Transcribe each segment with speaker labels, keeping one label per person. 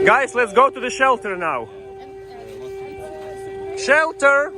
Speaker 1: Guys, let's go to the shelter now. Shelter!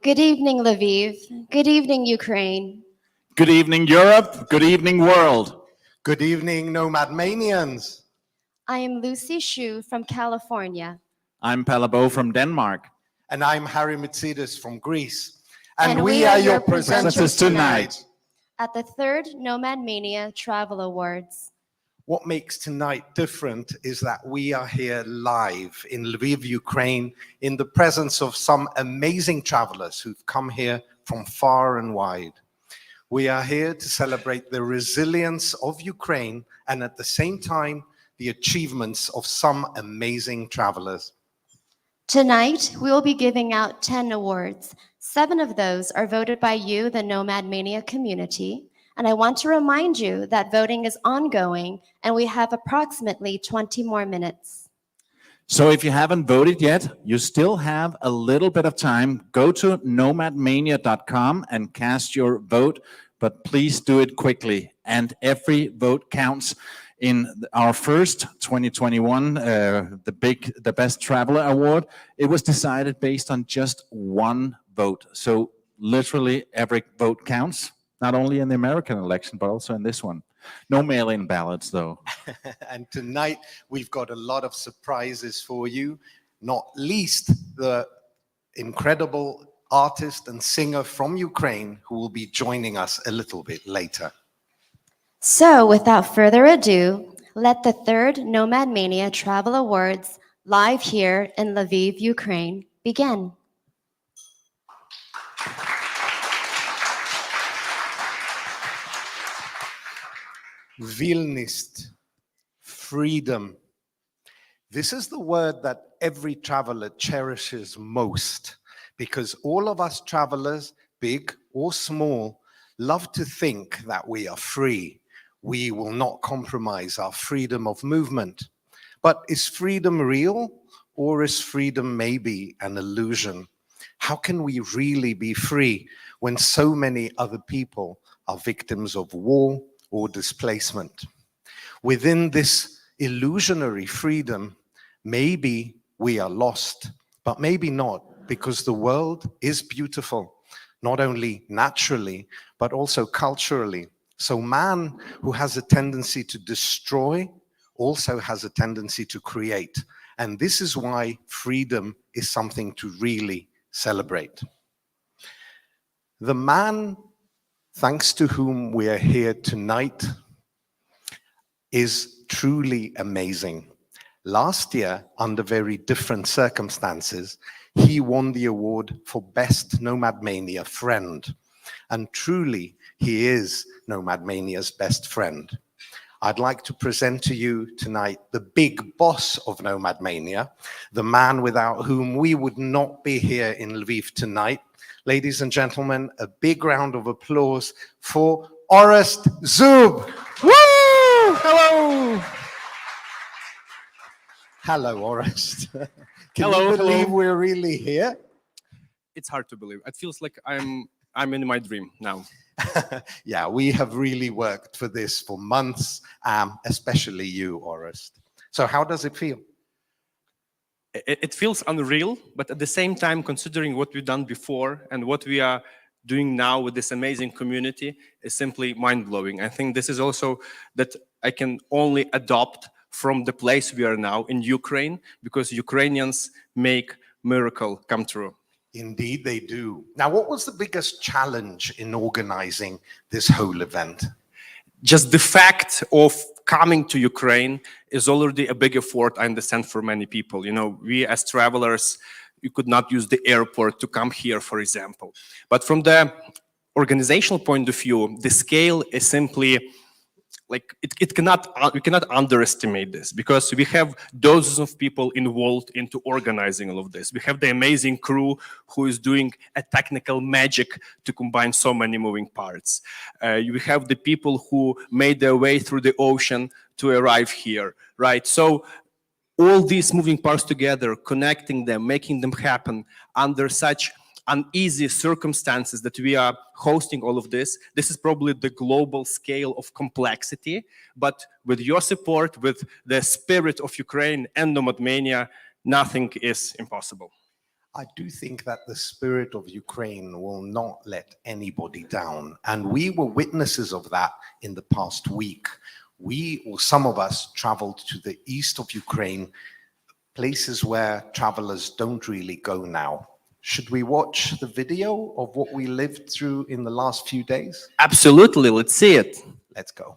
Speaker 2: Good evening, Lviv. Good evening, Ukraine.
Speaker 3: Good evening, Europe. Good evening, world.
Speaker 4: Good evening, Nomad Manians.
Speaker 2: I am Lucy Shu from California.
Speaker 3: I'm Palabo from Denmark.
Speaker 4: And I'm Harry Mitsidis from Greece. And we are your presenters tonight
Speaker 2: at the 3rd Nomad Mania Travel Awards.
Speaker 4: What makes tonight different is that we are here live in Lviv, Ukraine, in the presence of some amazing travelers who've come here from far and wide. We are here to celebrate the resilience of Ukraine and at the same time, the achievements of some amazing travelers.
Speaker 2: Tonight, we will be giving out 10 awards. 7 of those are voted by you, the Nomad Mania community. And I want to remind you that voting is ongoing and we have approximately 20 more minutes.
Speaker 3: So if you haven't voted yet, you still have a little bit of time. Go to nomadmania.com and cast your vote, but please do it quickly. And every vote counts. In our first 2021, the Best Traveler Award, it was decided based on just one vote. So literally every vote counts. Not only in the American election, but also in this one. No mail-in ballots, though.
Speaker 4: And tonight, we've got a lot of surprises for you, not least the incredible artist and singer from Ukraine who will be joining us a little bit later.
Speaker 2: So, without further ado, let the 3rd Nomad Mania Travel Awards, live here in Lviv, Ukraine, begin.
Speaker 4: Vilnist, freedom. This is the word that every traveler cherishes most because all of us travelers, big or small, love to think that we are free. We will not compromise our freedom of movement. But is freedom real or is freedom maybe an illusion? How can we really be free when so many other people are victims of war or displacement? Within this illusionary freedom, maybe we are lost, but maybe not, because the world is beautiful, not only naturally, but also culturally. So man, who has a tendency to destroy, also has a tendency to create. And this is why freedom is something to really celebrate. The man, thanks to whom we are here tonight, is truly amazing. Last year, under very different circumstances, he won the award for Best Nomad Mania Friend. And truly, he is Nomad Mania's best friend. I'd like to present to you tonight the big boss of Nomad Mania, the man without whom we would not be here in Lviv tonight. Ladies and gentlemen, a big round of applause for Orest Zub.
Speaker 1: Woo! Hello!
Speaker 4: Hello, Orest. Can
Speaker 1: Hello,
Speaker 4: you believe
Speaker 1: hello.
Speaker 4: we're really here?
Speaker 1: It's hard to believe. It feels like I'm in my dream now.
Speaker 4: Yeah, we have really worked for this for months, especially you, Orest. So how does it feel?
Speaker 1: It feels unreal, but at the same time, considering what we've done before and what we are doing now with this amazing community is simply mind-blowing. I think this is also that I can only adopt from the place we are now in Ukraine, because Ukrainians make miracle come true.
Speaker 4: Indeed, they do. Now, what was the biggest challenge in organizing this whole event?
Speaker 1: Just the fact of coming to Ukraine is already a big effort, I understand, for many people. You know, we as travelers, you could not use the airport to come here, for example. But from the organizational point of view, the scale is simply like we cannot underestimate this, because we have dozens of people involved into organizing all of this. We have the amazing crew who is doing a technical magic to combine so many moving parts. We have the people who made their way through the ocean to arrive here, right? So all these moving parts together, connecting them, making them happen under such uneasy circumstances that we are hosting all of this. This is probably the global scale of complexity, but with your support, with the spirit of Ukraine and Nomad Mania, nothing is impossible.
Speaker 4: I do think that the spirit of Ukraine will not let anybody down. And we were witnesses of that in the past week. We, or some of us, traveled to the east of Ukraine, places where travelers don't really go now. Should we watch the video of what we lived through in the last few days?
Speaker 1: Absolutely, let's see it.
Speaker 4: Let's go.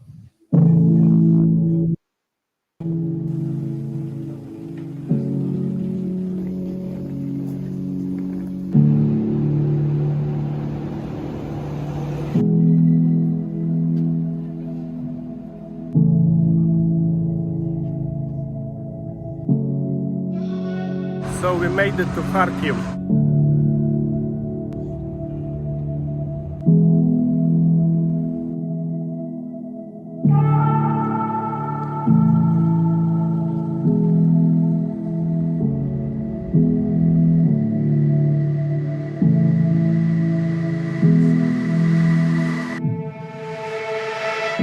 Speaker 1: So we made it to Kharkiv.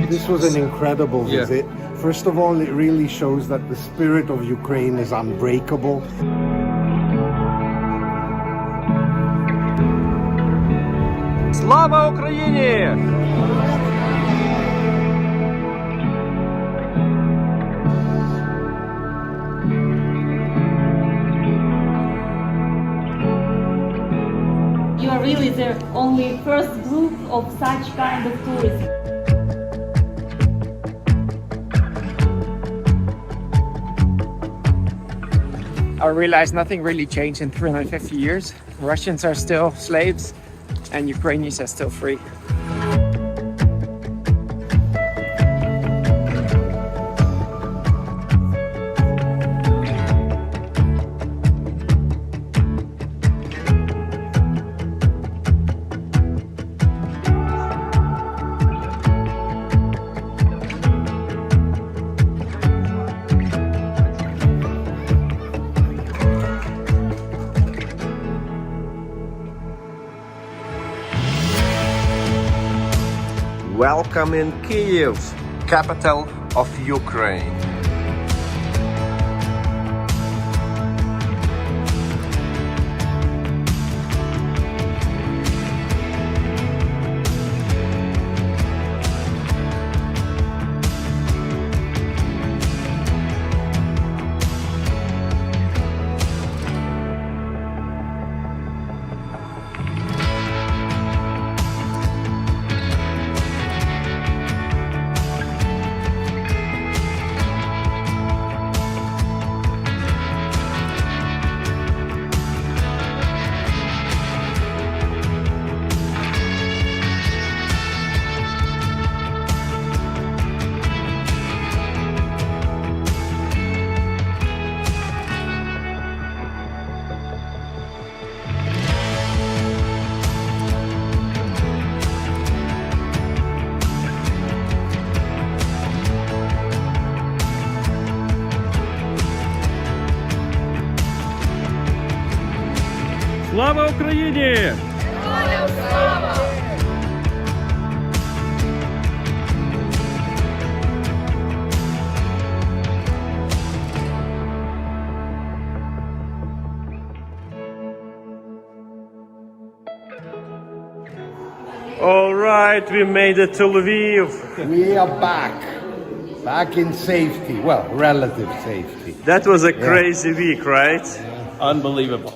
Speaker 5: This was an incredible visit. First of all, it really shows that the spirit of Ukraine is unbreakable.
Speaker 1: Слава Україні!
Speaker 6: You are really the only first group of such kind of tourists.
Speaker 7: I realized nothing really changed in 350 years. Russians are still slaves and Ukrainians are still free.
Speaker 8: Welcome in Kyiv, capital of Ukraine.
Speaker 9: Слава Україні! All right, we made it to Lviv.
Speaker 5: We are back in safety. Well, relative safety.
Speaker 9: That was a crazy week, right?
Speaker 10: Unbelievable.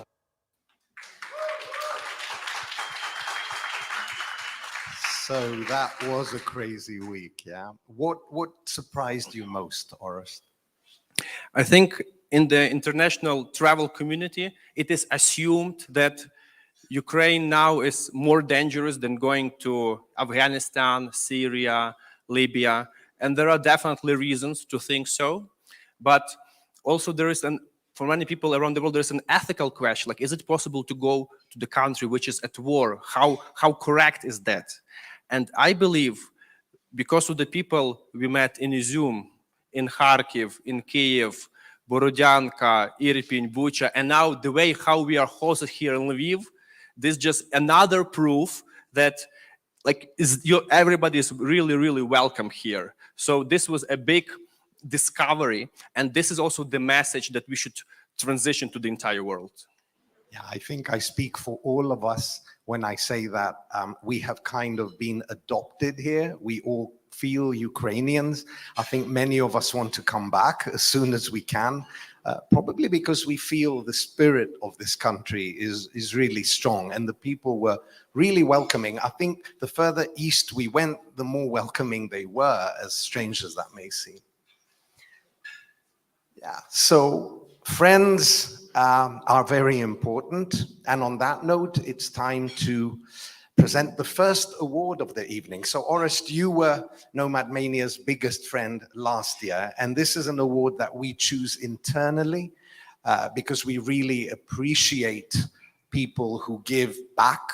Speaker 4: So that was a crazy week, yeah. What surprised you most, Orest?
Speaker 1: I think in the international travel community, it is assumed that Ukraine now is more dangerous than going to Afghanistan, Syria, Libya, and there are definitely reasons to think so. But also there is for many people around the world, there's an ethical question, like, is it possible to go to the country which is at war? How correct is that? And I believe because of the people we met in Izum, in Kharkiv, in Kiev, Borodyanka, Irpin, Bucha, and now the way how we are hosted here in Lviv, this is just another proof that everybody is really, really welcome here. So this was a big discovery, and this is also the message that we should transition to the entire world.
Speaker 4: Yeah, I think I speak for all of us when I say that we have kind of been adopted here. We all feel Ukrainians. I think many of us want to come back as soon as we can, probably because we feel the spirit of this country is really strong, and the people were really welcoming. I think the further east we went, the more welcoming they were, as strange as that may seem. Yeah, so friends are very important. And on that note, it's time to present the first award of the evening. So Orest, you were Nomad Mania's biggest friend last year. And this is an award that we choose internally because we really appreciate people who give back.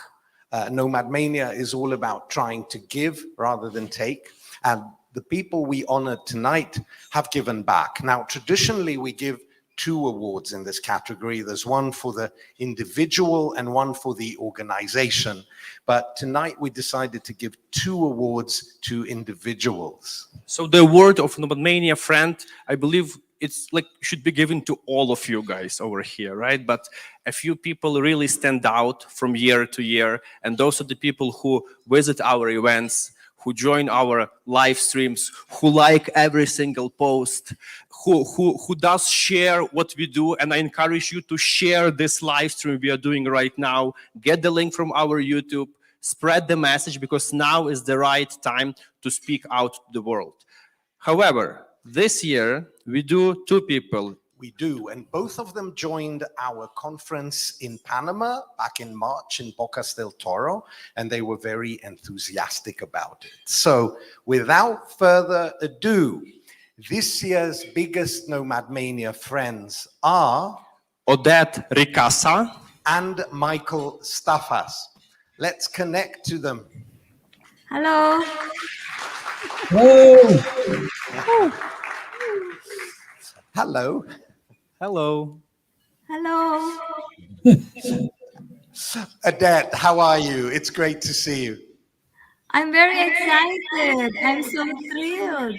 Speaker 4: Nomad Mania is all about trying to give rather than take. And the people we honor tonight have given back. Now, traditionally, we give 2 awards in this category. There's one for the individual and one for the organization. But tonight we decided to give 2 awards to individuals.
Speaker 1: So the award of Nomad Mania friend, I believe it's should be given to all of you guys over here, right? But a few people really stand out from year to year, and those are the people who visit our events, who join our live streams, who like every single post, who does share what we do. And I encourage you to share this live stream we are doing right now. Get the link from our YouTube, spread the message, because now is the right time to speak out to the world. However, this year we do 2 people.
Speaker 4: We do, and both of them joined our conference in Panama back in March in Bocas del Toro, and they were very enthusiastic about it. So without further ado, this year's biggest Nomad Mania friends are
Speaker 1: Odette Ricasa
Speaker 4: and Michael Staffas. Let's connect to them.
Speaker 6: Hello.
Speaker 4: Hello.
Speaker 1: Hello.
Speaker 6: Hello.
Speaker 4: Odette, how are you? It's great to see you.
Speaker 6: I'm very excited. I'm so thrilled.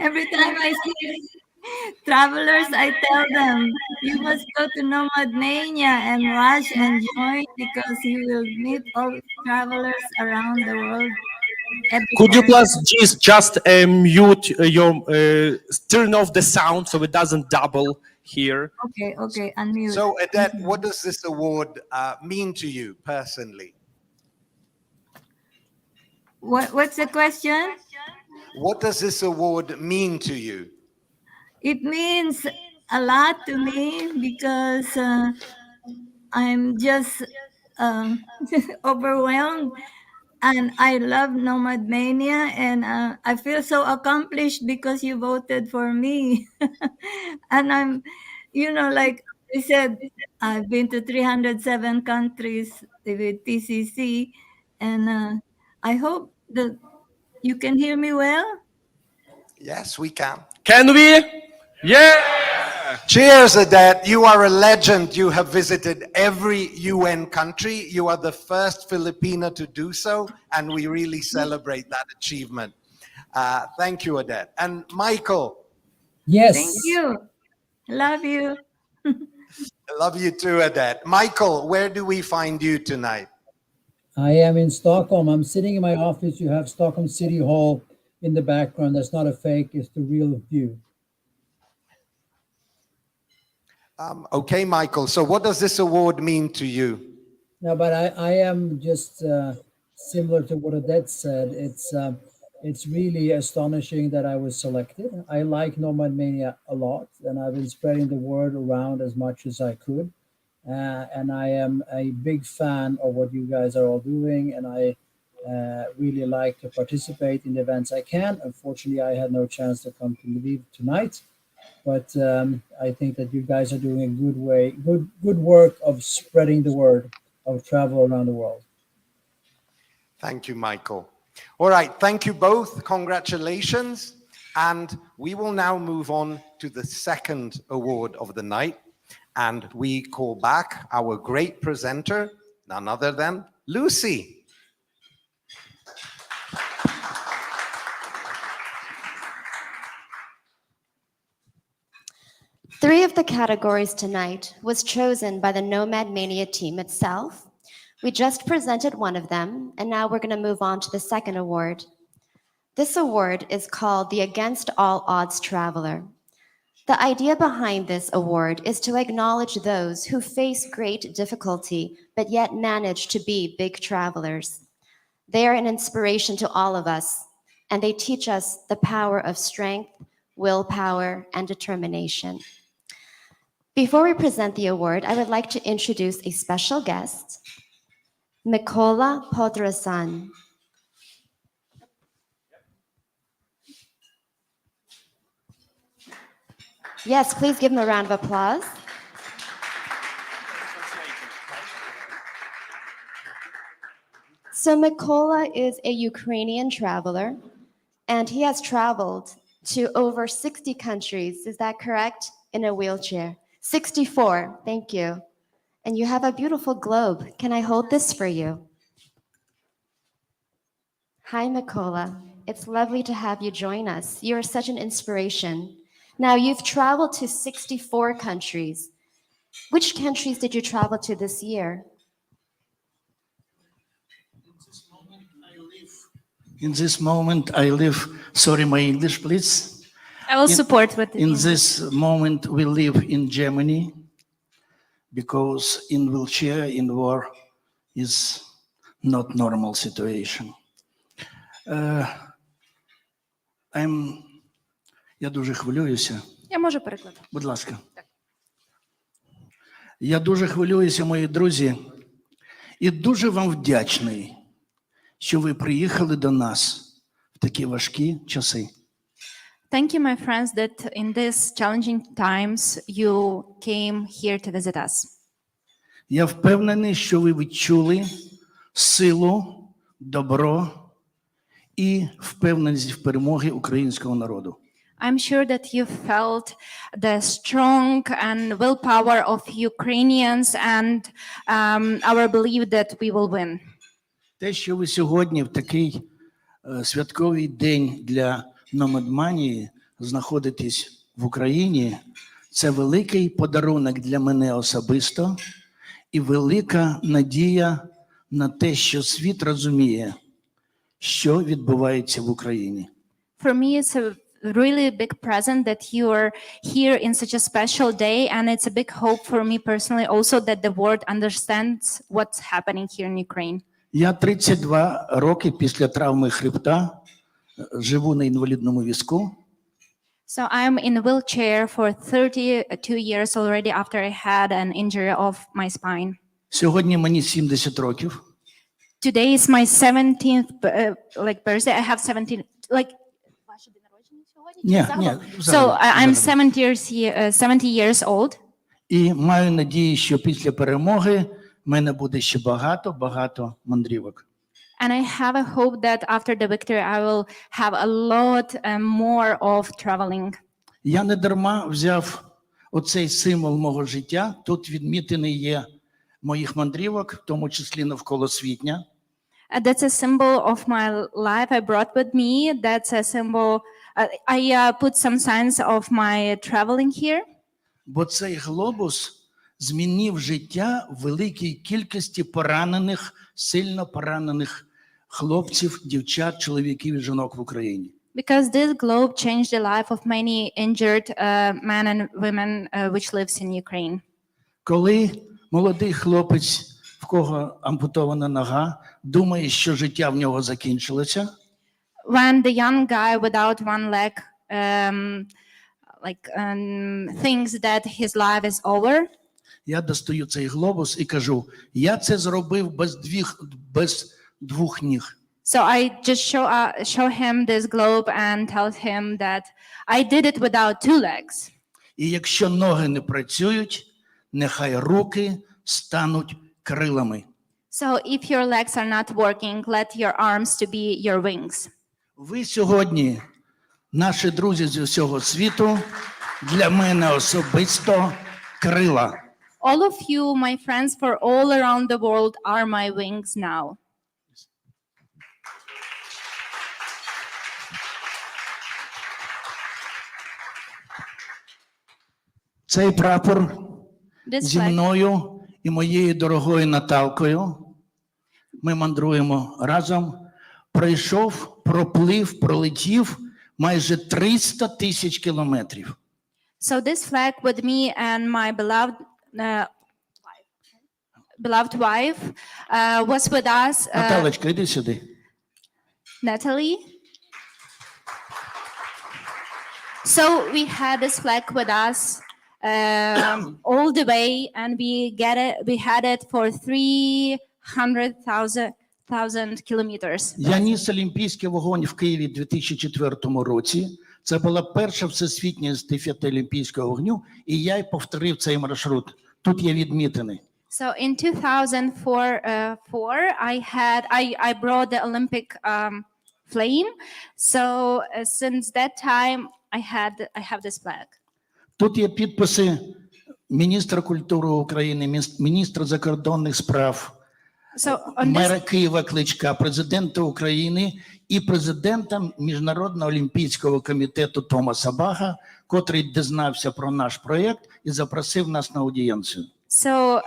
Speaker 6: Every time I see travelers, I tell them, you must go to Nomad Mania and rush and join, because you will meet all travelers around the world.
Speaker 1: Could you please just mute turn off the sound so it doesn't double here?
Speaker 6: Okay, unmute.
Speaker 4: So Odette, what does this award mean to you personally?
Speaker 6: What's the question?
Speaker 4: What does this award mean to you?
Speaker 6: It means a lot to me, because I'm just overwhelmed, and I love Nomad Mania, and I feel so accomplished because you voted for me. And I'm, like I said, I've been to 307 countries with TCC, and I hope that you can hear me well.
Speaker 4: Yes, we can.
Speaker 1: Can we? Yeah!
Speaker 4: Cheers, Adet. You are a legend. You have visited every UN country. You are the first Filipina to do so, and we really celebrate that achievement. Thank you, Adet. And Michael.
Speaker 10: Yes.
Speaker 6: Thank you. Love you.
Speaker 4: I love you too, Adet. Michael, where do we find you tonight?
Speaker 10: I am in Stockholm. I'm sitting in my office. You have Stockholm City Hall in the background. That's not a fake, it's the real view.
Speaker 4: Okay, Michael. So what does this award mean to you?
Speaker 10: No, but I am just similar to what Odette said. It's really astonishing that I was selected. I like Nomad Mania a lot, and I've been spreading the word around as much as I could. And I am a big fan of what you guys are all doing, and I really like to participate in the events I can. Unfortunately, I had no chance to come to Lviv tonight, but I think that you guys are doing a good work of spreading the word of travel around the world.
Speaker 4: Thank you, Michael. All right, thank you both. Congratulations. And we will now move on to the second award of the night. And we call back our great presenter, none other than Lucy.
Speaker 2: Three of the categories tonight was chosen by the Nomad Mania team itself. We just presented one of them, and now we're going to move on to the second award. This award is called the Against All Odds Traveler. The idea behind this award is to acknowledge those who face great difficulty, but yet manage to be big travelers. They are an inspiration to all of us, and they teach us the power of strength, willpower, and determination. Before we present the award, I would like to introduce a special guest, Mykola Podrasan. Yes, please give him a round of applause. So Mykola is a Ukrainian traveler, and he has traveled to over 60 countries. Is that correct? In a wheelchair. 64, thank you. And you have a beautiful globe. Can I hold this for you? Hi, Mykola. It's lovely to have you join us. You're such an inspiration. Now, you've traveled to 64 countries. Which countries did you travel to this year?
Speaker 11: In this moment, I live. Sorry, my English, please.
Speaker 12: I will support with
Speaker 11: In this moment, we live in Germany because in wheelchair, in war, is not normal situation. Я дуже хвилююся.
Speaker 12: Я можу перекладати.
Speaker 11: Будь ласка. Я дуже хвилююся, мої друзі, і дуже вам вдячний, що ви приїхали до нас в такі важкі часи.
Speaker 12: Thank you, my friends, that in these challenging times you came here to visit us.
Speaker 11: Я впевнений, що ви відчули силу, добро і впевненість в перемоги українського народу.
Speaker 12: I'm sure that you felt the strong and willpower of Ukrainians and our belief that we will win.
Speaker 11: Те, що ви сьогодні в такий святковий день для Nomad Mania знаходитесь в Україні, це великий подарунок для мене особисто і велика надія на те, що світ розуміє, що відбувається в Україні.
Speaker 12: For me, it's a really big present that you are here in such a special day, and it's a big hope for me personally also that the world understands what's happening here in Ukraine.
Speaker 11: Я 32 роки після травми хребта живу на інвалідному візку.
Speaker 12: So I'm in a wheelchair for 32 years already after I had an injury of my spine.
Speaker 11: Сьогодні мені 70 років.
Speaker 12: Today is my 17th birthday. I have 17
Speaker 11: Ні.
Speaker 12: So I'm 70 years old.
Speaker 11: І маю надію, що після перемоги в мене буде ще багато мандрівок.
Speaker 12: And I have a hope that after the victory I will have a lot more of traveling.
Speaker 11: Я не дарма взяв оцей символ мого життя. Тут відмітений є моїх мандрівок, в тому числі навколо світня.
Speaker 12: That's a symbol of my life I brought with me. That's a symbol. I put some signs of my traveling here.
Speaker 11: Бо цей глобус змінив життя великій кількості поранених, сильно поранених хлопців, дівчат, чоловіків і жінок в Україні.
Speaker 12: Because this globe changed the life of many injured men and women which lives in Ukraine.
Speaker 11: Коли молодий хлопець, в кого ампутована нога, думає, що життя в нього закінчилося,
Speaker 12: When the young guy without one leg thinks that his life is over,
Speaker 11: я достаю цей глобус і кажу, я це зробив без двох ніг.
Speaker 12: so I just show him this globe and tell him that I did it without two legs.
Speaker 11: І якщо ноги не працюють, нехай руки стануть крилами.
Speaker 12: So if your legs are not working, let your arms to be your wings.
Speaker 11: Ви сьогодні, наші друзі з усього світу, для мене особисто крила.
Speaker 12: All of you, my friends for all around the world, are my wings now.
Speaker 11: Цей прапор
Speaker 12: This
Speaker 11: зі
Speaker 12: flag,
Speaker 11: мною і моєю дорогою Наталкою, ми мандруємо разом, пройшов, проплив, пролетів майже 300 тисяч кілометрів.
Speaker 12: so this flag with me and my beloved wife was with us,
Speaker 11: Наталочка, іди сюди.
Speaker 12: Natalie. So we had this flag with us all the way, and we had it for 300,000 kilometers.
Speaker 11: Я ніс олімпійський вогонь в Києві у 2004 році. Це була перша всесвітня естафета олімпійського вогню, і я й повторив цей маршрут. Тут є відмітений.
Speaker 12: So in 2004, I brought the Olympic flame. So since that time, I have this flag.
Speaker 11: Тут є підписи міністра культури України, міністра закордонних справ,
Speaker 12: So on
Speaker 11: мера
Speaker 12: this,
Speaker 11: Києва Кличка, президента України і президента Міжнародного олімпійського комітету Томаса Баха, котрий дізнався про наш проєкт і запросив нас на аудієнцію.
Speaker 12: so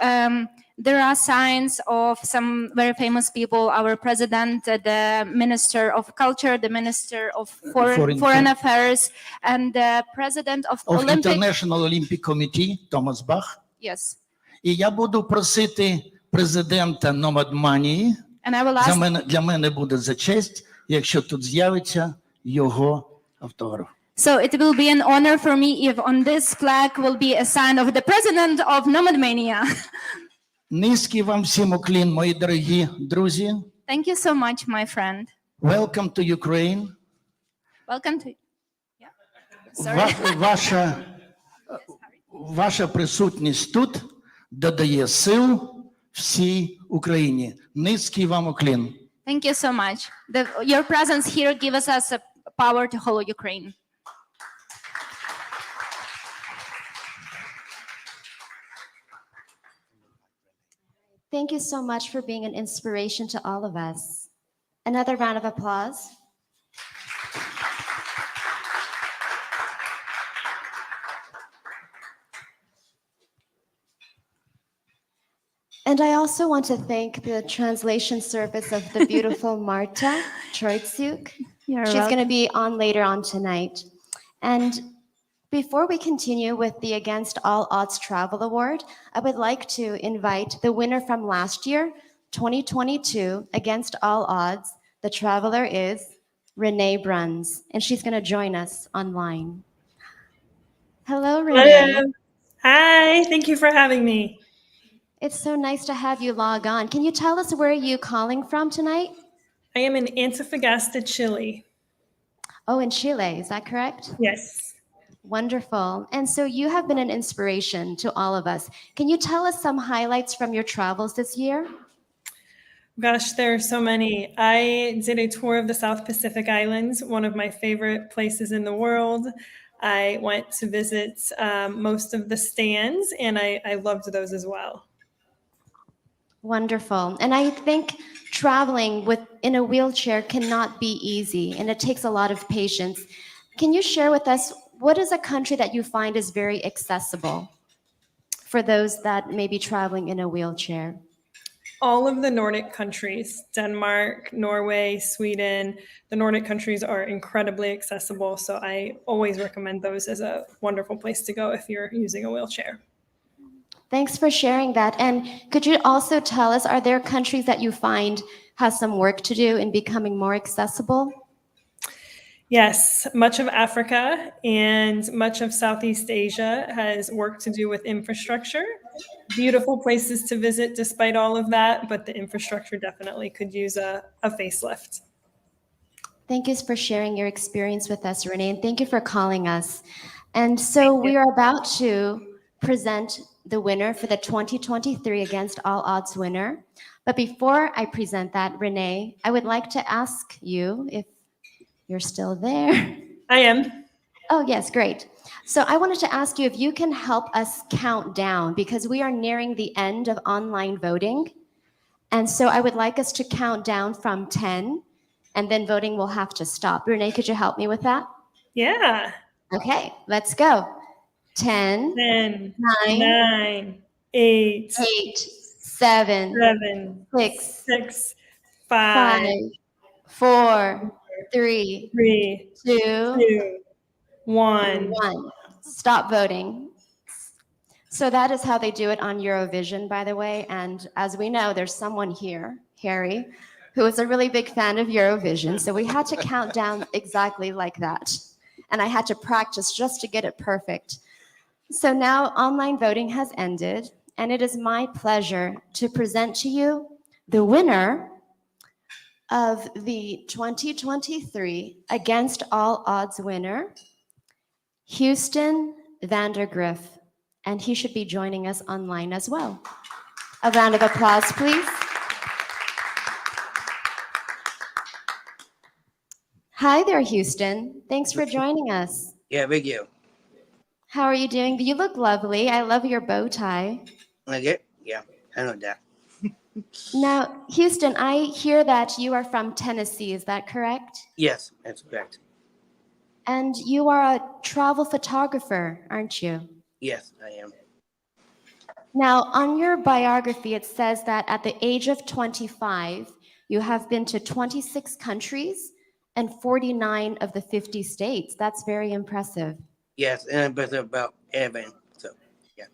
Speaker 12: there are signs of some very famous people: our president, the minister of culture, the minister of foreign affairs, and the president of
Speaker 11: Of
Speaker 12: Olympic.
Speaker 11: International Olympic Committee Томас Бах.
Speaker 12: Yes,
Speaker 11: І я буду просити президента Nomad Mania,
Speaker 12: and I will ask.
Speaker 11: для мене буде за честь, якщо тут з'явиться його автограф.
Speaker 12: So it will be an honor for me if on this flag will be a sign of the president of Nomad Mania.
Speaker 11: Низький вам всім уклін, мої дорогі друзі.
Speaker 12: Thank you so much, my friend.
Speaker 11: Welcome to Ukraine.
Speaker 12: Welcome to. Yeah. Sorry.
Speaker 11: Ваша присутність тут додає сил всій Україні. Низький вам уклін.
Speaker 12: Thank you so much. Your presence here gives us a power to follow Ukraine.
Speaker 2: Thank you so much for being an inspiration to all of us. Another round of applause. And I also want to thank the translation service of the beautiful Marta Troitsuk.
Speaker 12: You're
Speaker 2: She's
Speaker 12: welcome.
Speaker 2: going to be on later on tonight. And before we continue with the Against All Odds Travel Award, I would like to invite the winner from last year, 2022, Against All Odds. The traveler is Renee Bruns, and she's going to join us online. Hello, Renee.
Speaker 13: Hello. Hi, thank you for having me.
Speaker 2: It's so nice to have you log on. Can you tell us where are you calling from tonight?
Speaker 13: I am in Antofagasta, Chile.
Speaker 2: Oh, in Chile, is that correct?
Speaker 13: Yes.
Speaker 2: Wonderful. And so you have been an inspiration to all of us. Can you tell us some highlights from your travels this year?
Speaker 13: Gosh, there are so many. I did a tour of the South Pacific Islands, one of my favorite places in the world. I went to visit most of the stands, and I loved those as well.
Speaker 2: Wonderful. And I think traveling in a wheelchair cannot be easy, and it takes a lot of patience. Can you share with us, what is a country that you find is very accessible for those that may be traveling in a wheelchair?
Speaker 13: All of the Nordic countries, Denmark, Norway, Sweden, the Nordic countries are incredibly accessible. So I always recommend those as a wonderful place to go if you're using a wheelchair.
Speaker 2: Thanks for sharing that. And could you also tell us, are there countries that you find has some work to do in becoming more accessible?
Speaker 13: Yes, much of Africa and much of Southeast Asia has work to do with infrastructure. Beautiful places to visit despite all of that, but the infrastructure definitely could use a facelift.
Speaker 2: Thank you for sharing your experience with us, Renee, and thank you for calling us. And so we are about to present the winner for the 2023 Against All Odds winner. But before I present that, Renee, I would like to ask you if you're still there.
Speaker 13: I am.
Speaker 2: Oh, yes, great. So I wanted to ask you if you can help us count down, because we are nearing the end of online voting. And so I would like us to count down from 10, and then voting will have to stop. Renee, could you help me with that?
Speaker 13: Yeah.
Speaker 2: Okay, let's go. 10,
Speaker 13: 9, 8,
Speaker 2: 7, 6, 5, 4, 3, 2, 1. Stop voting. So that is how they do it on Eurovision, by the way. And as we know, there's someone here, Harry, who is a really big fan of Eurovision. So we had to count down exactly like that. And I had to practice just to get it perfect. So now online voting has ended, and it is my pleasure to present to you the winner of the 2023 Against All Odds winner, Houston Vandergriff, and he should be joining us online as well. A round of applause, please. Hi there, Houston. Thanks for joining us.
Speaker 14: Yeah, thank you.
Speaker 2: How are you doing? You look lovely. I love your bow tie.
Speaker 14: Okay, yeah, I know that.
Speaker 2: Now, Houston, I hear that you are from Tennessee. Is that correct?
Speaker 14: Yes, that's correct.
Speaker 2: And you are a travel photographer, aren't you?
Speaker 14: Yes, I am.
Speaker 2: Now, on your biography, it says that at the age of 25, you have been to 26 countries and 49 of the 50 states. That's very impressive.
Speaker 14: Yes, and I'm better about everything, so yeah.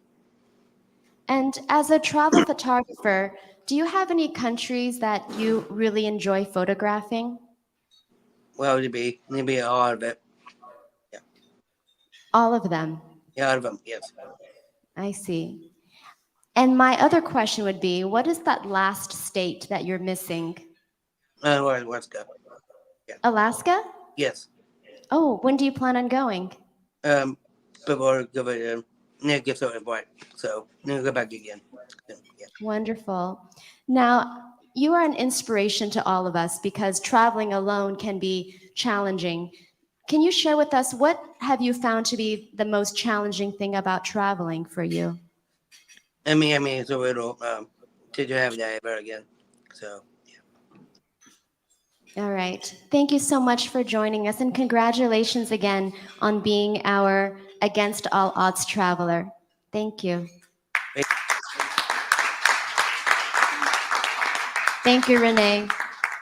Speaker 2: And as a travel photographer, do you have any countries that you really enjoy photographing?
Speaker 14: Well, maybe all of it. Yeah.
Speaker 2: All of them?
Speaker 14: Yeah, all of them, yes.
Speaker 2: I see. And my other question would be, what is that last state that you're missing?
Speaker 14: Alaska. Yeah.
Speaker 2: Alaska?
Speaker 14: Yes.
Speaker 2: Oh, when do you plan on going?
Speaker 14: Before going to get so invite, so then go back again. So, yeah.
Speaker 2: Wonderful. Now, you are an inspiration to all of us because traveling alone can be challenging. Can you share with us, what have you found to be the most challenging thing about traveling for you?
Speaker 14: I mean, it's a little, to have that ever again, so.
Speaker 2: All right. Thank you so much for joining us, and congratulations again on being our Against All Odds traveler. Thank you. Thank you, Renee.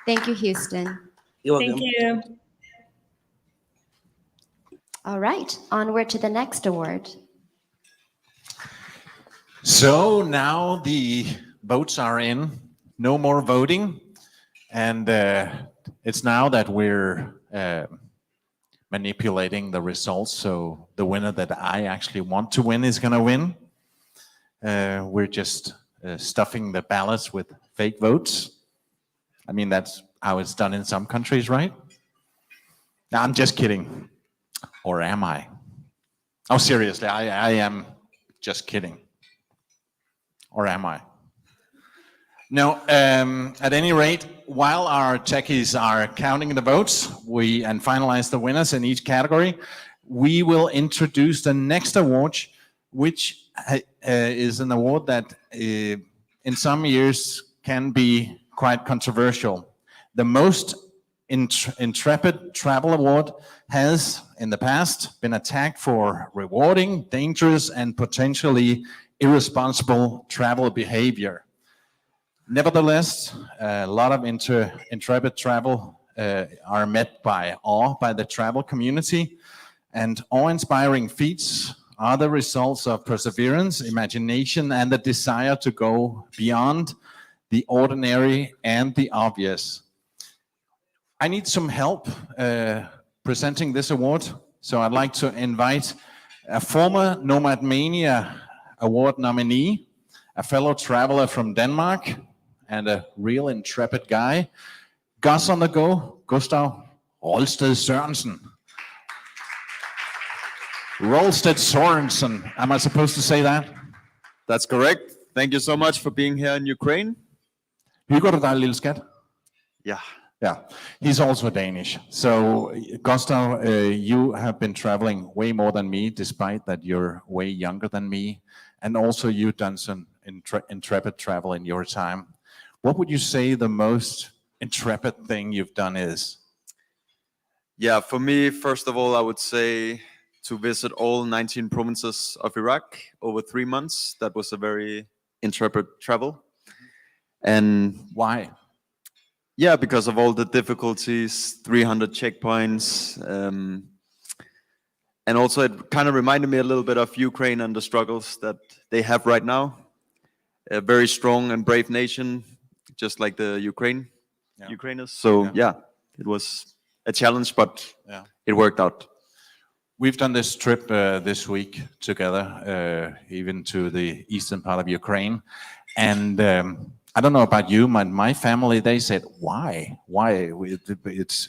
Speaker 2: Thank you, Houston.
Speaker 14: You're welcome.
Speaker 13: Thank you.
Speaker 2: All right. Onward to the next award.
Speaker 3: So now the votes are in. No more voting. And it's now that we're manipulating the results. So the winner that I actually want to win is going to win. We're just stuffing the ballots with fake votes. I mean, that's how it's done in some countries, right? No, I'm just kidding. Or am I? Oh, seriously, I am just kidding. Or am I? No, at any rate, while our techies are counting the votes and finalize the winners in each category, we will introduce the next award, which is an award that in some years can be quite controversial. The most Intrepid Travel Award has in the past been attacked for rewarding, dangerous, and potentially irresponsible travel behavior. Nevertheless, a lot of Intrepid travel are met by awe by the travel community, and awe-inspiring feats are the results of perseverance, imagination, and the desire to go beyond the ordinary and the obvious. I need some help presenting this award, so I'd like to invite a former Nomad Mania Award nominee, a fellow traveler from Denmark, and a real intrepid guy, Gus on the go, Gustav Rolsted Sørensen. Rolsted Sørensen, am I supposed to say that?
Speaker 15: That's correct. Thank you so much for being here in Ukraine.
Speaker 3: Hygger du dig, lille skat?
Speaker 15: Yeah.
Speaker 3: Yeah, he's also Danish. So, Gustav, you have been traveling way more than me, despite that you're way younger than me. And also you've done some intrepid travel in your time. What would you say the most intrepid thing you've done is?
Speaker 15: Yeah, for me, first of all, I would say to visit all 19 provinces of Iraq over 3 months. That was a very intrepid travel. And
Speaker 3: why?
Speaker 15: Yeah, because of all the difficulties, 300 checkpoints. And also it kind of reminded me a little bit of Ukraine and the struggles that they have right now. A very strong and brave nation, just like the Ukrainers. So yeah, it was a challenge, but it worked out.
Speaker 3: We've done this trip this week together, even to the eastern part of Ukraine. And I don't know about you, my family, they said, why? Why?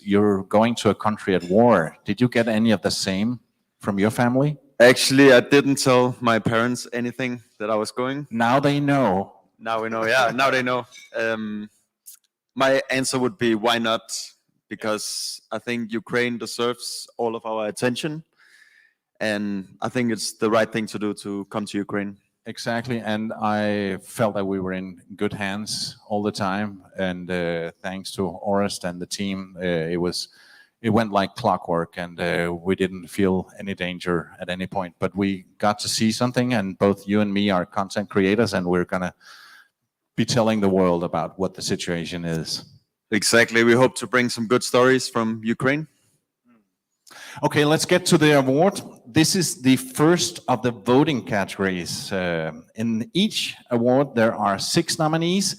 Speaker 3: You're going to a country at war. Did you get any of the same from your family?
Speaker 15: Actually, I didn't tell my parents anything that I was going.
Speaker 3: Now they know.
Speaker 15: Now we know, yeah, now they know. My answer would be, why not? Because I think Ukraine deserves all of our attention. And I think it's the right thing to do to come to Ukraine.
Speaker 3: Exactly, and I felt that we were in good hands all the time, and thanks to Orest and the team, it went like clockwork, and we didn't feel any danger at any point. But we got to see something, and both you and me are content creators, and we're gonna be telling the world about what the situation is.
Speaker 15: Exactly, we hope to bring some good stories from Ukraine.
Speaker 3: Okay, let's get to the award. This is the first of the voting categories. In each award, there are 6 nominees,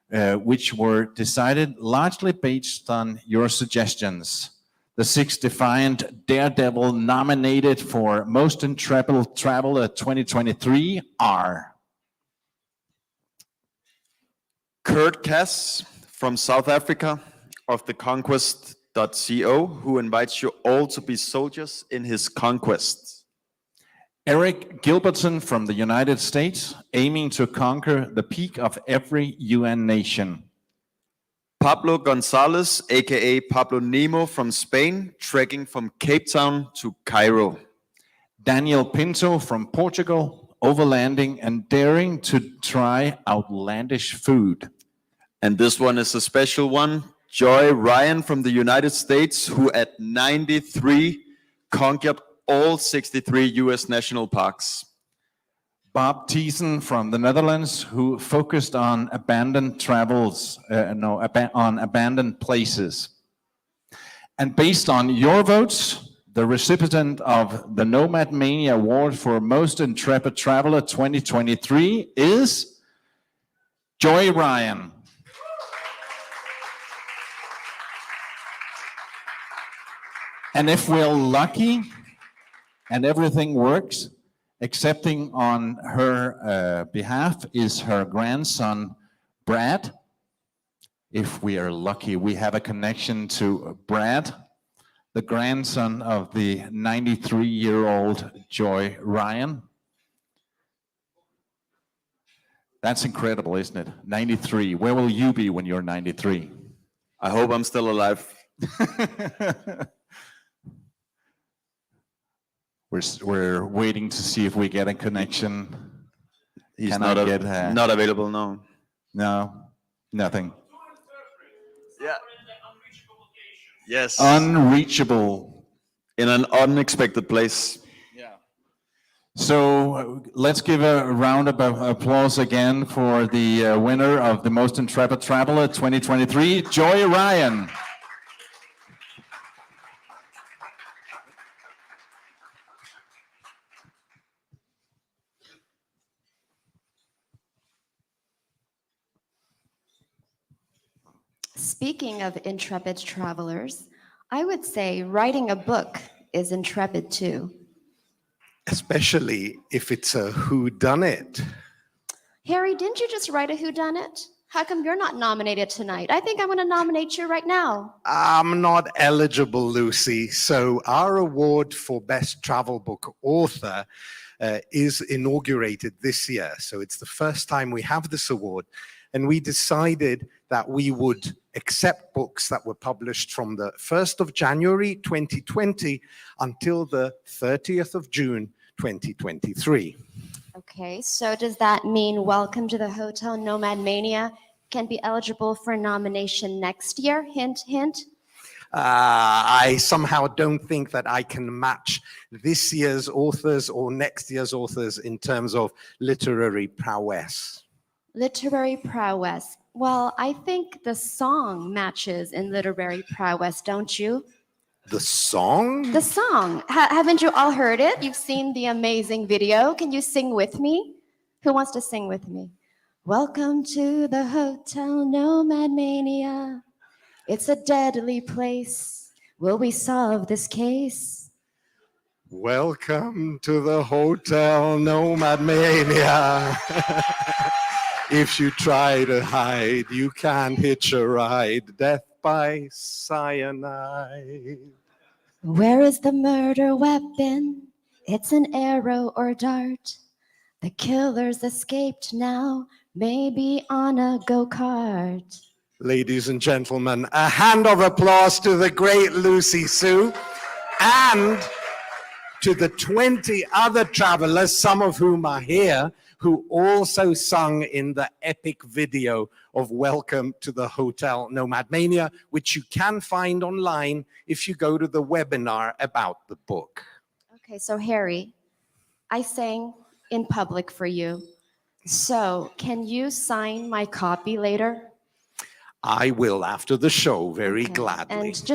Speaker 3: which were decided largely based on your suggestions. The 6 defiant daredevil nominated for Most Intrepid Traveler 2023 are
Speaker 15: Kurt Cass from South Africa of the Conquest.co, who invites you all to be soldiers in his conquest.
Speaker 3: Eric Gilbertson from the United States, aiming to conquer the peak of every UN nation.
Speaker 15: Pablo Gonzalez, aka Pablo Nemo from Spain, trekking from Cape Town to Cairo.
Speaker 3: Daniel Pinto from Portugal, overlanding and daring to try outlandish food.
Speaker 15: And this one is a special one. Joy Ryan from the United States, who at 93 conquered all 63 US national parks.
Speaker 3: Bob Thiessen from the Netherlands, who focused on abandoned on abandoned places. And based on your votes, the recipient of the Nomad Mania Award for Most Intrepid Traveler 2023 is Joy Ryan. And if we're lucky and everything works, accepting on her behalf is her grandson, Brad. If we are lucky, we have a connection to Brad, the grandson of the 93-year-old Joy Ryan. That's incredible, isn't it? 93. Where will you be when you're 93?
Speaker 15: I hope I'm still alive.
Speaker 3: We're waiting to see if we get a connection.
Speaker 15: He's
Speaker 3: Can I get
Speaker 15: not available, no.
Speaker 3: No, nothing.
Speaker 15: Yeah. Yes.
Speaker 3: Unreachable.
Speaker 15: In an unexpected place.
Speaker 3: So let's give a round of applause again for the winner of the Most Intrepid Traveler 2023, Joy Ryan.
Speaker 2: Speaking of intrepid travelers, I would say writing a book is intrepid too.
Speaker 4: Especially if it's a whodunit.
Speaker 2: Harry, didn't you just write a whodunit? How come you're not nominated tonight? I think I'm going to nominate you right now.
Speaker 4: I'm not eligible, Lucy. So our award for Best Travel Book Author is inaugurated this year. So it's the first time we have this award. And we decided that we would accept books that were published from the 1st of January 2020 until the 30th of June 2023.
Speaker 2: Okay, so does that mean Welcome to the Hotel Nomad Mania can be eligible for nomination next year? Hint, hint.
Speaker 4: I somehow don't think that I can match this year's authors or next year's authors in terms of literary prowess.
Speaker 2: Literary prowess. Well, I think the song matches in literary prowess, don't you?
Speaker 4: The song?
Speaker 2: The song. Haven't you all heard it? You've seen the amazing video. Can you sing with me? Who wants to sing with me? Welcome to the Hotel Nomad Mania. It's a deadly place. Will we solve this case?
Speaker 4: Welcome to the Hotel Nomad Mania. If you try to hide, you can't hitch a ride. Death by cyanide.
Speaker 2: Where is the murder weapon? It's an arrow or dart. The killer's escaped now, maybe on a go-kart.
Speaker 4: Ladies and gentlemen, a hand of applause to the great Lucy Sue and to the 20 other travelers, some of whom are here, who also sung in the epic video of Welcome to the Hotel Nomad Mania, which you can find online if you go to the webinar about the book.
Speaker 2: Okay, so Harry, I sang in public for you. So can you sign my copy later?
Speaker 4: I will after the show, very gladly.
Speaker 2: And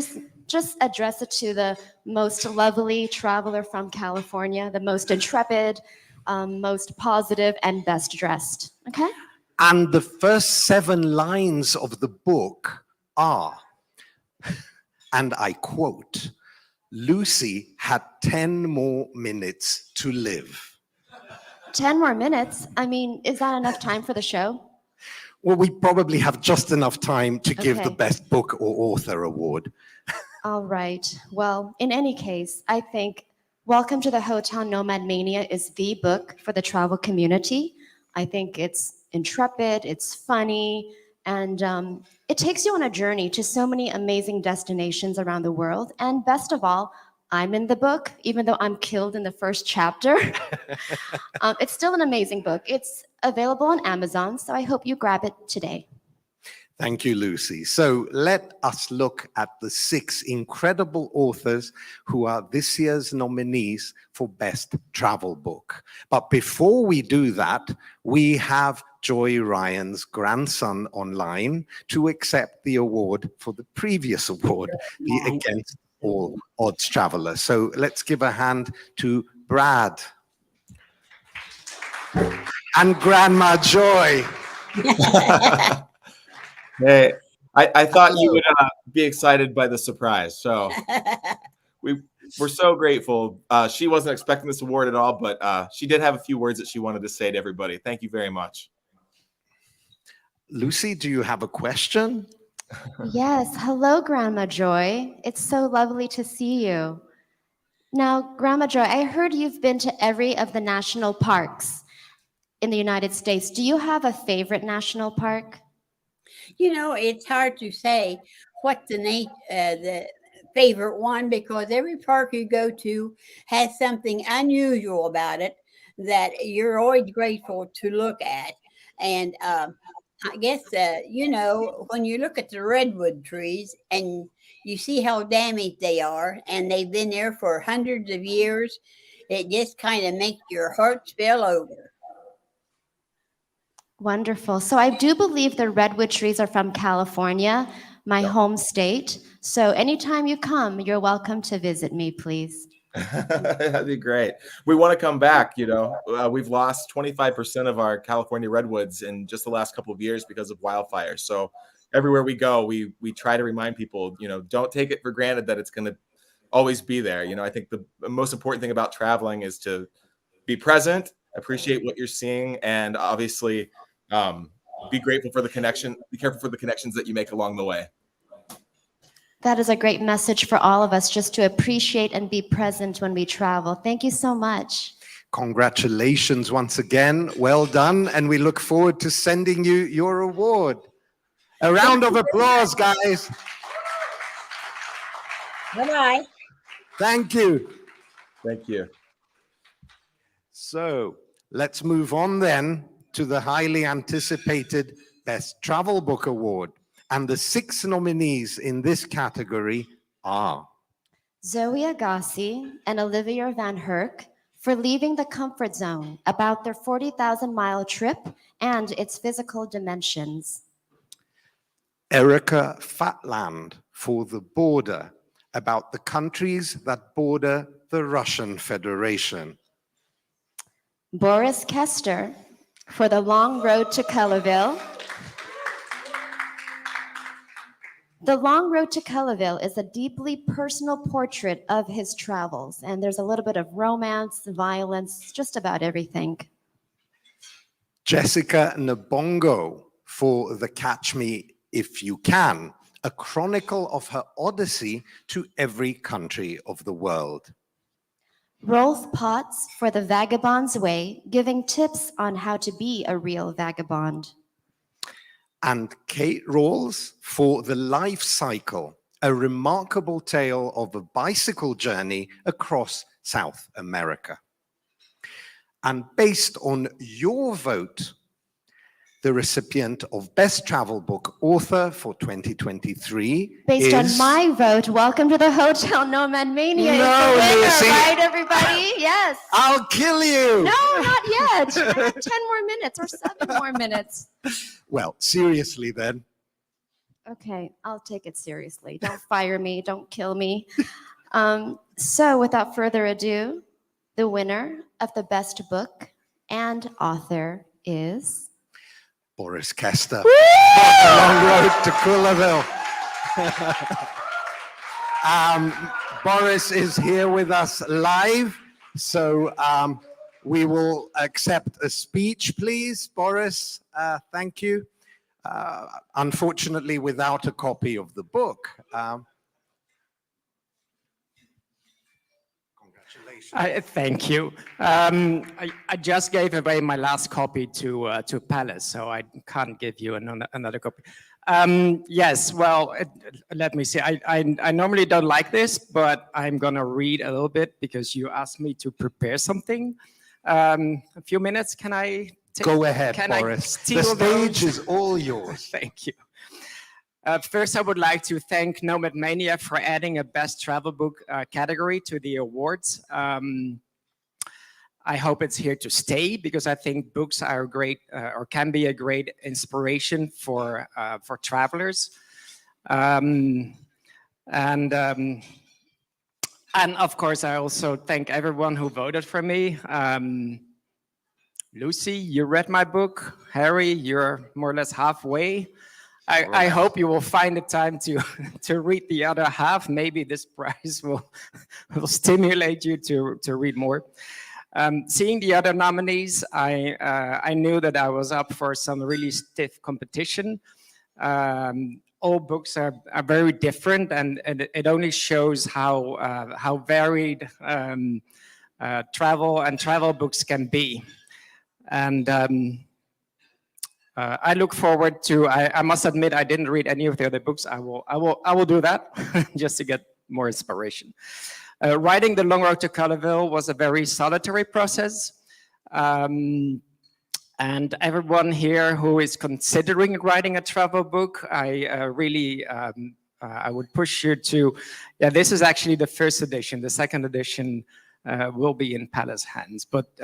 Speaker 2: just address it to the most lovely traveler from California, the most intrepid, most positive, and best dressed, okay?
Speaker 4: And the first 7 lines of the book are, and I quote, Lucy had 10 more minutes to live.
Speaker 2: 10 more minutes? I mean, is that enough time for the show?
Speaker 4: Well, we probably have just enough time to give the
Speaker 2: Okay.
Speaker 4: Best Book or Author award.
Speaker 2: All right. Well, in any case, I think Welcome to the Hotel Nomad Mania is the book for the travel community. I think it's intrepid, it's funny, and it takes you on a journey to so many amazing destinations around the world. And best of all, I'm in the book, even though I'm killed in the first chapter. It's still an amazing book. It's available on Amazon, so I hope you grab it today.
Speaker 4: Thank you, Lucy. So let us look at the 6 incredible authors who are this year's nominees for Best Travel Book. But before we do that, we have Joy Ryan's grandson online to accept the award for the previous award, the Against All Odds Traveler. So let's give a hand to Brad and Grandma Joy.
Speaker 16: Hey, I thought you would be excited by the surprise. So we're so grateful. She wasn't expecting this award at all, but she did have a few words that she wanted to say to everybody. Thank you very much.
Speaker 4: Lucy, do you have a question?
Speaker 2: Yes, hello, Grandma Joy. It's so lovely to see you. Now, Grandma Joy, I heard you've been to every of the national parks in the United States. Do you have a favorite national park?
Speaker 17: You know, it's hard to say what the favorite one because every park you go to has something unusual about it that you're always grateful to look at. And I guess, when you look at the redwood trees and you see how damaged they are, and they've been there for hundreds of years, it just kind of makes your heart spill over.
Speaker 2: Wonderful. So I do believe the redwood trees are from California, my home state. So anytime you come, you're welcome to visit me, please.
Speaker 16: That'd be great. We want to come back. We've lost 25% of our California redwoods in just the last couple of years because of wildfires. So everywhere we go, we try to remind people, don't take it for granted that it's going to always be there. I think the most important thing about traveling is to be present, appreciate what you're seeing, and obviously be grateful for the connection. Be careful for the connections that you make along the way.
Speaker 2: That is a great message for all of us, just to appreciate and be present when we travel. Thank you so much.
Speaker 4: Congratulations once again. Well done. And we look forward to sending you your award. A round of applause, guys.
Speaker 17: Bye-bye.
Speaker 4: Thank you.
Speaker 16: Thank you.
Speaker 4: So let's move on then to the highly anticipated Best Travel Book Award. And the 6 nominees in this category are
Speaker 2: Zoe Agassi and Olivia Van Herk for Leaving the Comfort Zone, about their 40,000-mile trip and its physical dimensions.
Speaker 4: Erica Fatland for The Border, about the countries that border the Russian Federation.
Speaker 2: Boris Kester for The Long Road to Cullerville. The Long Road to Cullerville is a deeply personal portrait of his travels, and there's a little bit of romance, violence, just about everything.
Speaker 4: Jessica Nabongo for The Catch Me If You Can, a chronicle of her odyssey to every country of the world.
Speaker 2: Rolf Potts for The Vagabond's Way, giving tips on how to be a real vagabond.
Speaker 4: And Kate Rawls for The Life Cycle, a remarkable tale of a bicycle journey across South America. And based on your vote, the recipient of Best Travel Book Author for 2023
Speaker 2: Based on
Speaker 4: is...
Speaker 2: my vote, welcome to the hotel, Nomad Mania.
Speaker 4: No,
Speaker 2: it's the winner,
Speaker 4: Lucy.
Speaker 2: right, everybody? Yes.
Speaker 4: I'll kill you.
Speaker 2: No, not yet. I have 10 more minutes or 7 more minutes.
Speaker 4: Well, seriously then.
Speaker 2: Okay, I'll take it seriously. Don't fire me. Don't kill me. So without further ado, the winner of the best book and author is...
Speaker 4: Boris Kester. The Long Road to Cullerville. Boris is here with us live, so we will accept a speech, please. Boris, thank you. Unfortunately, without a copy of the book.
Speaker 7: Thank you. I just gave away my last copy to Palace, so I can't give you another copy. Yes, well, let me see. I normally don't like this, but I'm gonna read a little bit because you asked me to prepare something. A few minutes, can I?
Speaker 4: Go ahead, Boris. The stage is all yours.
Speaker 7: Thank you. First, I would like to thank Nomad Mania for adding a Best Travel Book category to the awards. I hope it's here to stay because I think books are great or can be a great inspiration for travelers. And of course, I also thank everyone who voted for me. Lucy, you read my book. Harry, you're more or less halfway. I hope you will find the time to read the other half. Maybe this prize will stimulate you to read more. Seeing the other nominees, I knew that I was up for some really stiff competition. All books are very different, and it only shows how varied travel books can be. And I look forward to. I must admit I didn't read any of the other books. I will do that just to get more inspiration. Writing The Long Road to Colorville was a very solitary process. And everyone here who is considering writing a travel book, I would push you to, this is actually the first edition. The second edition will be in Palace hands. But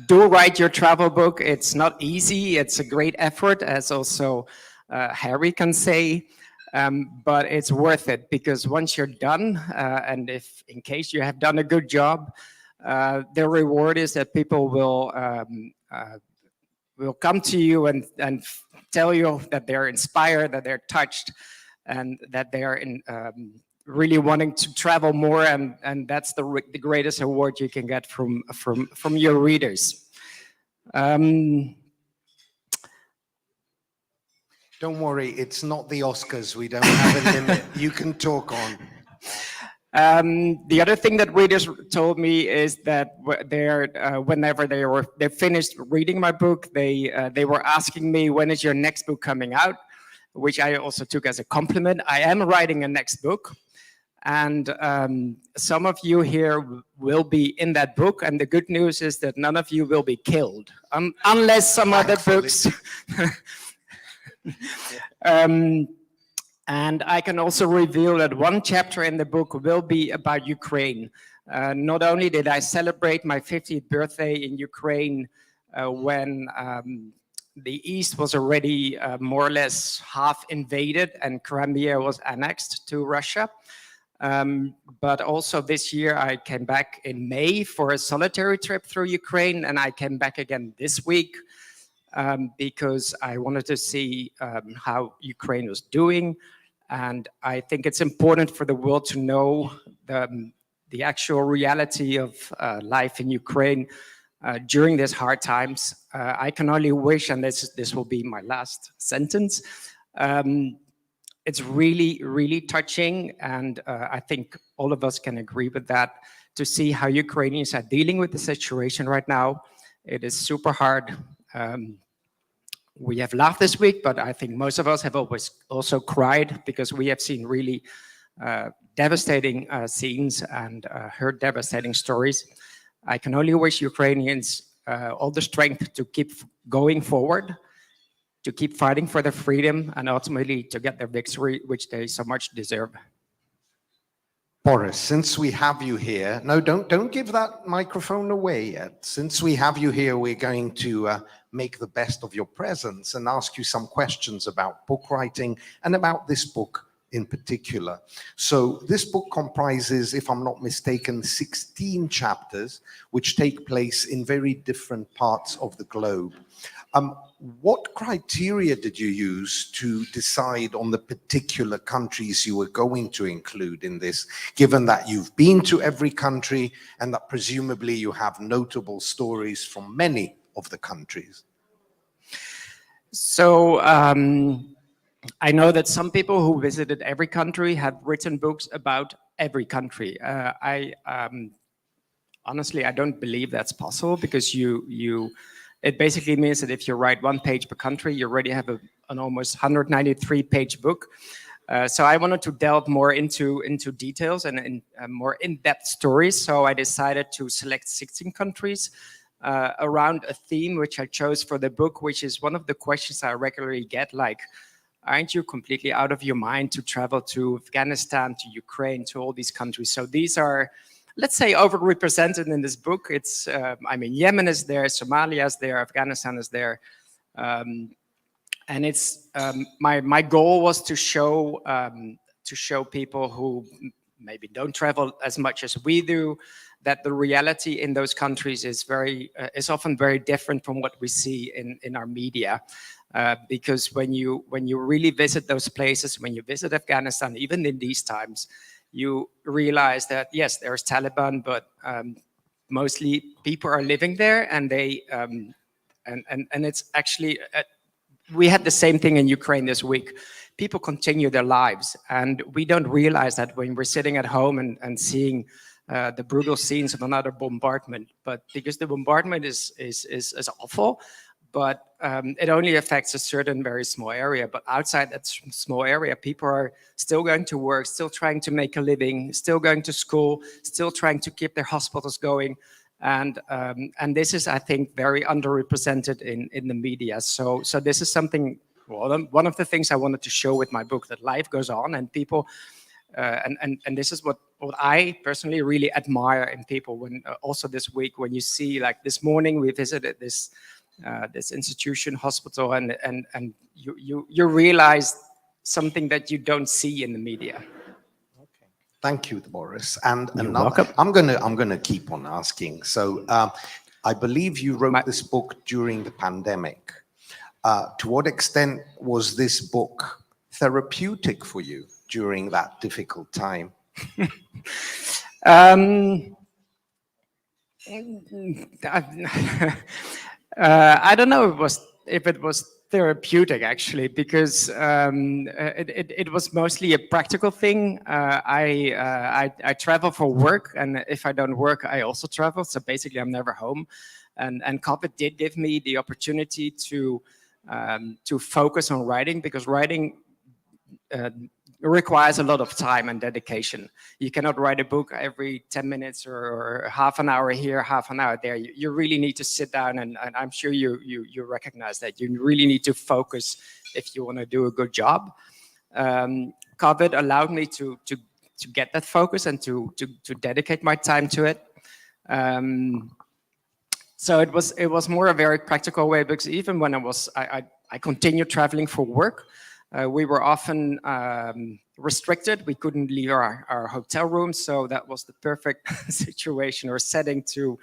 Speaker 7: do write your travel book. It's not easy. It's a great effort, as also Harry can say. But it's worth it, because once you're done, and if in case you have done a good job, the reward is that people will come to you and tell you that they're inspired, that they're touched, and that they are really wanting to travel more, and that's the greatest award you can get from your readers.
Speaker 4: Don't worry, it's not the Oscars. We don't have a limit. You can talk on.
Speaker 7: The other thing that readers told me is that whenever they finished reading my book, they were asking me, when is your next book coming out? Which I also took as a compliment. I am writing a next book, and some of you here will be in that book. And the good news is that none of you will be killed, unless some other books. And I can also reveal that one chapter in the book will be about Ukraine. Not only did I celebrate my 50th birthday in Ukraine when the East was already more or less half invaded and Crimea was annexed to Russia, but also this year I came back in May for a solitary trip through Ukraine, and I came back again this week because I wanted to see how Ukraine was doing. And I think it's important for the world to know the actual reality of life in Ukraine during these hard times. I can only wish, and this will be my last sentence, it's really, really touching, and I think all of us can agree with that, to see how Ukrainians are dealing with the situation right now. It is super hard. We have laughed this week, but I think most of us have always also cried, because we have seen really devastating scenes and heard devastating stories. I can only wish Ukrainians all the strength to keep going forward, to keep fighting for their freedom, and ultimately to get their victory, which they so much deserve.
Speaker 4: Boris, since we have you here, no, don't give that microphone away yet. Since we have you here, we're going to make the best of your presence and ask you some questions about book writing and about this book in particular. So this book comprises, if I'm not mistaken, 16 chapters, which take place in very different parts of the globe. What criteria did you use to decide on the particular countries you were going to include in this, given that you've been to every country and that presumably you have notable stories from many of the countries?
Speaker 7: So I know that some people who visited every country have written books about every country. Honestly, I don't believe that's possible, because it basically means that if you write 1 page per country, you already have an almost 193-page book. So I wanted to delve more into details and more in-depth stories. So I decided to select 16 countries around a theme which I chose for the book, which is one of the questions I regularly get, like, aren't you completely out of your mind to travel to Afghanistan, to Ukraine, to all these countries? So these are, let's say, overrepresented in this book. It's, I mean, Yemen is there, Somalia is there, Afghanistan is there. And it's, my goal was to show people who maybe don't travel as much as we do, that the reality in those countries is often very different from what we see in our media. Because when you really visit those places, when you visit Afghanistan, even in these times, you realize that yes, there's Taliban, but mostly people are living there, and they and it's actually we had the same thing in Ukraine this week. People continue their lives, and we don't realize that when we're sitting at home and seeing the brutal scenes of another bombardment. But because the bombardment is awful, but it only affects a certain very small area. But outside that small area, people are still going to work, still trying to make a living, still going to school, still trying to keep their hospitals going. And this is, I think, very underrepresented in the media. So this is something, well, one of the things I wanted to show with my book, that life goes on and people, and this is what I personally really admire in people. When also this week, when you see, like this morning, we visited this institution hospital, and you realize something that you don't see in the media.
Speaker 4: Thank you, Boris. And
Speaker 7: You're
Speaker 4: another,
Speaker 7: welcome.
Speaker 4: I'm gonna keep on asking. So I believe you wrote this book during the pandemic. To what extent was this book therapeutic for you during that difficult time?
Speaker 7: I don't know if it was therapeutic, actually, because it was mostly a practical thing. I travel for work, and if I don't work, I also travel. So basically, I'm never home. And COVID did give me the opportunity to focus on writing, because writing requires a lot of time and dedication. You cannot write a book every 10 minutes or half an hour here, half an hour there. You really need to sit down, and I'm sure you recognize that. You really need to focus if you want to do a good job. COVID allowed me to get that focus and to dedicate my time to it. So it was more a very practical way, because even when I continued traveling for work, we were often restricted. We couldn't leave our hotel room, so that was the perfect situation or setting to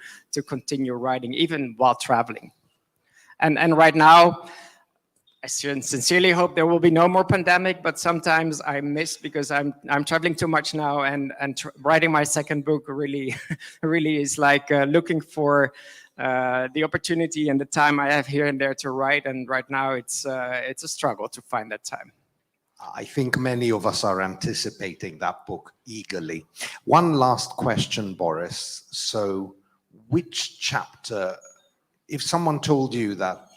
Speaker 7: continue writing, even while traveling. And right now, I sincerely hope there will be no more pandemic, but sometimes I miss, because I'm traveling too much now, and writing my second book really is like looking for the opportunity and the time I have here and there to write, and right now it's a struggle to find that time.
Speaker 4: I think many of us are anticipating that book eagerly. One last question, Boris. So which chapter, if someone told you that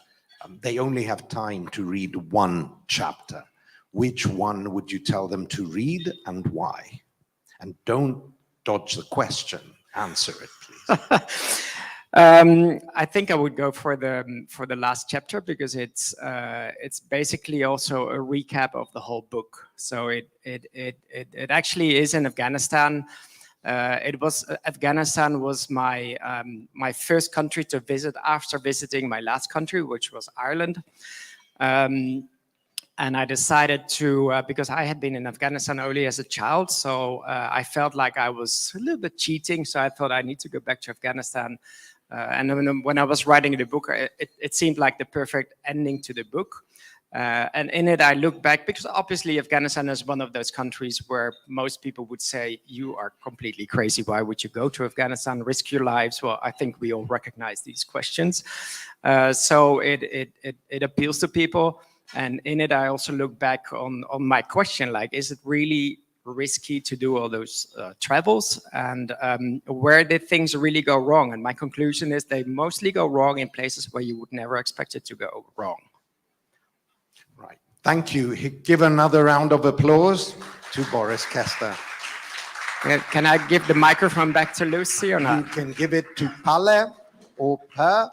Speaker 4: they only have time to read one chapter, which one would you tell them to read and why? And don't dodge the question, answer it, please.
Speaker 7: I think I would go for the last chapter, because it's basically also a recap of the whole book. So it actually is in Afghanistan. Afghanistan was my first country to visit after visiting my last country, which was Ireland. And I decided to, because I had been in Afghanistan only as a child, so I felt like I was a little bit cheating. So I thought I need to go back to Afghanistan. And then when I was writing the book, it seemed like the perfect ending to the book. And in it, I look back, because obviously Afghanistan is one of those countries where most people would say, you are completely crazy. Why would you go to Afghanistan, risk your lives? Well, I think we all recognize these questions. So it appeals to people. And in it, I also look back on my question, like, is it really risky to do all those travels, and where did things really go wrong? And my conclusion is they mostly go wrong in places where you would never expect it to go wrong.
Speaker 4: Right. Thank you. Give another round of applause to Boris Kester.
Speaker 7: Can I give the microphone back to Lucy or not?
Speaker 4: You can give it to Palle or Per,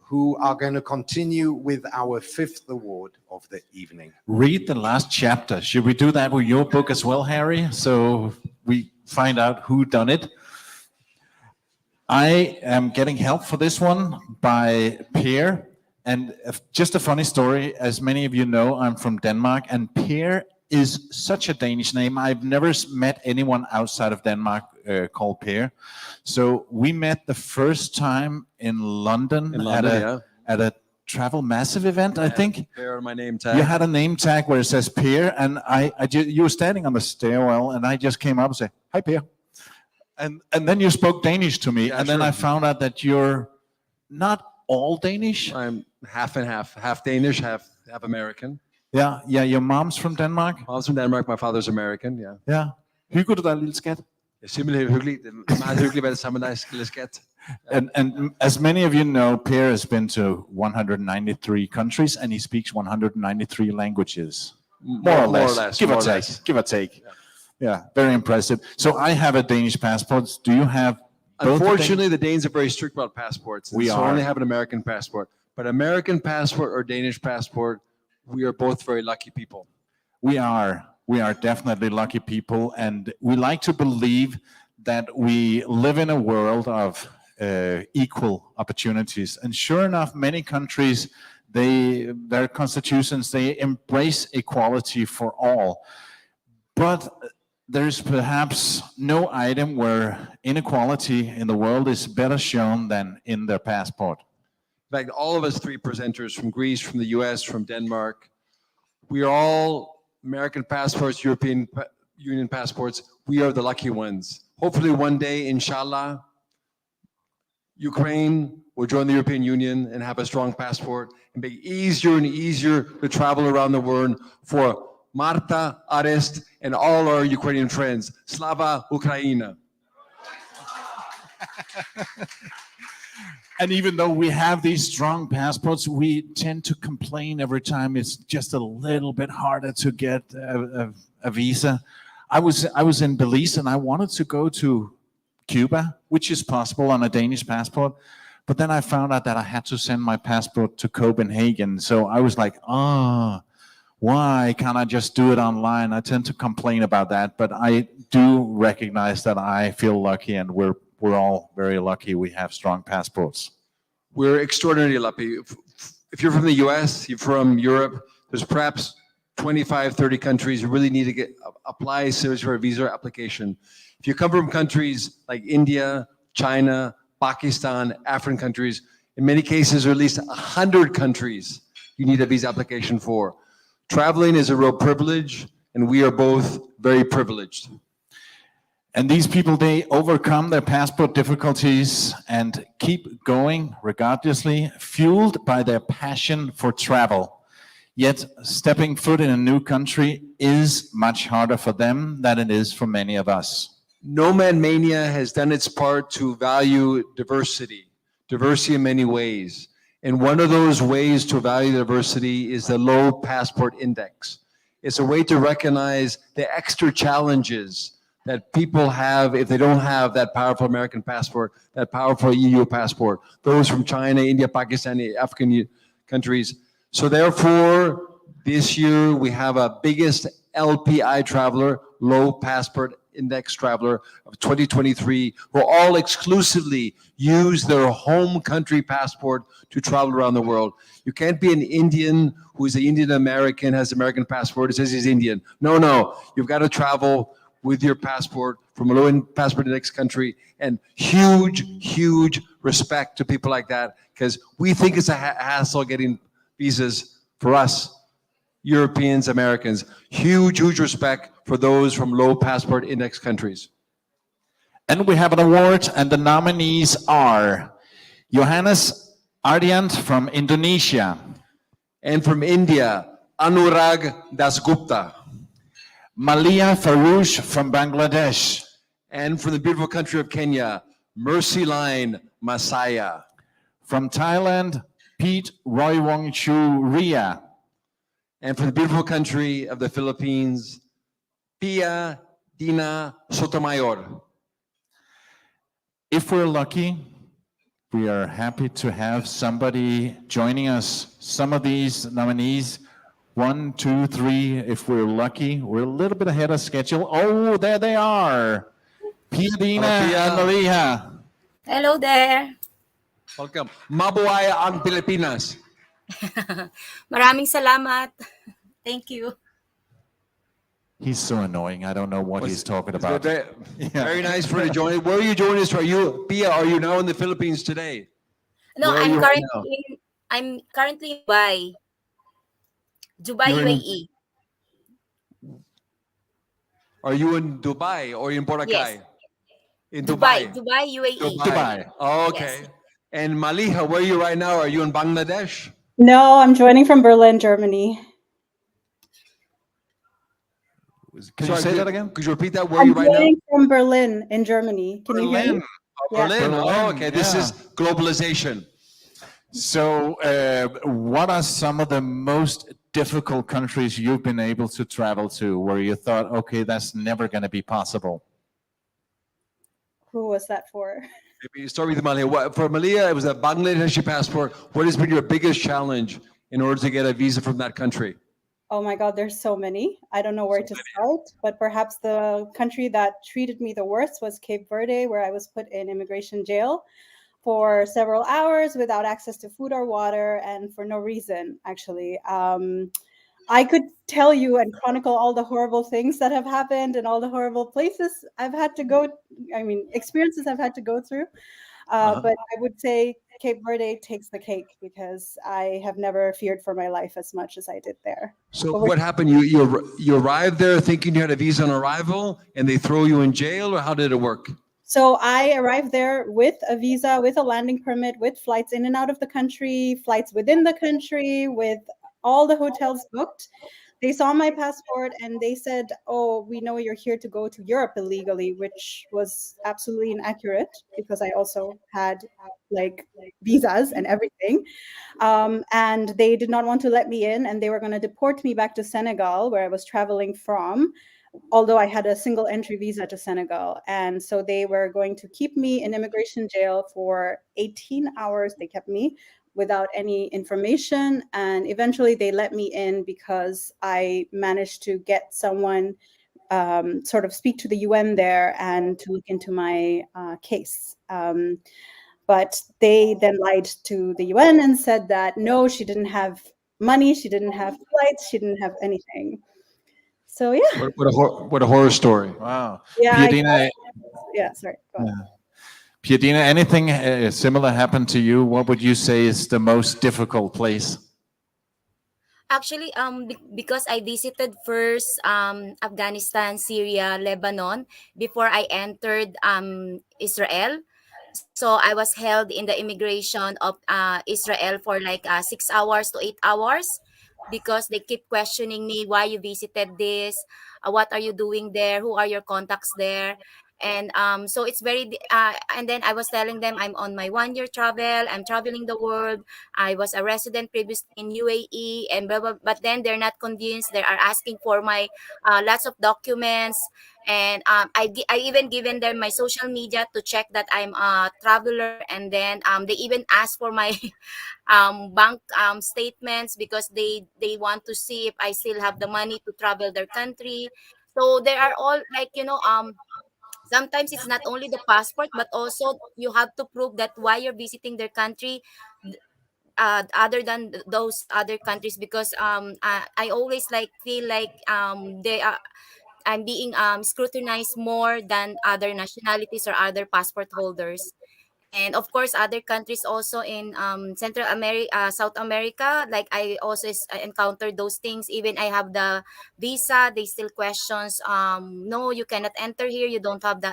Speaker 4: who are going to continue with our fifth award of the evening.
Speaker 3: Read the last chapter. Should we do that with your book as well, Harry? So we find out who done it. I am getting help for this one by Per. And just a funny story, as many of you know, I'm from Denmark, and Per is such a Danish name. I've never met anyone outside of Denmark called Per. So we met the first time in London, at a Travel Massive event, I think.
Speaker 15: Per on my name tag.
Speaker 3: You had a name tag where it says Per, and you were standing on the stairwell, and I just came up and said, "Hi, Per." And then you spoke Danish to me, and then I found out that you're not all Danish.
Speaker 15: I'm half and half Danish, half American.
Speaker 3: Yeah, your mom's from Denmark?
Speaker 15: Mom's from Denmark, my father's American, yeah.
Speaker 3: Ja. Hygger du dig, lille skat?
Speaker 15: Det er simpelthen hyggeligt. Det er meget hyggeligt at være sammen med dig, lille skat.
Speaker 3: And as many of you know, Pierre has been to 193 countries and he speaks 193 languages. More or less. Give or take. Yeah, very impressive. So I have a Danish passport. Do you have both?
Speaker 18: Unfortunately, the Danes are very strict about passports.
Speaker 3: We
Speaker 18: so
Speaker 3: are.
Speaker 18: I only have an American passport. But American passport or Danish passport, we are both very lucky people.
Speaker 3: We are definitely lucky people, and we like to believe that we live in a world of equal opportunities. And sure enough, many countries, their constitutions, they embrace equality for all. But there's perhaps no item where inequality in the world is better shown than in their passport.
Speaker 18: In fact, all of us three presenters from Greece, from the US, from Denmark, we are all American passports, European Union passports. We are the lucky ones. Hopefully one day, inshallah, Ukraine will join the European Union and have a strong passport and make it easier and easier to travel around the world for Marta, Arest, and all our Ukrainian friends. Slava Ukraina.
Speaker 3: And even though we have these strong passports, we tend to complain every time it's just a little bit harder to get a visa. I was in Belize and I wanted to go to Cuba, which is possible on a Danish passport. But then I found out that I had to send my passport to Copenhagen. So I was like, why can't I just do it online? I tend to complain about that, but I do recognize that I feel lucky, and we're all very lucky we have strong passports.
Speaker 18: We're extraordinarily lucky. If you're from the US, you're from Europe, there's perhaps 25, 30 countries you really need to apply seriously for a visa application. If you come from countries like India, China, Pakistan, African countries, in many cases, there are at least 100 countries you need a visa application for. Traveling is a real privilege, and we are both very privileged.
Speaker 3: And these people, they overcome their passport difficulties and keep going regardlessly, fueled by their passion for travel. Yet stepping foot in a new country is much harder for them than it is for many of us.
Speaker 18: Nomad Mania has done its part to value diversity in many ways. And one of those ways to value diversity is the low passport index. It's a way to recognize the extra challenges that people have if they don't have that powerful American passport, that powerful EU passport, those from China, India, Pakistan, African countries. So therefore, this year we have a biggest LPI traveler, low passport index traveler of 2023, who all exclusively use their home country passport to travel around the world. You can't be an Indian who is an Indian American, has American passport, it says he's Indian. No, you've got to travel with your passport from a low passport index country, and huge respect to people like that, because we think it's a hassle getting visas for us, Europeans, Americans. Huge respect for those from low passport index countries.
Speaker 3: And we have an award, and the nominees are Johannes Ardiant from Indonesia.
Speaker 18: And from India, Anurag Dasgupta.
Speaker 3: Malia Farouche from Bangladesh.
Speaker 18: And from the beautiful country of Kenya, Mercy Line Masaya.
Speaker 3: From Thailand, Pete Roywongchu Ria.
Speaker 18: And from the beautiful country of the Philippines, Pia Dina Sotomayor.
Speaker 3: If we're lucky, we are happy to have somebody joining us. Some of these nominees, 1, 2, 3, if we're lucky, we're a little bit ahead of schedule. Oh, there they are. Pia Dina and Maria.
Speaker 19: Hello there.
Speaker 18: Welcome. Mabuhay ang Pilipinas.
Speaker 19: Maraming salamat. Thank you.
Speaker 3: He's so annoying. I don't know what he's talking about.
Speaker 18: Very nice for you to join. Where are you joining us from? Pia, are you now in the Philippines today?
Speaker 19: No,
Speaker 18: Where are
Speaker 19: I'm
Speaker 18: you right now?
Speaker 19: currently in Dubai. Dubai,
Speaker 18: You're in-
Speaker 19: UAE.
Speaker 18: Are you in Dubai or in Boracay?
Speaker 19: Yes.
Speaker 18: In
Speaker 19: Dubai,
Speaker 18: Dubai.
Speaker 19: UAE.
Speaker 18: Dubai. Oh, okay.
Speaker 19: Yes.
Speaker 18: And Maliha, where are you right now? Are you in Bangladesh?
Speaker 20: No, I'm joining from Berlin, Germany.
Speaker 3: Can you say that again?
Speaker 18: Could you repeat that? Where are you
Speaker 20: I'm
Speaker 18: right now?
Speaker 20: joining from Berlin in Germany. Can you hear me?
Speaker 18: Berlin. Oh, okay. This is globalization.
Speaker 3: So, what are some of the most difficult countries you've been able to travel to where you thought, okay, that's never going to be possible?
Speaker 20: Who was that for?
Speaker 18: Maybe you start with Malia. For Malia, it was a Bangladeshi passport. What has been your biggest challenge in order to get a visa from that country?
Speaker 20: Oh my God, there's so many. I don't know where to start, but perhaps the country that treated me the worst was Cape Verde, where I was put in immigration jail for several hours without access to food or water and for no reason, actually. I could tell you and chronicle all the horrible things that have happened and all the horrible places I've had to go, experiences I've had to go through. But I would say Cape Verde takes the cake because I have never feared for my life as much as I did there.
Speaker 18: So what happened? You arrived there thinking you had a visa on arrival and they throw you in jail, or how did it work?
Speaker 20: So I arrived there with a visa, with a landing permit, with flights in and out of the country, flights within the country, with all the hotels booked. They saw my passport and they said, oh, we know you're here to go to Europe illegally, which was absolutely inaccurate because I also had like visas and everything. And they did not want to let me in, and they were going to deport me back to Senegal, where I was traveling from, although I had a single entry visa to Senegal. And so they were going to keep me in immigration jail for 18 hours. They kept me without any information. And eventually they let me in because I managed to get someone sort of speak to the UN there and to look into my case. But they then lied to the UN and said that, no, she didn't have money, she didn't have flights, she didn't have anything. So yeah.
Speaker 18: What a horror story.
Speaker 3: Wow.
Speaker 20: Yeah,
Speaker 3: Piadina,
Speaker 20: sorry. Go ahead.
Speaker 3: Piadina, anything similar happened to you? What would you say is the most difficult place?
Speaker 19: Actually, because I visited first Afghanistan, Syria, Lebanon before I entered Israel. So I was held in the immigration of Israel for like 6 hours to 8 hours because they keep questioning me why you visited this, what are you doing there, who are your contacts there. And so it's very and then I was telling them I'm on my 1 year travel, I'm traveling the world, I was a resident previously in UAE and blah, blah, but then they're not convinced. They are asking for my lots of documents, and I even given them my social media to check that I'm a traveler, and then they even asked for my bank statements because they want to see if I still have the money to travel their country. So they are all like, sometimes it's not only the passport, but also you have to prove that why you're visiting their country, other than those other countries, because I always like feel like they are I'm being scrutinized more than other nationalities or other passport holders. And of course, other countries also in Central America, South America, like I also encountered those things. Even I have the visa, they still questions, no, you cannot enter here, you don't have the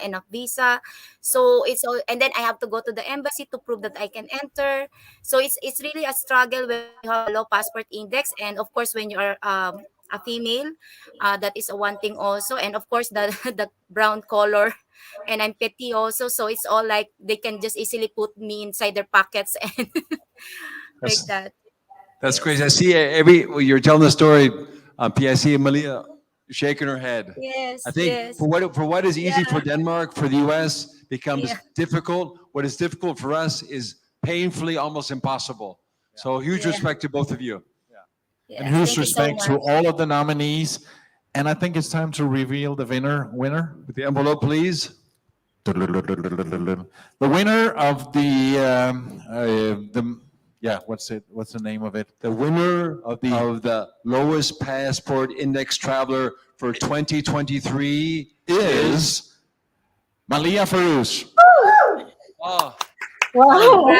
Speaker 19: enough visa. So it's all, and then I have to go to the embassy to prove that I can enter. So it's really a struggle when you have a low passport index, and of course when you are a female, that is a one thing also, and of course the the brown color, and I'm petty also, so it's all like they can just easily put me inside their pockets and like that.
Speaker 18: That's crazy. I see you're telling the story, PIC, Malia shaking her head.
Speaker 19: Yes,
Speaker 18: I think
Speaker 19: yes.
Speaker 18: for what is easy for Denmark, for the US becomes difficult. What is difficult for us is painfully almost impossible. So huge respect to both of you.
Speaker 3: And huge respect to all of the nominees. And I think it's time to reveal the winner.
Speaker 18: With the envelope, please.
Speaker 3: The winner of what's the name of it?
Speaker 18: The winner of the lowest passport index traveler for 2023 is
Speaker 3: Malia Farouz.
Speaker 18: Oh.
Speaker 20: Wow.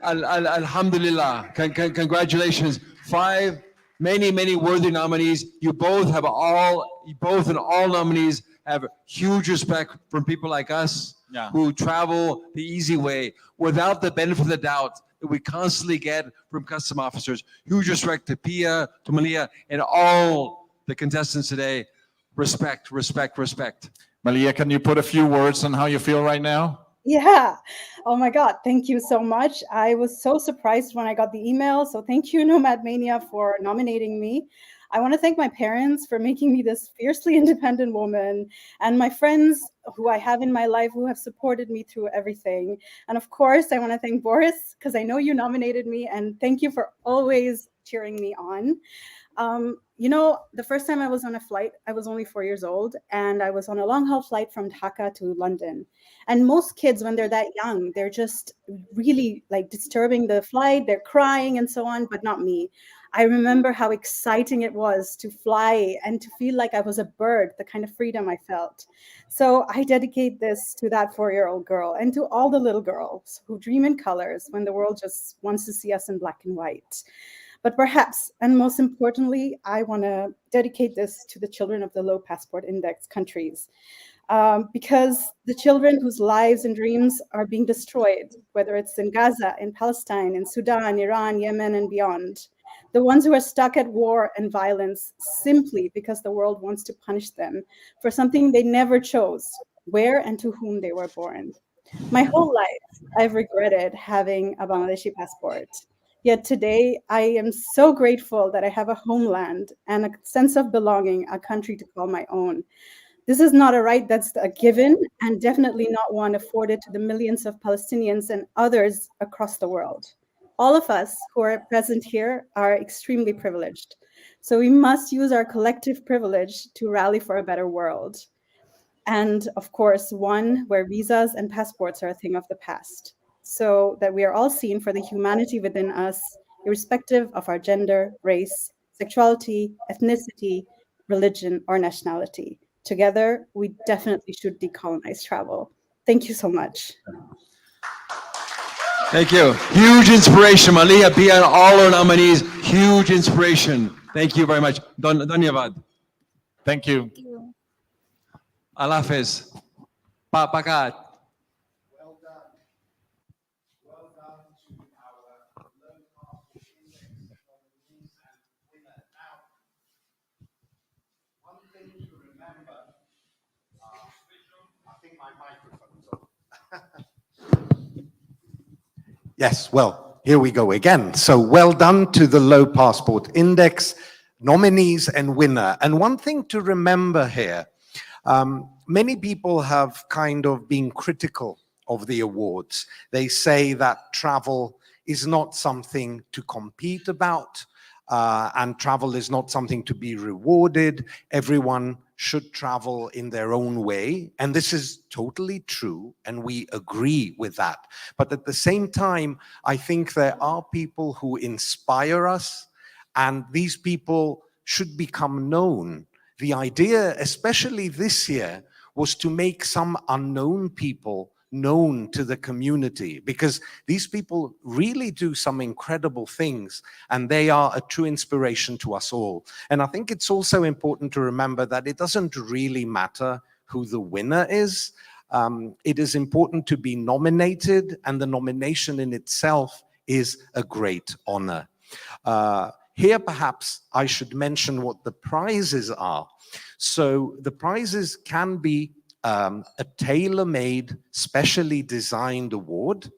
Speaker 18: Alhamdulillah. Congratulations. 5 many worthy nominees. You both and all nominees have huge respect from people like us who travel the easy way without the benefit of the doubt that we constantly get from custom officers. Huge respect to Pia, to Malia, and all the contestants today. Respect.
Speaker 3: Malia, can you put a few words on how you feel right now?
Speaker 20: Yeah. Oh my God. Thank you so much. I was so surprised when I got the email. So thank you, Nomad Mania, for nominating me. I want to thank my parents for making me this fiercely independent woman, and my friends who I have in my life who have supported me through everything. And of course, I want to thank Boris, because I know you nominated me, and thank you for always cheering me on. You know, the first time I was on a flight, I was only 4 years old, and I was on a long-haul flight from Dhaka to London. And most kids, when they're that young, they're just really like disturbing the flight, they're crying and so on, but not me. I remember how exciting it was to fly and to feel like I was a bird, the kind of freedom I felt. So I dedicate this to that 4-year-old girl and to all the little girls who dream in colors when the world just wants to see us in black and white. But perhaps, and most importantly, I want to dedicate this to the children of the low passport index countries, because the children whose lives and dreams are being destroyed, whether it's in Gaza, in Palestine, in Sudan, Iran, Yemen, and beyond, the ones who are stuck at war and violence simply because the world wants to punish them for something they never chose, where and to whom they were born. My whole life, I've regretted having a Bangladeshi passport. Yet today, I am so grateful that I have a homeland and a sense of belonging, a country to call my own. This is not a right that's a given, and definitely not one afforded to the millions of Palestinians and others across the world. All of us who are present here are extremely privileged. So we must use our collective privilege to rally for a better world. And of course, one where visas and passports are a thing of the past, so that we are all seen for the humanity within us, irrespective of our gender, race, sexuality, ethnicity, religion, or nationality. Together, we definitely should decolonize travel. Thank you so much.
Speaker 18: Thank you. Huge inspiration. Malia, Pia, all our nominees, huge inspiration. Thank you very much. Dhanyavad.
Speaker 3: Thank you.
Speaker 18: Allah Hafiz. Pakat.
Speaker 4: Yes, well, here we go again. So well done to the Low Passport Index nominees and winner. And one thing to remember here, many people have kind of been critical of the awards. They say that travel is not something to compete about, and travel is not something to be rewarded. Everyone should travel in their own way. And this is totally true, and we agree with that. But at the same time, I think there are people who inspire us, and these people should become known. The idea, especially this year, was to make some unknown people known to the community, because these people really do some incredible things, and they are a true inspiration to us all. And I think it's also important to remember that it doesn't really matter who the winner is. It is important to be nominated, and the nomination in itself is a great honor. Here, perhaps I should mention what the prizes are. So the prizes can be a tailor-made, specially designed award.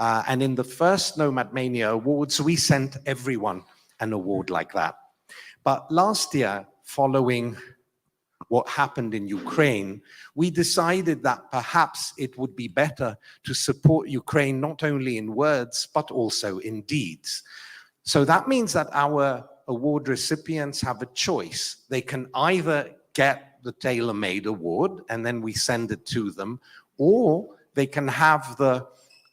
Speaker 4: And in the first Nomad Mania Awards, we sent everyone an award like that. But last year, following what happened in Ukraine, we decided that perhaps it would be better to support Ukraine not only in words, but also in deeds. So that means that our award recipients have a choice. They can either get the tailor-made award, and then we send it to them, or they can have the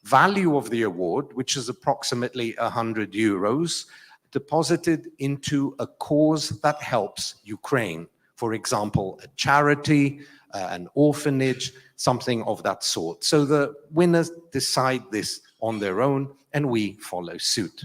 Speaker 4: value of the award, which is approximately 100 euros, deposited into a cause that helps Ukraine. For example, a charity, an orphanage, something of that sort. So the winners decide this on their own, and we follow suit.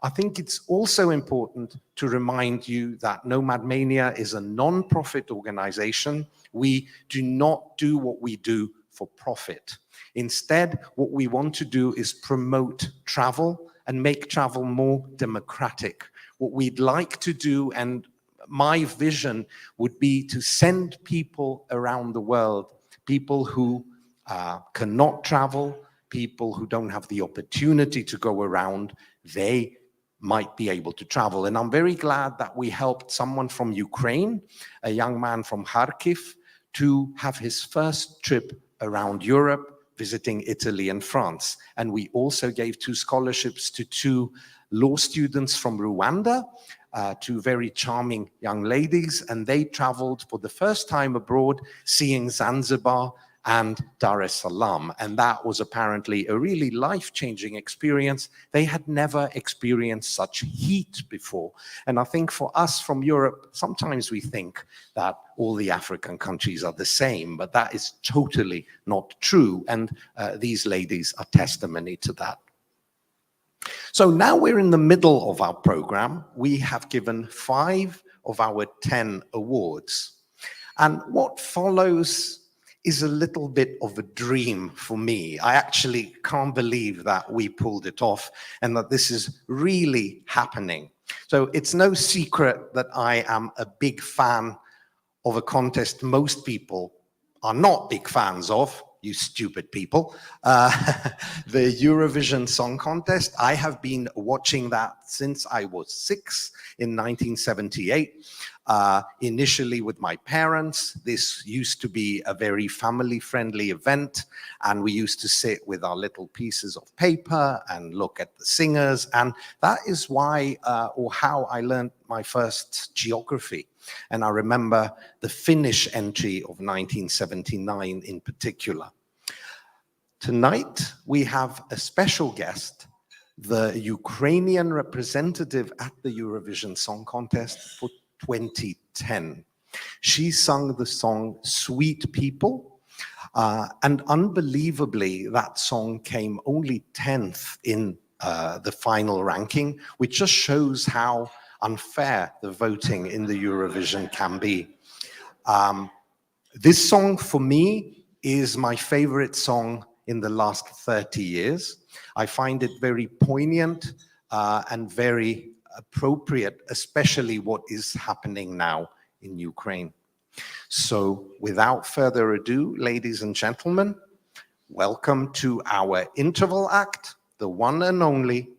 Speaker 4: I think it's also important to remind you that Nomad Mania is a non-profit organization. We do not do what we do for profit. Instead, what we want to do is promote travel and make travel more democratic. What we'd like to do, and my vision would be to send people around the world, people who cannot travel, people who don't have the opportunity to go around, they might be able to travel. And I'm very glad that we helped someone from Ukraine, a young man from Kharkiv, to have his first trip around Europe, visiting Italy and France. And we also gave 2 scholarships to 2 law students from Rwanda, 2 very charming young ladies, and they traveled for the first time abroad, seeing Zanzibar and Dar es Salaam. And that was apparently a really life-changing experience. They had never experienced such heat before. And I think for us from Europe, sometimes we think that all the African countries are the same, but that is totally not true. And these ladies are testimony to that. So now we're in the middle of our program. We have given 5 of our 10 awards. And what follows is a little bit of a dream for me. I actually can't believe that we pulled it off and that this is really happening. So it's no secret that I am a big fan of a contest most people are not big fans of, you stupid people, the Eurovision Song Contest. I have been watching that since I was 6 in 1978. Initially with my parents. This used to be a very family-friendly event, and we used to sit with our little pieces of paper and look at the singers, and that is why or how I learned my first geography. And I remember the Finnish entry of 1979 in particular. Tonight, we have a special guest, the Ukrainian representative at the Eurovision Song Contest for 2010. She sung the song Sweet People, and unbelievably, that song came only 10th in the final ranking, which just shows how unfair the voting in the Eurovision can be. This song, for me, is my favorite song in the last 30 years. I find it very poignant and very appropriate, especially what is happening now in Ukraine. So without further ado, ladies and gentlemen, welcome to our interval act, the one and only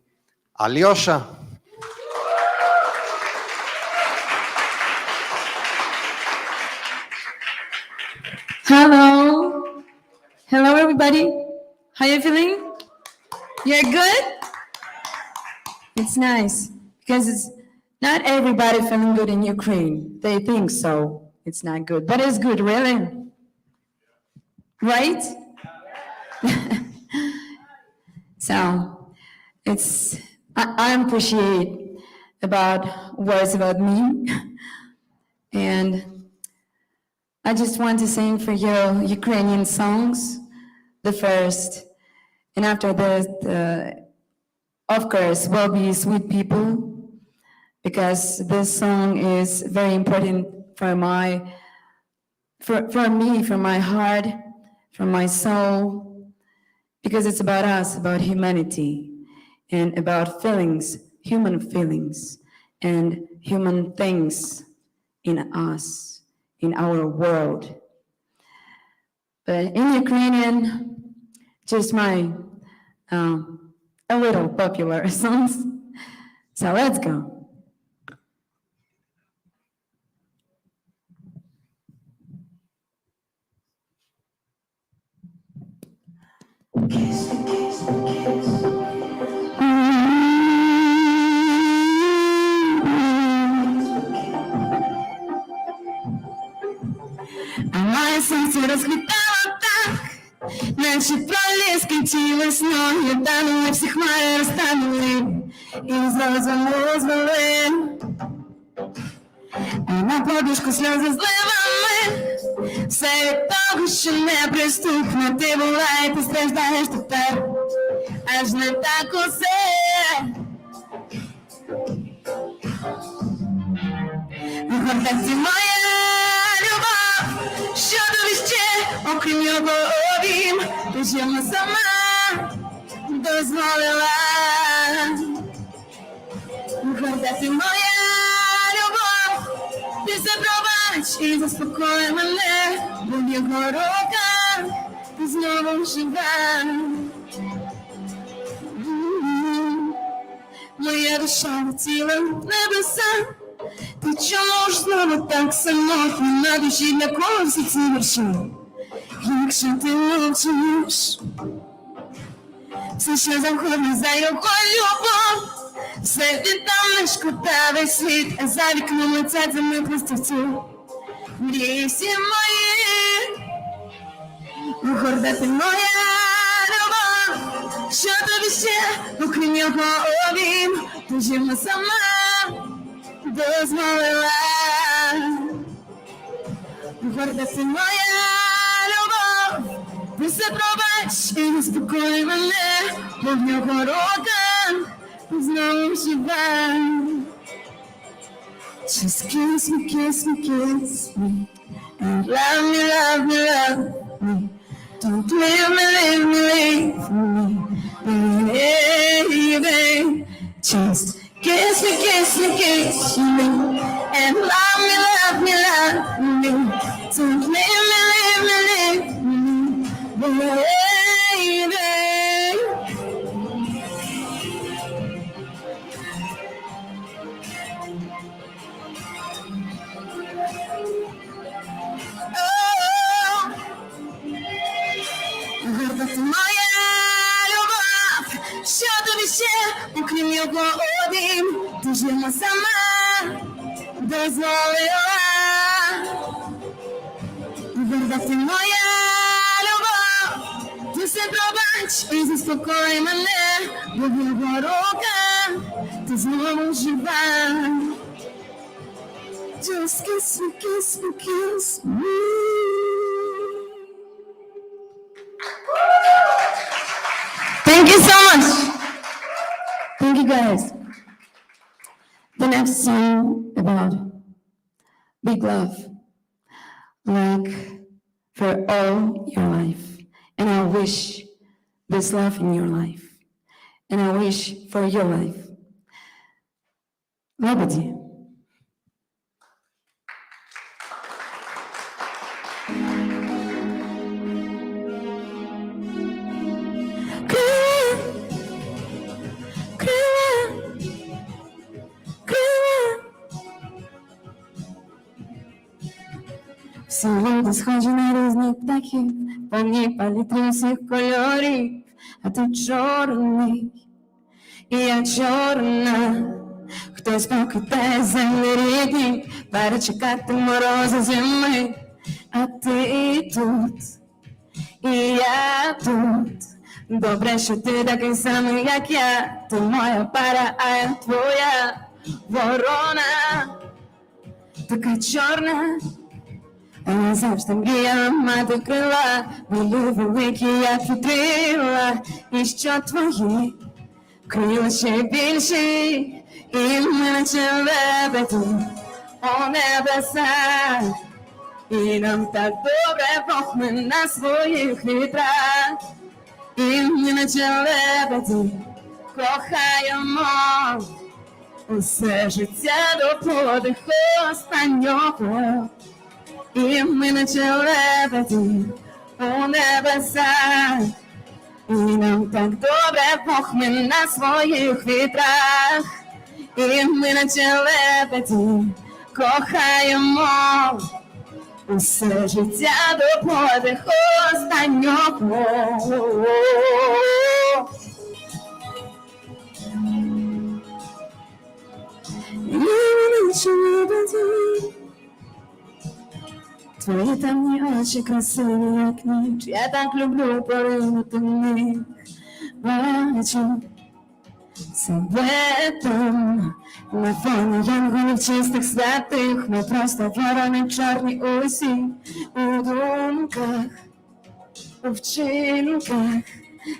Speaker 4: Alyosha.
Speaker 21: Hello. Hello, everybody. How you feeling? You're good? It's nice because it's not everybody feeling good in Ukraine. They think so. It's not good, but it's good, really. Right? So I appreciate about words about me. And I just want to sing for you Ukrainian songs, the first. And after this, of course, will be Sweet People, because this song is very important for me, for my heart, for my soul, because it's about us, about humanity, and about feelings, human feelings, and human things in us, in our world. But in Ukrainian, just my a little popular songs. So let's go. А моє серце розквітало так, наче пролє скінчилось, ноги танули, всі хмари розтанули, і звели. А на подушку сльози зливами, все від того, що неприступно ти була, і ти страждаєш тепер, аж не так усе. Гордості моя любов, що тобі ще, окрім його обійм, ти ж йому сама дозволила. Гордості моя любов, Ти запробач і заспокой мене, бо в його руках ти знову жива. Моя душа летіла в небеса, ти чому ж знову так самотно на душі для кого всі ці вірші? Якщо ти мовчиш, все що завгодно за його любов, все віддам, не шкода весь світ, а за вікном летять за мною пластівці. Мрії всі мої, горда ти моя любов, що тобі ще, окрім його обійм, тужимо сама дозволила. Горда ти моя любов, ти все пробач і заспокой мене, бо в нього руках ти знову жива. Just kiss me, kiss me, kiss me, and love me, love me, love me. Don't leave me, leave me, leave me, baby. Just kiss me, kiss me, kiss me, and love me, love me, love me. Don't leave me, leave me, leave me, baby. Горда ти моя любов, що тобі ще, окрім його обійм, тужимо сама дозволила. Горда ти моя любов, ти все пробач і заспокой мене, бо в його руках ти знову жива. Just kiss me, kiss me, kiss me. Thank you so much. Thank you guys. The next song about big love, like for all your life. And I wish this love in your life. And I wish for your life. Nobody. Всі люди схожі на різні птахи, повні палітри всіх кольорів, а ти чорний, і я чорна. Хтось покидає землі рідні, перечекати морози зими, а ти тут, і я тут. Добре, що ти такий самий, як я, ти моя пара, а я твоя ворона, така чорна. А я завжди мріяла мати крила, були великі, як вітрила, і що твої крила ще більші, і ми наче лебеді у небесах, і нам так добре Бог ми на своїх вітрах, і ми наче лебеді кохаємо усе життя до подиху останнього. І ми наче лебеді у небесах, і нам так добре Бог ми на своїх вітрах, і ми наче лебеді кохаємо усе життя до подиху останнього. І ми наче лебеді. Твої темні очі красиві, як ніч, я так люблю поринути в них. Бачу себе там, на фоні янголів чистих святих, ми просто ворони чорні усі, у думках, у вчинках.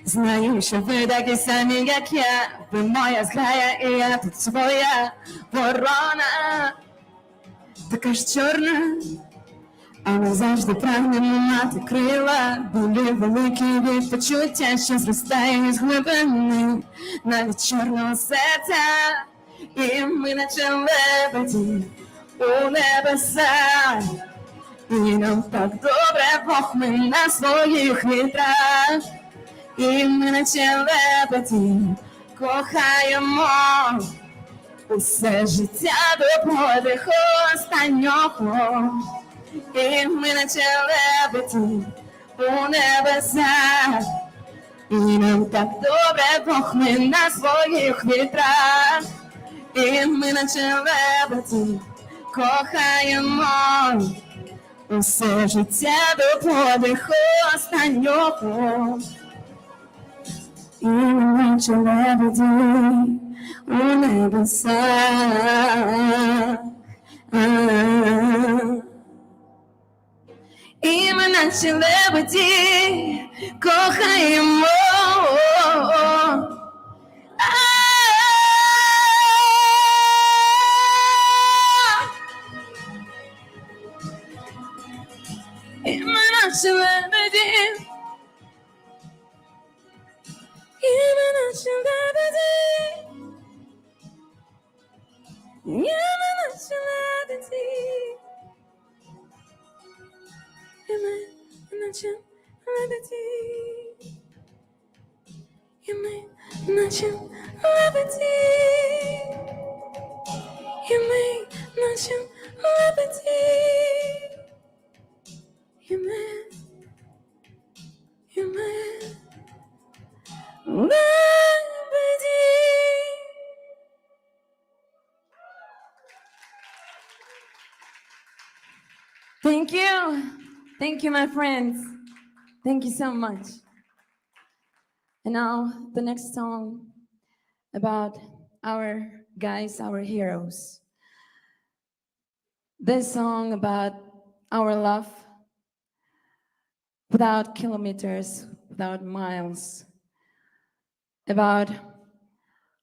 Speaker 21: Знаю, що ви такі самі, як я, ви моя зграя, і я тут своя ворона, така ж чорна. А ми завжди прагнемо мати крила, болі великі від почуття, що зростає з глибини, навіть чорного серця. І ми наче лебеді у небеса. І нам так добре Бог ми на своїх вітрах. І ми наче лебеді кохаємо усе життя до подиху останнього. І ми наче лебеді у небесах. І нам так добре Бог ми на своїх вітрах. І ми наче лебеді кохаємо усе життя до подиху останнього. І ми наче лебеді у небесах. І ми наче лебеді кохаємо. І ми наче лебеді. І ми наче лебеді. І ми наче лебеді. І ми наче лебеді. І ми наче лебеді. І ми наче лебеді. І ми лебеді. Thank you. Thank you, my friends. Thank you so much. And now the next song about our guys, our heroes. This song about our love without kilometers, without miles, about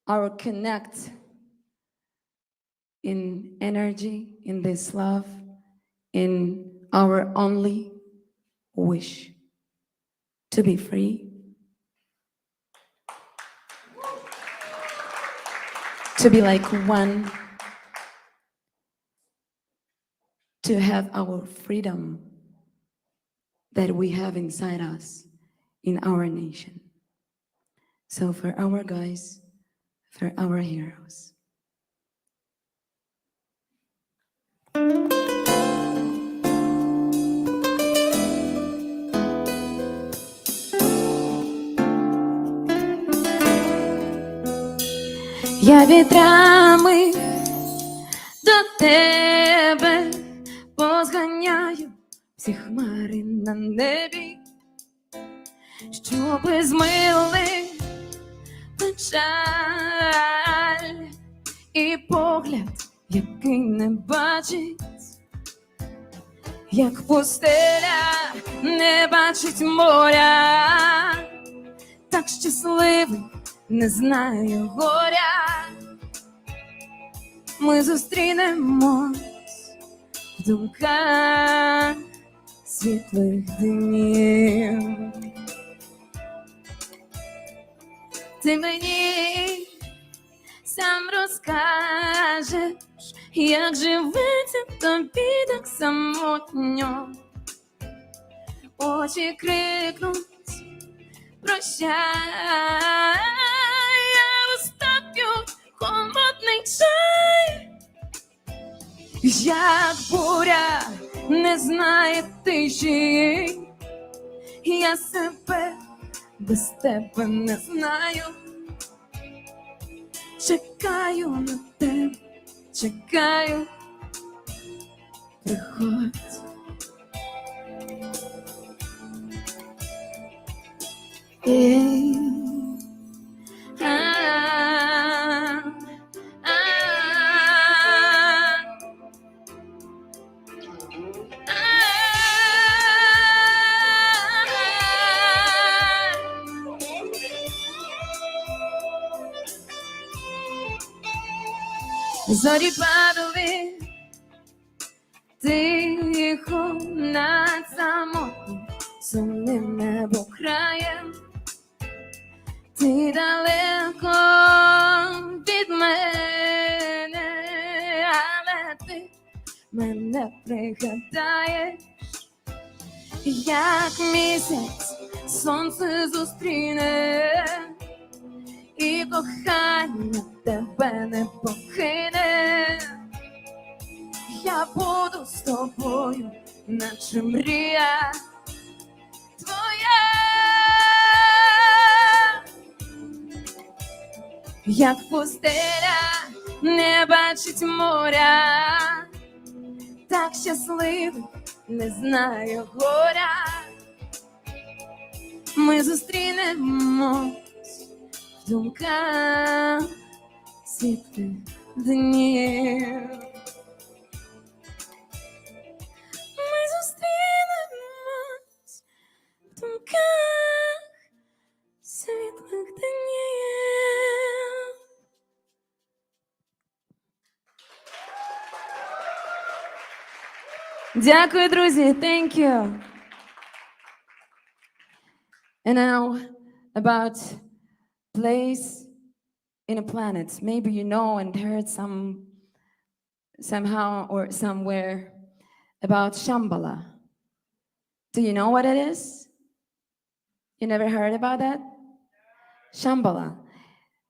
Speaker 21: our connect in energy, in this love, in our only wish to be free, to be like one, to have our freedom that we have inside us in our nation. So for our guys, for our heroes. Я вітрами до тебе позганяю всі хмари на небі, щоби змили печаль і погляд, який не бачить, як пустеля не бачить моря, так щасливий, не знаю горя. Ми зустрінемось в думках світлих днів. Ти мені сам розкажеш, як живеться тобі так самотньо. Очі крикнуть прощай, я вистаплю холодний чай. Як буря не знає тиші, я себе без тебе не знаю. Чекаю на тебе, чекаю, приходь. Зорі падали тихо над самотнім сумним небокраєм. Ти далеко від мене, але ти ти гадаєш, як місяць сонце зустріне, і кохання тебе не покине. Я буду з тобою, наче мрія твоя. Як пустеля не бачить моря, так щасливий не знає горя. Ми зустрінемось в думках світлих днів. Ми зустрінемось в думках світлих днів. Дякую, друзі. Thank you. And now about place in a planet. Maybe you know and heard somehow or somewhere about Shambhala. Do you know what it is? You never heard about that? Shambhala.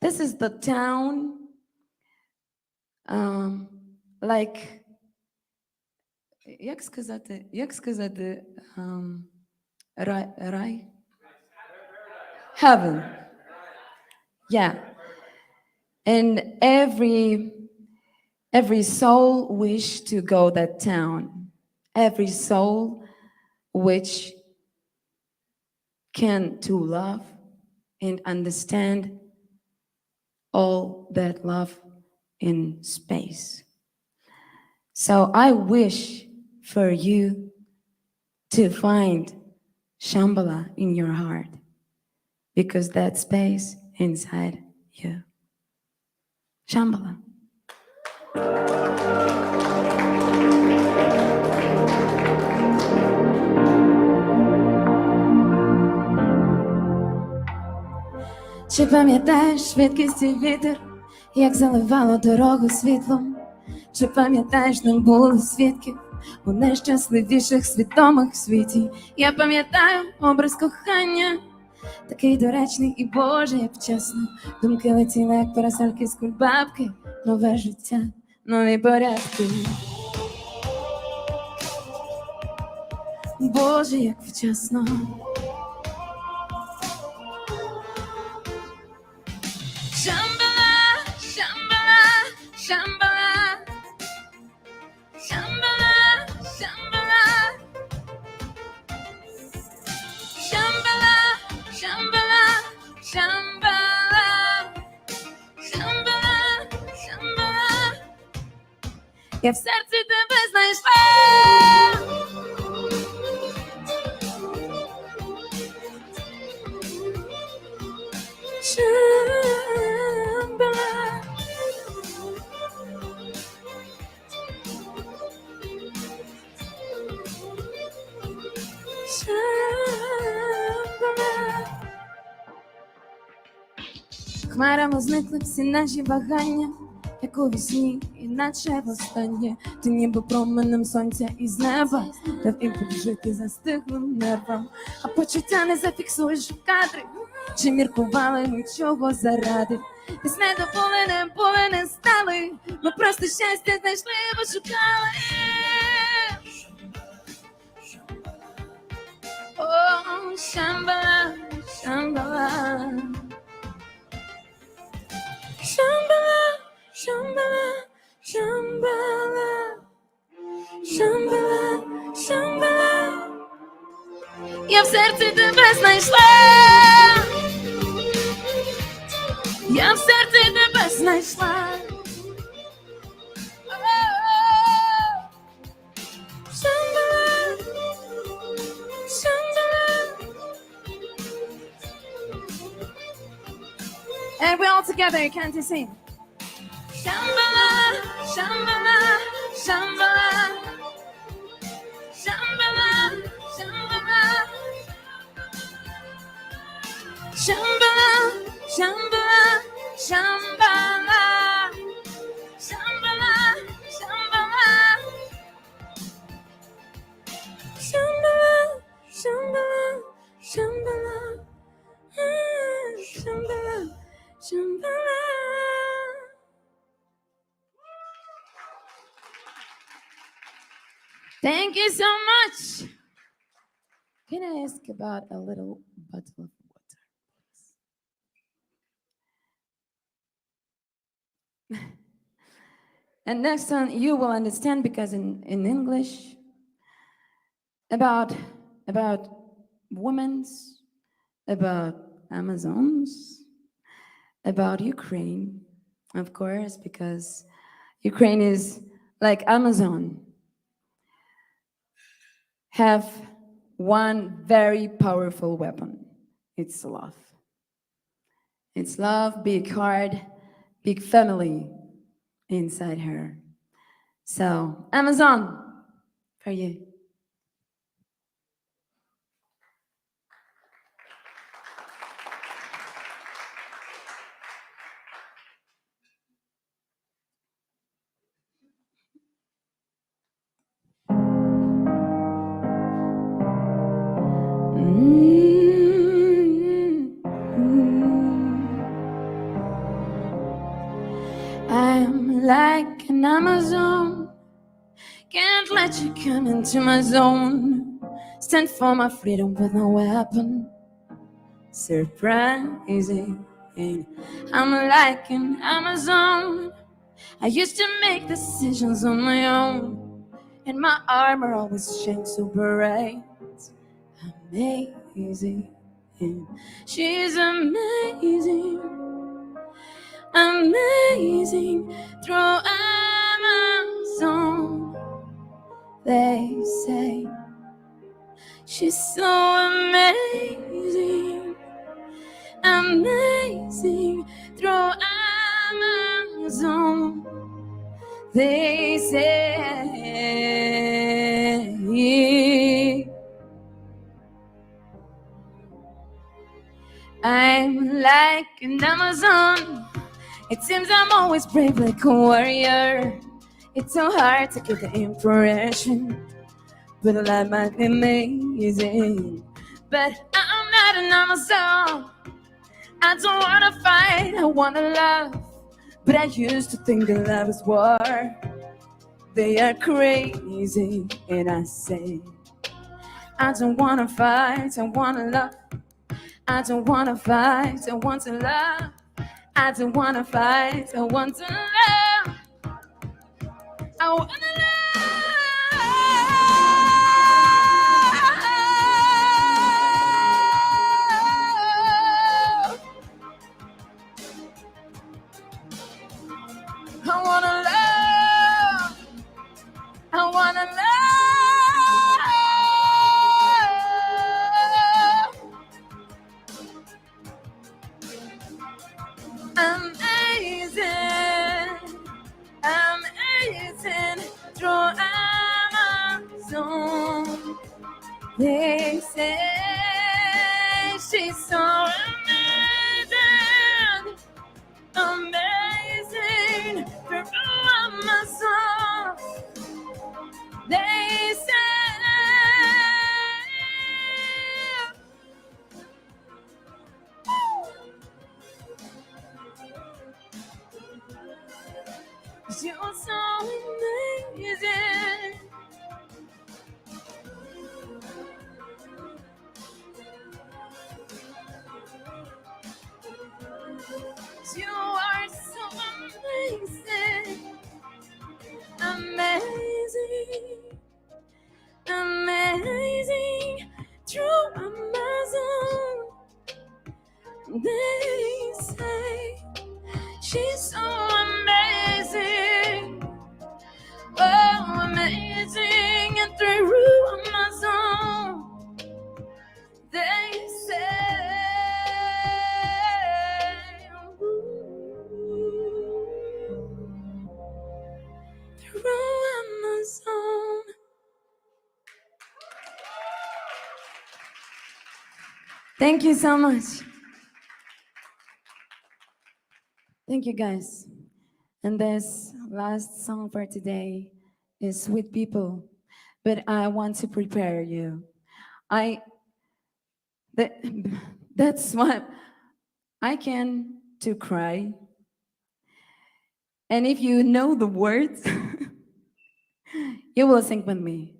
Speaker 21: This is the town, like, як сказати, рай? Heaven. Yeah. And every soul wish to go that town. Every soul which can to love and understand all that love in space. So I wish for you to find Shambhala in your heart, because that space inside you. Shambhala. Чи пам'ятаєш швидкість і вітер, як заливало дорогу світлом? Чи пам'ятаєш, не було свідків у найщасливіших свідомих в світі? Я пам'ятаю образ кохання, такий доречний і Боже, як вчасно. Думки летіли, як парасольки з кульбабки. Нове життя, нові порядки. Боже, як вчасно. Shambhala, Shambhala, Shambhala. Shambhala, Shambhala. Shambhala, Shambhala, Shambhala. Shambhala, Shambhala. Я в серці тебе знайшла. Shambhala. Хмарами зникли всі наші вагання, як у вісні, іначе востаннє. Ти ніби променем сонця із неба, дав імпульс жити застиглим нервам. А почуття не зафіксуєш в кадрі, чи міркували ми чого заради. Десь недоволеним були, не стали, ми просто щастя знайшли, пошукали. О, Shambhala, Shambhala. Shambhala, Shambhala, Shambhala. Shambhala, Shambhala. Я в серці тебе знайшла. Я в серці тебе знайшла. Shambhala, Shambhala. And we're all together, can't you sing? Shambhala, Shambhala, Shambhala. Shambhala, Shambhala. Shambhala, Shambhala, Shambhala. Shambhala, Shambhala. Thank you so much. Can I ask about a little bottle of water? And next one, you will understand because in English, about women's, about Amazons, about Ukraine, of course, because Ukraine is like Amazon, have one very powerful weapon. It's love. It's love, big heart, big family inside her. So, Amazon, for you. I'm like an Amazon, can't let you come into my zone. Stand for my freedom with no weapon. Surprising, I'm like an Amazon. I used to make decisions on my own, and my armor always shines so bright. Amazing, she's amazing, amazing through Amazon. They say she's so amazing, amazing through Amazon. They say I'm like an Amazon. It seems I'm always brave like a warrior. It's so hard to get the impression, but life might be amazing. But I'm not an Amazon. I don't wanna fight, I wanna love. But I used to think that love is war. They are crazy, and I say I don't wanna fight, I wanna love. I don't wanna fight, I want to love. I don't wanna fight, I want to love. I wanna love. I wanna love. I wanna love. Amazing, amazing through Amazon. They say she's so amazing, amazing through Amazon. They say you're so amazing. You are so amazing, amazing, amazing through Amazon. They say she's so amazing, oh amazing, and through Amazon. They say through Amazon. Thank you so much. Thank you, guys. And this last song for today is Sweet People, but I want to prepare you. That's why I can to cry. And if you know the words, you will sing with me.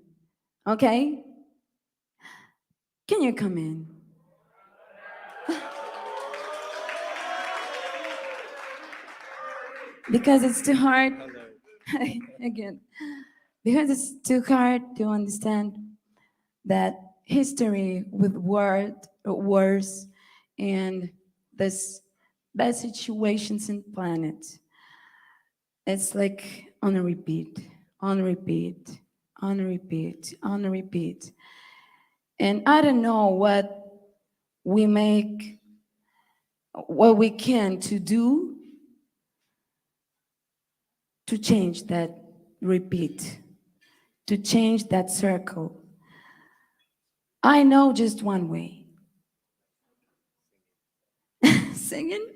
Speaker 21: Okay? Can you come in? Because it's too hard. Again. Because it's too hard to understand that history with wars and this bad situations in planet. It's like on a repeat, on repeat, on repeat, on repeat. And I don't know what we can to do to change that repeat, to change that circle. I know just one way. Singing?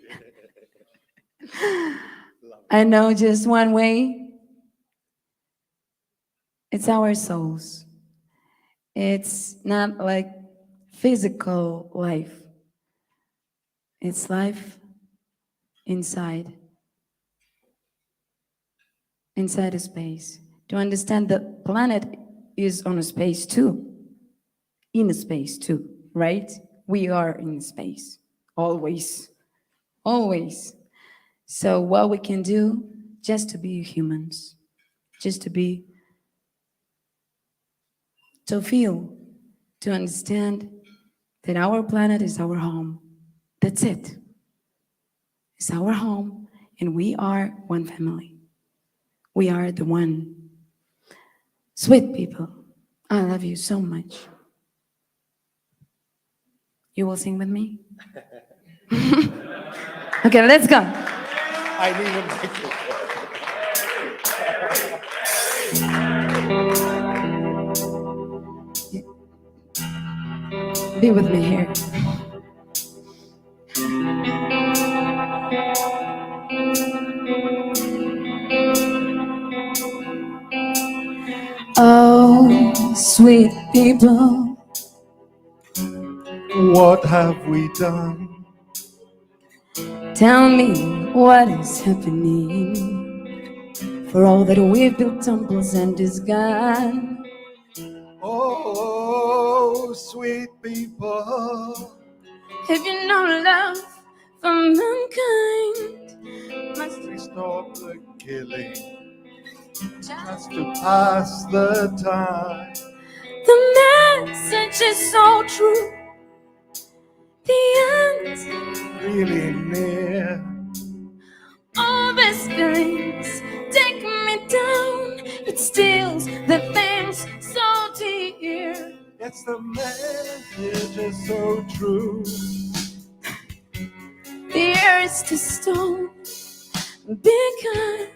Speaker 21: I know just one way. It's our souls. It's not like physical life. It's life inside a space. To understand the planet is on a space too. In a space too, right? We are in space. Always. Always. So what we can do, just to be humans, just to feel, to understand that our planet is our home. That's it. It's our home, and we are one family. We are the one. Sweet people, I love you so much. You will sing with me? Okay, let's go.
Speaker 4: I need a microphone.
Speaker 21: Be with me here. Oh, sweet people,
Speaker 5: What have we done?
Speaker 21: tell me what is happening. For all that we've built temples and is gone.
Speaker 5: Oh, sweet people,
Speaker 21: Have you no love for mankind?
Speaker 5: must we stop the killing just to pass the time?
Speaker 21: The message is so true. The end
Speaker 5: Really near.
Speaker 21: all these feelings take me down. It steals the things so dear.
Speaker 5: Yes, the message is so true.
Speaker 21: The earth to stone because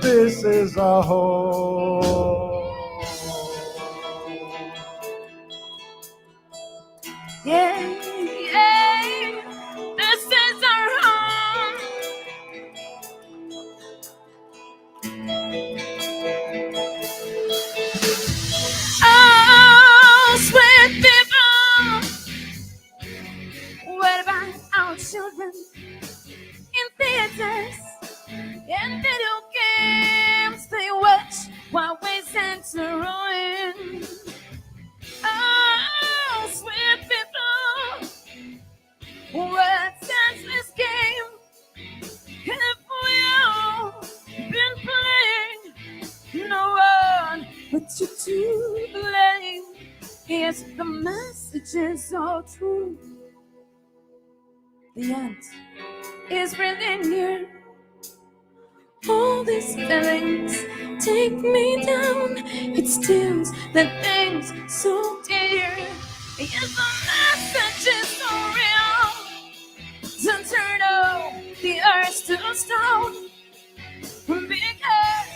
Speaker 5: This is our home.
Speaker 21: yeah, this is our home. Oh, sweet people, what about our children in theaters and video games they watch while we send to ruin? Oh, sweet people, what senseless game have we all been playing? No one but you to blame. Yes, the message is so true. The end is really near. All these feelings take me down. It steals the things so dear. Yes, the message is so real. To turn all the earth to stone. Because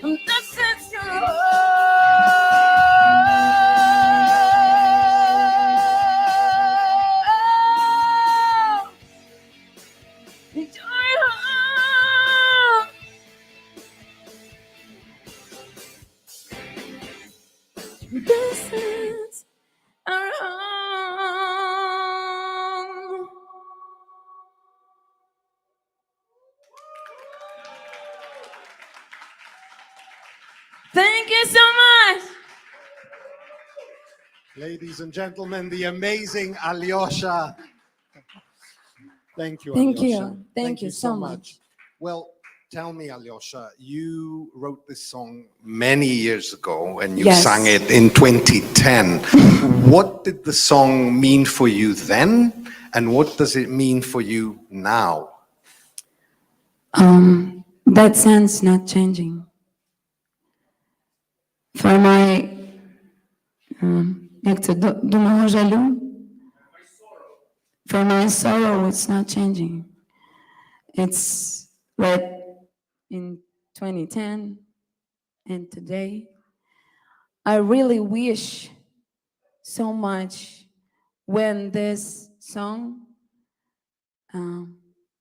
Speaker 21: this is your home. This is our home.
Speaker 4: Ladies and gentlemen, the amazing Alyosha. Thank you,
Speaker 21: Thank
Speaker 4: Alyosha.
Speaker 21: you. Thank you so much.
Speaker 4: Well, tell me, Alyosha, you wrote this song many years ago and you
Speaker 21: Yes.
Speaker 4: sang it in 2010. What did the song mean for you then? And what does it mean for you now?
Speaker 21: That sense not changing. For my як це, до мого жалю, for my sorrow, it's not changing. It's like in 2010 and today, I really wish so much when this song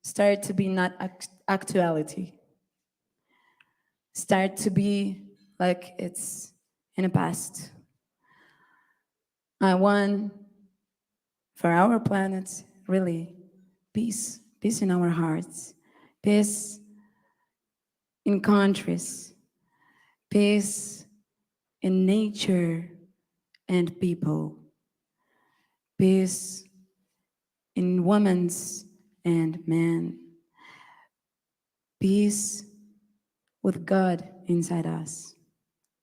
Speaker 21: started to be not actuality, start to be like it's in the past. I want for our planet, really, peace, peace in our hearts, peace in countries, peace in nature and people, peace in women and men, peace with God inside us.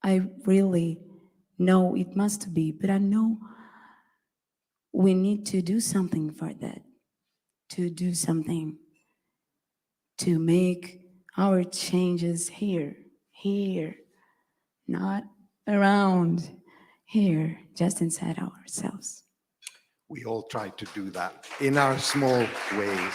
Speaker 21: I really know it must be, but I know we need to do something for that, to do something to make our changes here, not around, here, just inside ourselves.
Speaker 4: We all try to do that in our small ways.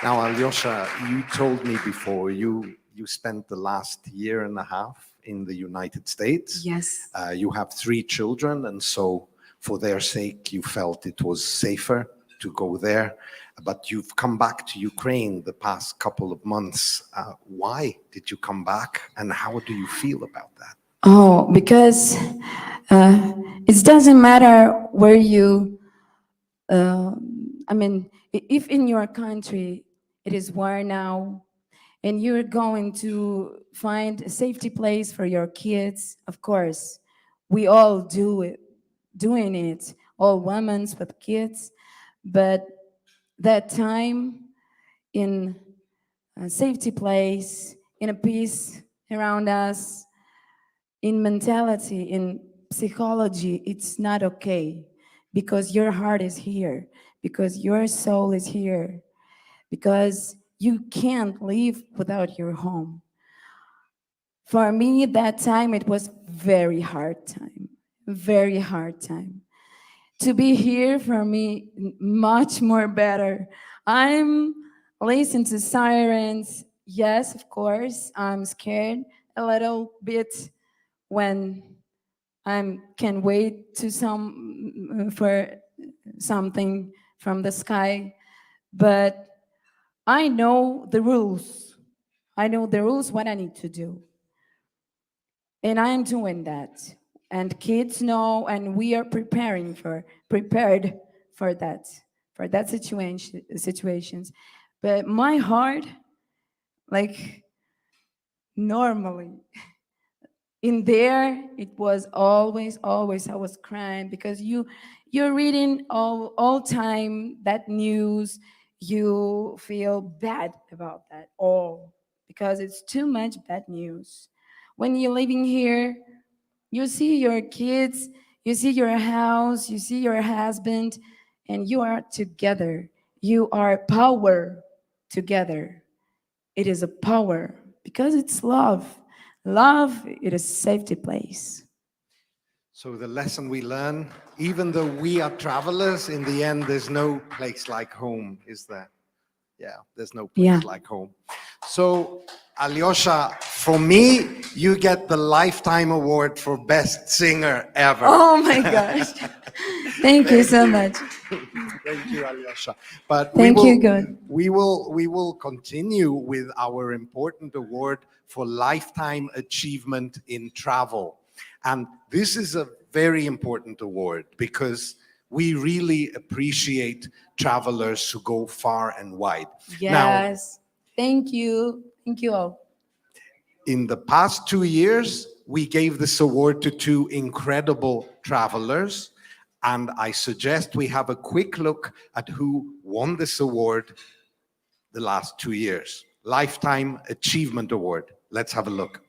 Speaker 4: Now, Alyosha, you told me before you spent the last year and a half in the United States.
Speaker 21: Yes.
Speaker 4: You have 3 children, and so for their sake, you felt it was safer to go there. But you've come back to Ukraine the past couple of months. Why did you come back, and how do you feel about that?
Speaker 21: Oh, because it doesn't matter where you, I mean, if in your country it is war now, and you're going to find a safety place for your kids, of course, we all doing it, all women with kids, but that time in a safety place, in a peace around us, in mentality, in psychology, it's not okay, because your heart is here, because your soul is here, because you can't live without your home. For me, that time, it was very hard time, very hard time. To be here, for me, much more better. I'm listening to sirens. Yes, of course, I'm scared a little bit when I can wait to for something from the sky, but I know the rules. I know the rules, what I need to do. And I am doing that. And kids know, and we are prepared for that situations. But my heart, like normally, in there, it was always, I was crying, because you're reading all time that news, you feel bad about that all, because it's too much bad news. When you're living here, you see your kids, you see your house, you see your husband, and you are together. You are power together. It is a power, because it's love. Love, it is a safety place.
Speaker 4: So the lesson we learn, even though we are travelers, in the end, there's no place like home, is there? Yeah, there's no place like home. So, Alyosha, for me, you get the Lifetime Award for Best Singer Ever.
Speaker 21: Oh my gosh. Thank you so much.
Speaker 4: Thank you, Alyosha. But
Speaker 21: Thank you, God.
Speaker 4: we will continue with our important award for Lifetime Achievement in Travel. And this is a very important award, because we really appreciate travelers who go far and wide.
Speaker 21: Yes. Thank you. Thank you all.
Speaker 4: In the past 2 years, we gave this award to two incredible travelers, and I suggest we have a quick look at who won this award the last 2 years. Lifetime Achievement Award. Let's have a look.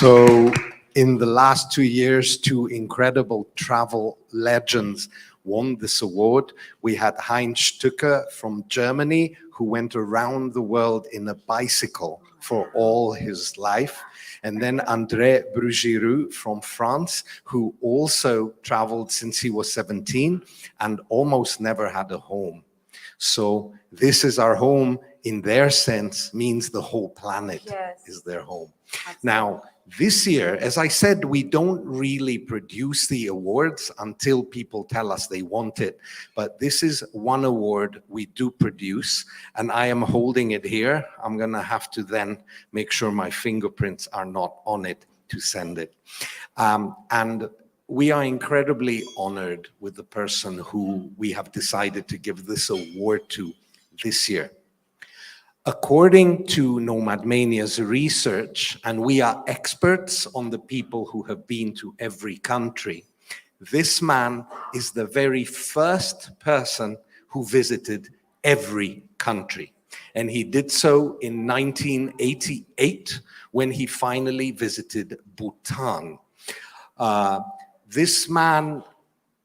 Speaker 4: So in the last 2 years, two incredible travel legends won this award. We had Heinz Stücker from Germany, who went around the world in a bicycle for all his life. And then André Brugiroux from France, who also traveled since he was 17 and almost never had a home. So this is our home in their sense, means the whole planet is their home. Now, this year, as I said, we don't really produce the awards until people tell us they want it. But this is one award we do produce, and I am holding it here. I'm going to have to then make sure my fingerprints are not on it to send it. And we are incredibly honored with the person who we have decided to give this award to this year. According to Nomad Mania's research, and we are experts on the people who have been to every country, this man is the very first person who visited every country. And he did so in 1988 when he finally visited Bhutan. This man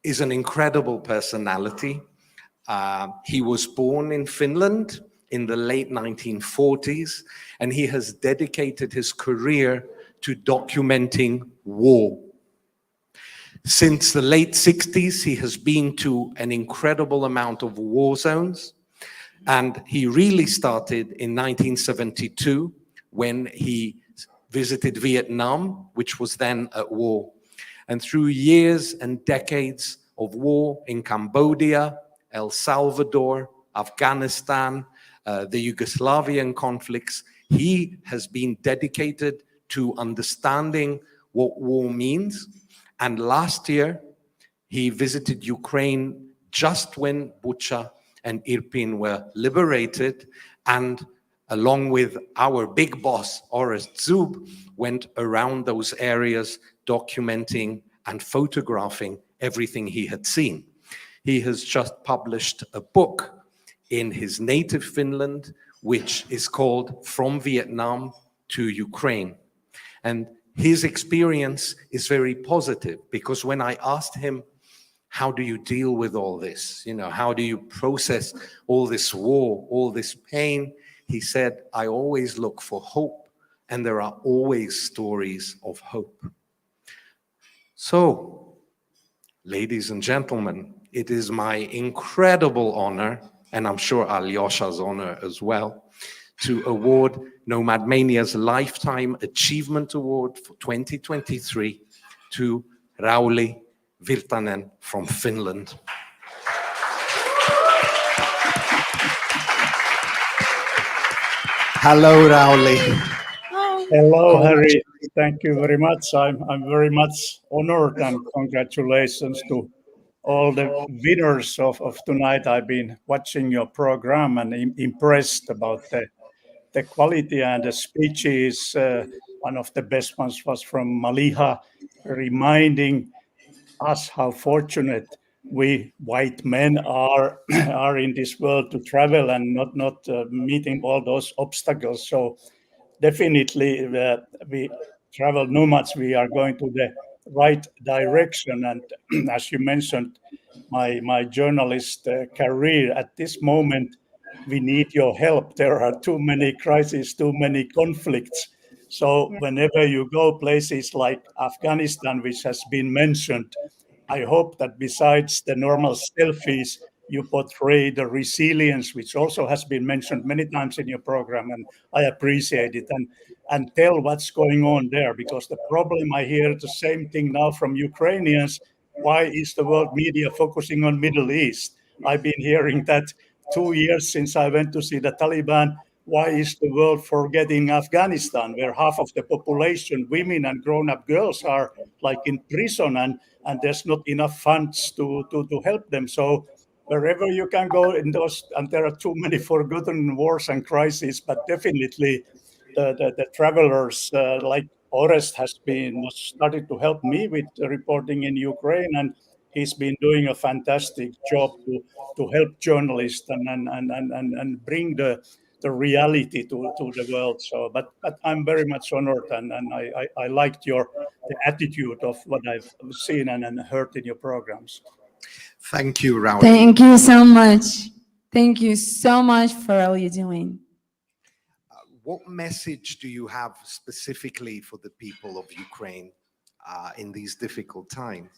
Speaker 4: is an incredible personality. He was born in Finland in the late 1940s, and he has dedicated his career to documenting war. Since the late 60s, he has been to an incredible amount of war zones, and he really started in 1972 when he visited Vietnam, which was then at war. And through years and decades of war in Cambodia, El Salvador, Afghanistan, the Yugoslavian conflicts, he has been dedicated to understanding what war means. And last year, he visited Ukraine just when Bucha and Irpin were liberated, and along with our big boss, Orest Zub, went around those areas documenting and photographing everything he had seen. He has just published a book in his native Finland, which is called From Vietnam to Ukraine. And his experience is very positive, because when I asked him, how do you deal with all this? You know, how do you process all this war, all this pain? He said, I always look for hope, and there are always stories of hope. So, ladies and gentlemen, it is my incredible honor, and I'm sure Alyosha's honor as well, to award Nomad Mania's Lifetime Achievement Award for 2023 to Rauli Virtanen from Finland. Hello, Rauli.
Speaker 8: Hello, Harry. Thank you very much. I'm very much honored, and congratulations to all the winners of tonight. I've been watching your program and impressed about the quality and the speeches. One of the best ones was from Maliha, reminding us how fortunate we white men are are in this world to travel and not meeting all those obstacles. So definitely, we travel nomads. We are going to the right direction. And as you mentioned, my journalist career at this moment, we need your help. There are too many crises, too many conflicts. So whenever you go places like Afghanistan, which has been mentioned, I hope that besides the normal selfies, you portray the resilience, which also has been mentioned many times in your program, and I appreciate it. And tell what's going on there, because the problem, I hear the same thing now from Ukrainians. Why is the world media focusing on Middle East? I've been hearing that 2 years since I went to see the Taliban. Why is the world forgetting Afghanistan, where half of the population, women and grown-up girls, are like in prison, and there's not enough funds to help them. So wherever you can go in those, and there are too many forgotten wars and crises, but definitely the travelers like Orest has been started to help me with reporting in Ukraine, and he's been doing a fantastic job to help journalists and bring the reality to the world. So, but I'm very much honored, and I liked the attitude of what I've seen and heard in your programs.
Speaker 4: Thank you, Raul.
Speaker 21: Thank you so much. Thank you so much for all you're doing.
Speaker 4: What message do you have specifically for the people of Ukraine in these difficult times?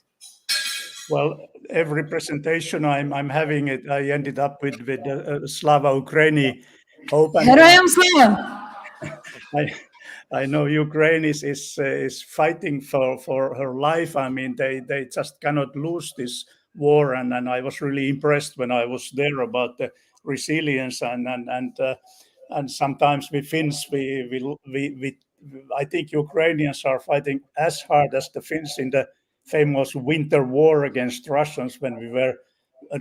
Speaker 8: Well, every presentation I'm having it, I ended up with Slava Ukraini. Hope and
Speaker 21: Героям слава!
Speaker 8: I know Ukraine is fighting for her life. I mean, they just cannot lose this war, and I was really impressed when I was there about the resilience and sometimes we Finns I think Ukrainians are fighting as hard as the Finns in the famous winter war against Russians, when we were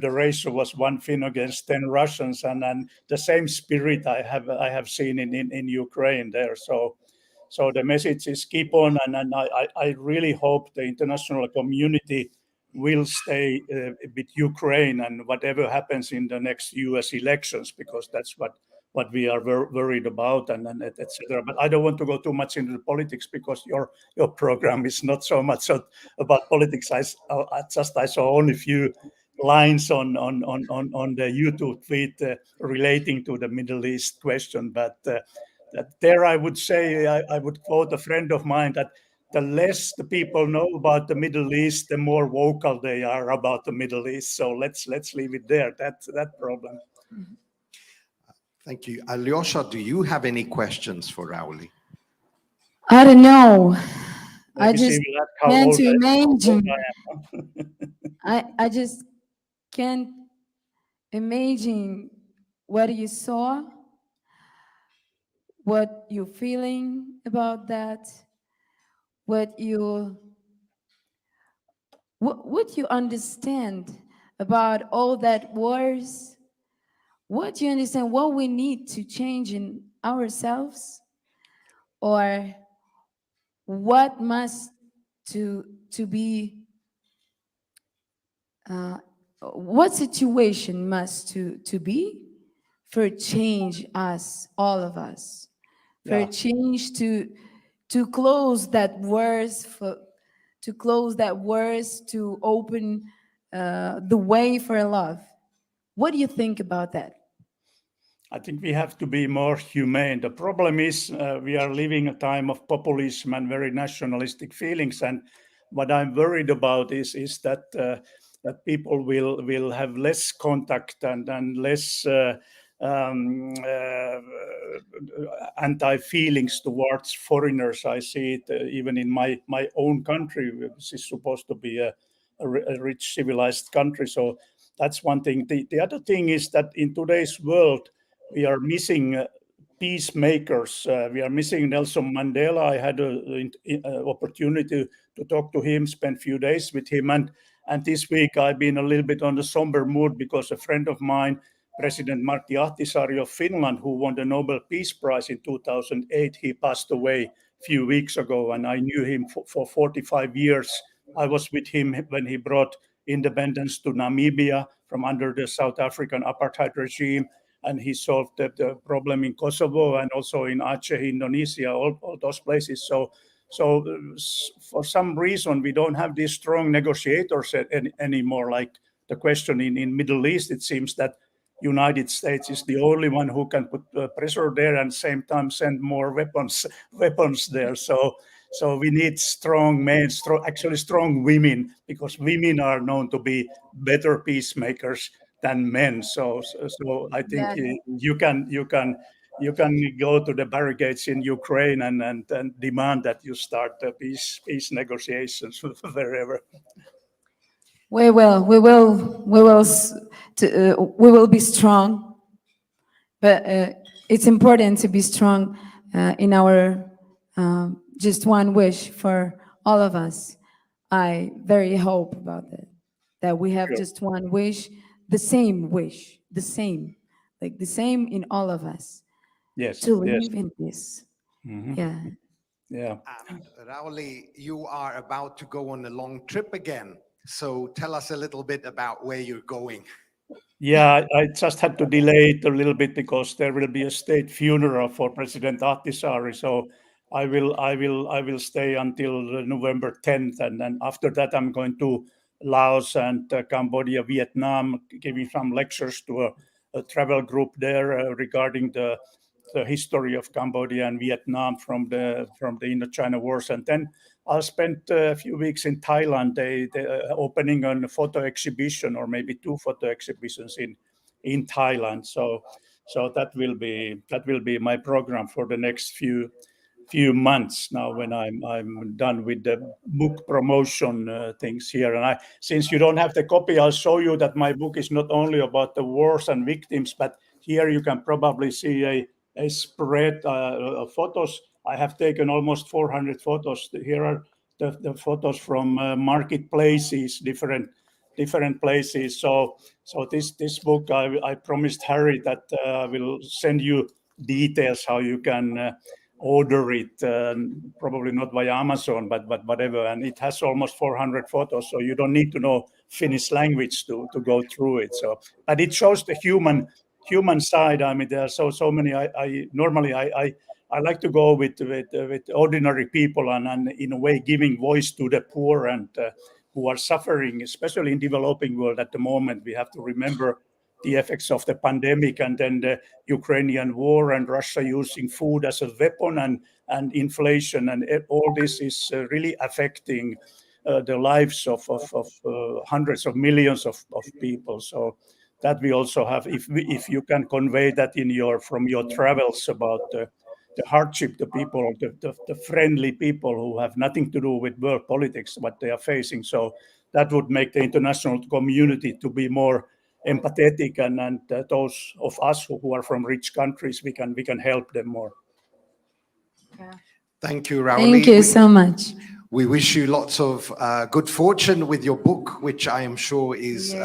Speaker 8: the ratio was 1 Finn against 10 Russians, and the same spirit I have seen in Ukraine there. So the message is keep on, and I really hope the international community will stay with Ukraine and whatever happens in the next US elections, because that's what we are worried about, and etc. But I don't want to go too much into the politics, because your program is not so much about politics. I saw only a few lines on the YouTube feed relating to the Middle East question, but there I would say, I would quote a friend of mine, that the less the people know about the Middle East, the more vocal they are about the Middle East. So let's leave it there. That problem.
Speaker 4: Thank you. Alyosha, do you have any questions for Rauli?
Speaker 21: I don't know. I
Speaker 8: Maybe she
Speaker 21: just
Speaker 8: will ask how
Speaker 21: can't
Speaker 8: old
Speaker 21: imagine.
Speaker 8: I am.
Speaker 21: I just can't imagine what you saw, what you're feeling about that, what you understand about all that wars, what you understand, what we need to change in ourselves, or what must to be what situation must to be for change us, all of us, for change to close that wars, to open the way for love. What do you think about that?
Speaker 8: I think we have to be more humane. The problem is we are living a time of populism and very nationalistic feelings. And what I'm worried about is that that people will have less contact and less anti-feelings towards foreigners. I see it even in my own country, which is supposed to be a rich, civilized country. So that's one thing. The other thing is that in today's world, we are missing peacemakers. We are missing Nelson Mandela. I had an opportunity to talk to him, spend a few days with him. And this week I've been a little bit on the somber mood because a friend of mine, President Martti Ahtisaari of Finland, who won the Nobel Peace Prize in 2008, he passed away a few weeks ago. And I knew him for 45 years. I was with him when he brought independence to Namibia from under the South African apartheid regime. And he solved the problem in Kosovo and also in Aceh, Indonesia, all those places. So for some reason, we don't have these strong negotiators anymore. Like the question in Middle East, it seems that United States is the only one who can put pressure there and same time send more weapons there. So we need strong men, actually strong women, because women are known to be better peacemakers than men. So I think you can go to the barricades in Ukraine and demand that you start peace negotiations wherever.
Speaker 21: We will be strong, but it's important to be strong in our just one wish for all of us. I very hope about that we have just one wish, the same in all of us.
Speaker 8: Yes.
Speaker 21: To live in peace.
Speaker 8: Mm-hmm.
Speaker 21: Yeah.
Speaker 8: Yeah.
Speaker 4: And Rauli, you are about to go on a long trip again. So tell us a little bit about where you're going.
Speaker 8: Yeah, I just had to delay it a little bit because there will be a state funeral for President Ahtisaari. So I will stay until November 10th, and then after that I'm going to Laos and Cambodia, Vietnam, giving some lectures to a travel group there regarding the history of Cambodia and Vietnam from the Indochina Wars, and then I'll spend a few weeks in Thailand. They opening a photo exhibition, or maybe 2 photo exhibitions in Thailand. So that will be my program for the next few months now when I'm done with the book promotion things here. And since you don't have the copy, I'll show you that my book is not only about the wars and victims, but here you can probably see a spread of photos. I have taken almost 400 photos. Here are the photos from marketplaces, different places. So this book, I promised Harry that I will send you details how you can order it, probably not via Amazon, but whatever. And it has almost 400 photos, so you don't need to know Finnish language to go through it. So, but it shows the human side. I mean, there are so many. Normally I like to go with ordinary people and in a way giving voice to the poor and who are suffering, especially in developing world at the moment. We have to remember the effects of the pandemic and then the Ukrainian war and Russia using food as a weapon and inflation, and all this is really affecting the lives of hundreds of millions of people. So that we also have, if you can convey that from your travels about the hardship, the people, the friendly people who have nothing to do with world politics, what they are facing. So that would make the international community to be more empathetic, and those of us who are from rich countries, we can help them more.
Speaker 4: Thank you, Rauli.
Speaker 21: Thank you so much.
Speaker 4: We wish you lots of good fortune with your book, which I am sure is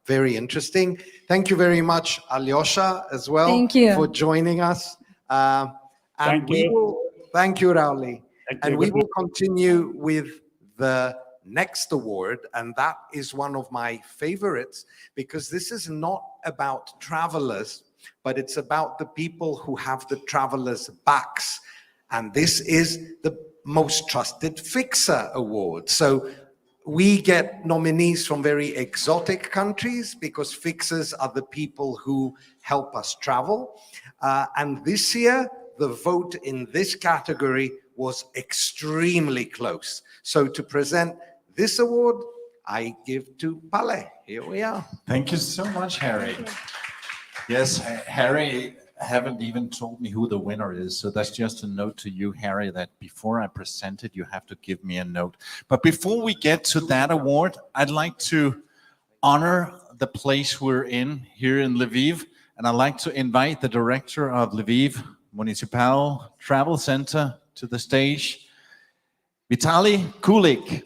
Speaker 4: very interesting. Thank you very much, Alyosha, as well.
Speaker 21: Thank you
Speaker 4: for joining us. Thank you, Rauli. And we will continue with the next award, and that is one of my favorites, because this is not about travelers, but it's about the people who have the travelers' backs. And this is the Most Trusted Fixer Award. So we get nominees from very exotic countries because fixers are the people who help us travel. And this year, the vote in this category was extremely close. So to present this award, I give to Pale. Here we are.
Speaker 3: Thank you so much, Harry. Yes, Harry haven't even told me who the winner is. So that's just a note to you, Harry, that before I present it, you have to give me a note. But before we get to that award, I'd like to honor the place we're in here in Lviv. And I'd like to invite the director of Lviv Municipal Travel Center to the stage, Vitaly Kulik.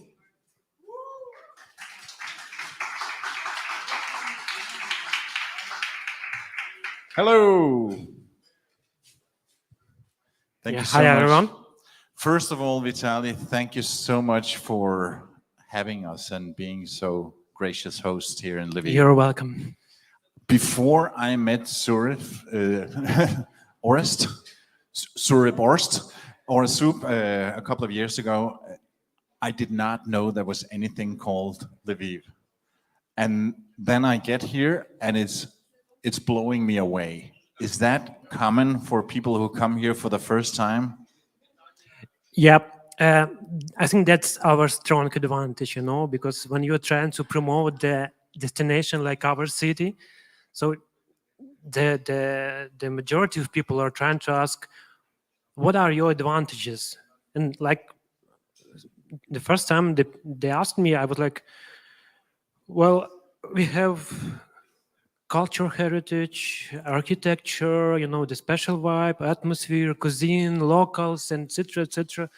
Speaker 3: Hello. Thank you so much.
Speaker 9: Hi, everyone.
Speaker 3: First of all, Vitaly, thank you so much for having us and being so gracious host here in Lviv.
Speaker 9: You're welcome.
Speaker 3: Before I met Surip Orst a couple of years ago, I did not know there was anything called Lviv. And then I get here and it's blowing me away. Is that common for people who come here for the first time?
Speaker 9: Yep. I think that's our strong advantage, because when you're trying to promote the destination like our city, so the majority of people are trying to ask, what are your advantages? And like the first time they asked me, I was like, well, we have cultural heritage, architecture, the special vibe, atmosphere, cuisine, locals, and etc.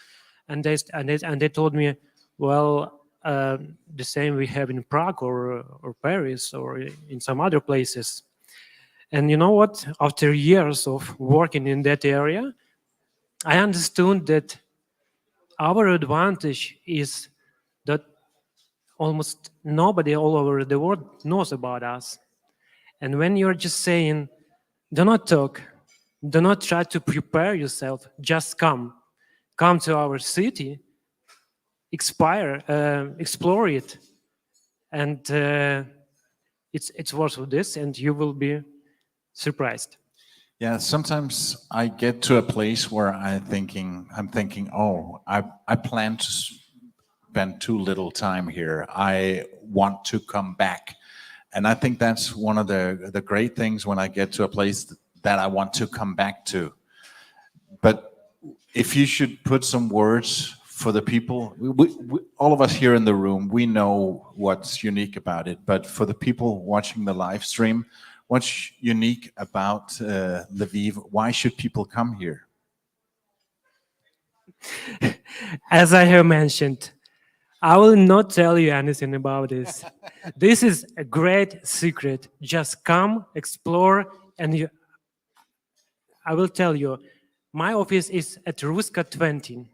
Speaker 9: And they told me, well, the same we have in Prague or Paris or in some other places. And you know what? After years of working in that area, I understood that our advantage is that almost nobody all over the world knows about us. And when you're just saying, do not talk, do not try to prepare yourself, just come to our city, explore it, and it's worth of this, and you will be surprised.
Speaker 3: Yeah, sometimes I get to a place where I'm thinking, oh, I plan to spend too little time here. I want to come back. And I think that's one of the great things when I get to a place that I want to come back to. But if you should put some words for the people, all of us here in the room, we know what's unique about it. But for the people watching the live stream, what's unique about Lviv? Why should people come here?
Speaker 9: As I have mentioned, I will not tell you anything about this. This is a great secret. Just come, explore, and I will tell you, my office is at Ruska 20.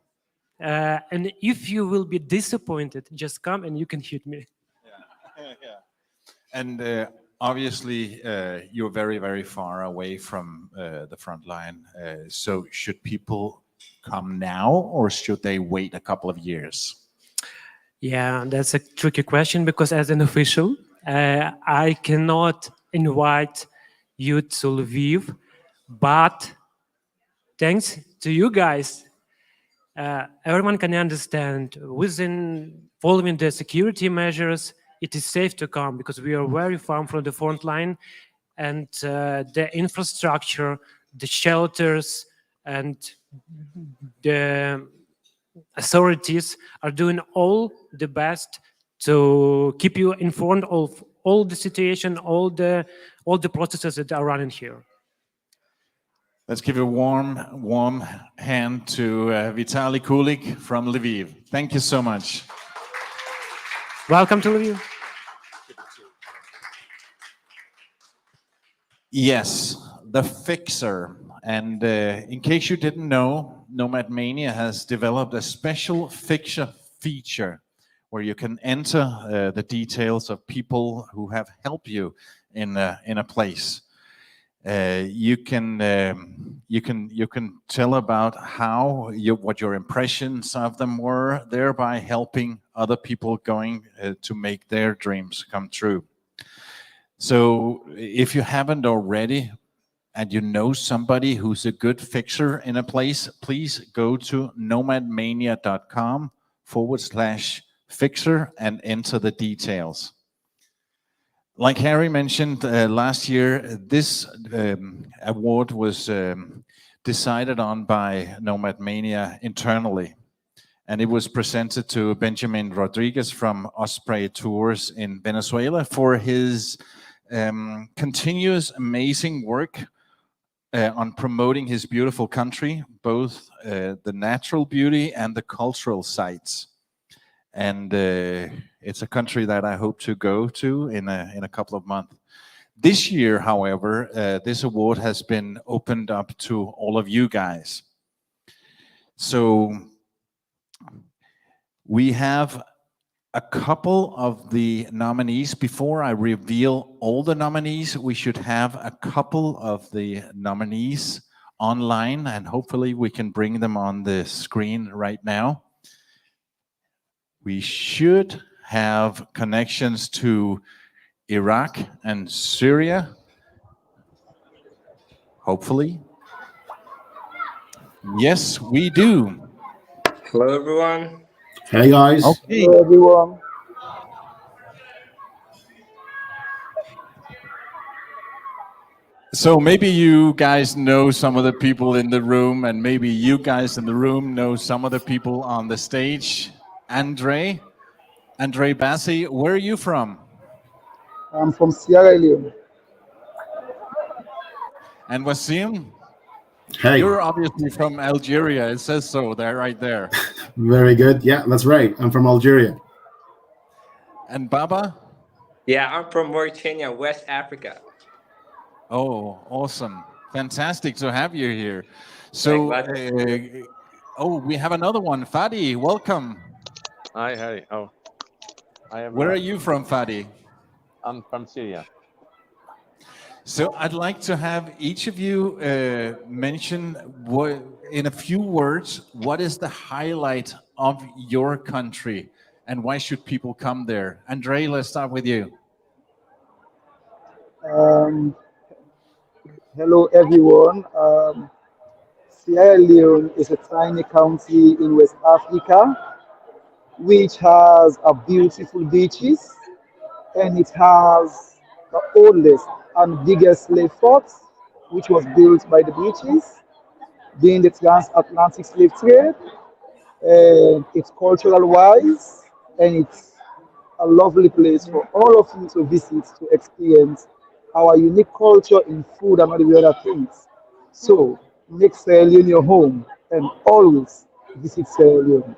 Speaker 9: And if you will be disappointed, just come and you can hit me.
Speaker 3: Yeah. And obviously, you're very, very far away from the front line. So should people come now or should they wait a couple of years?
Speaker 9: Yeah, that's a tricky question because as an official, I cannot invite you to Lviv, but thanks to you guys, everyone can understand within following the security measures, it is safe to come because we are very far from the front line and the infrastructure, the shelters, and the authorities are doing all the best to keep you informed of all the situation, all the processes that are running here.
Speaker 3: Let's give a warm hand to Vitaly Kulik from Lviv. Thank you so much.
Speaker 9: Welcome to Lviv.
Speaker 3: Yes, the fixer. And in case you didn't know, Nomad Mania has developed a special fixer feature where you can enter the details of people who have helped you in a place. You can tell about what your impressions of them were, thereby helping other people going to make their dreams come true. So if you haven't already, and you know somebody who's a good fixer in a place, please go to nomadmania.com/fixer and enter the details. Like Harry mentioned last year, this award was decided on by Nomad Mania internally. And it was presented to Benjamin Rodriguez from Osprey Tours in Venezuela for his continuous amazing work on promoting his beautiful country, both the natural beauty and the cultural sites. And it's a country that I hope to go to in a couple of months. This year, however, this award has been opened up to all of you guys. So we have a couple of the nominees. Before I reveal all the nominees, we should have a couple of the nominees online, and hopefully we can bring them on the screen right now. We should have connections to Iraq and Syria, hopefully. Yes, we do.
Speaker 1: Hello, everyone.
Speaker 22: Hey, guys.
Speaker 3: Okay.
Speaker 22: Hello, everyone.
Speaker 3: So maybe you guys know some of the people in the room, and maybe you guys in the room know some of the people on the stage. Andre Bassi, where are you from?
Speaker 22: I'm from Sierra Leone.
Speaker 3: And Wasim?
Speaker 22: Hey.
Speaker 3: You're obviously from Algeria. It says so there, right there.
Speaker 22: Very good. Yeah, that's right. I'm from Algeria.
Speaker 3: And Baba?
Speaker 1: Yeah, I'm from Mauritania, West Africa.
Speaker 3: Oh, awesome. Fantastic to have you here. So, we have another one. Fadi, welcome.
Speaker 23: Hi. Oh,
Speaker 3: Where are you from, Fadi?
Speaker 23: I'm from Syria.
Speaker 3: So I'd like to have each of you mention in a few words, what is the highlight of your country and why should people come there? Andre, let's start with you.
Speaker 22: Hello, everyone. Sierra Leone is a tiny country in West Africa, which has a beautiful beaches, and it has the oldest and biggest slave fort, which was built by the British during the transatlantic slave trade. And it's cultural wise, and it's a lovely place for all of you to visit to experience our unique culture in food and all the other things. So make Sierra Leone your home and always visit Sierra Leone.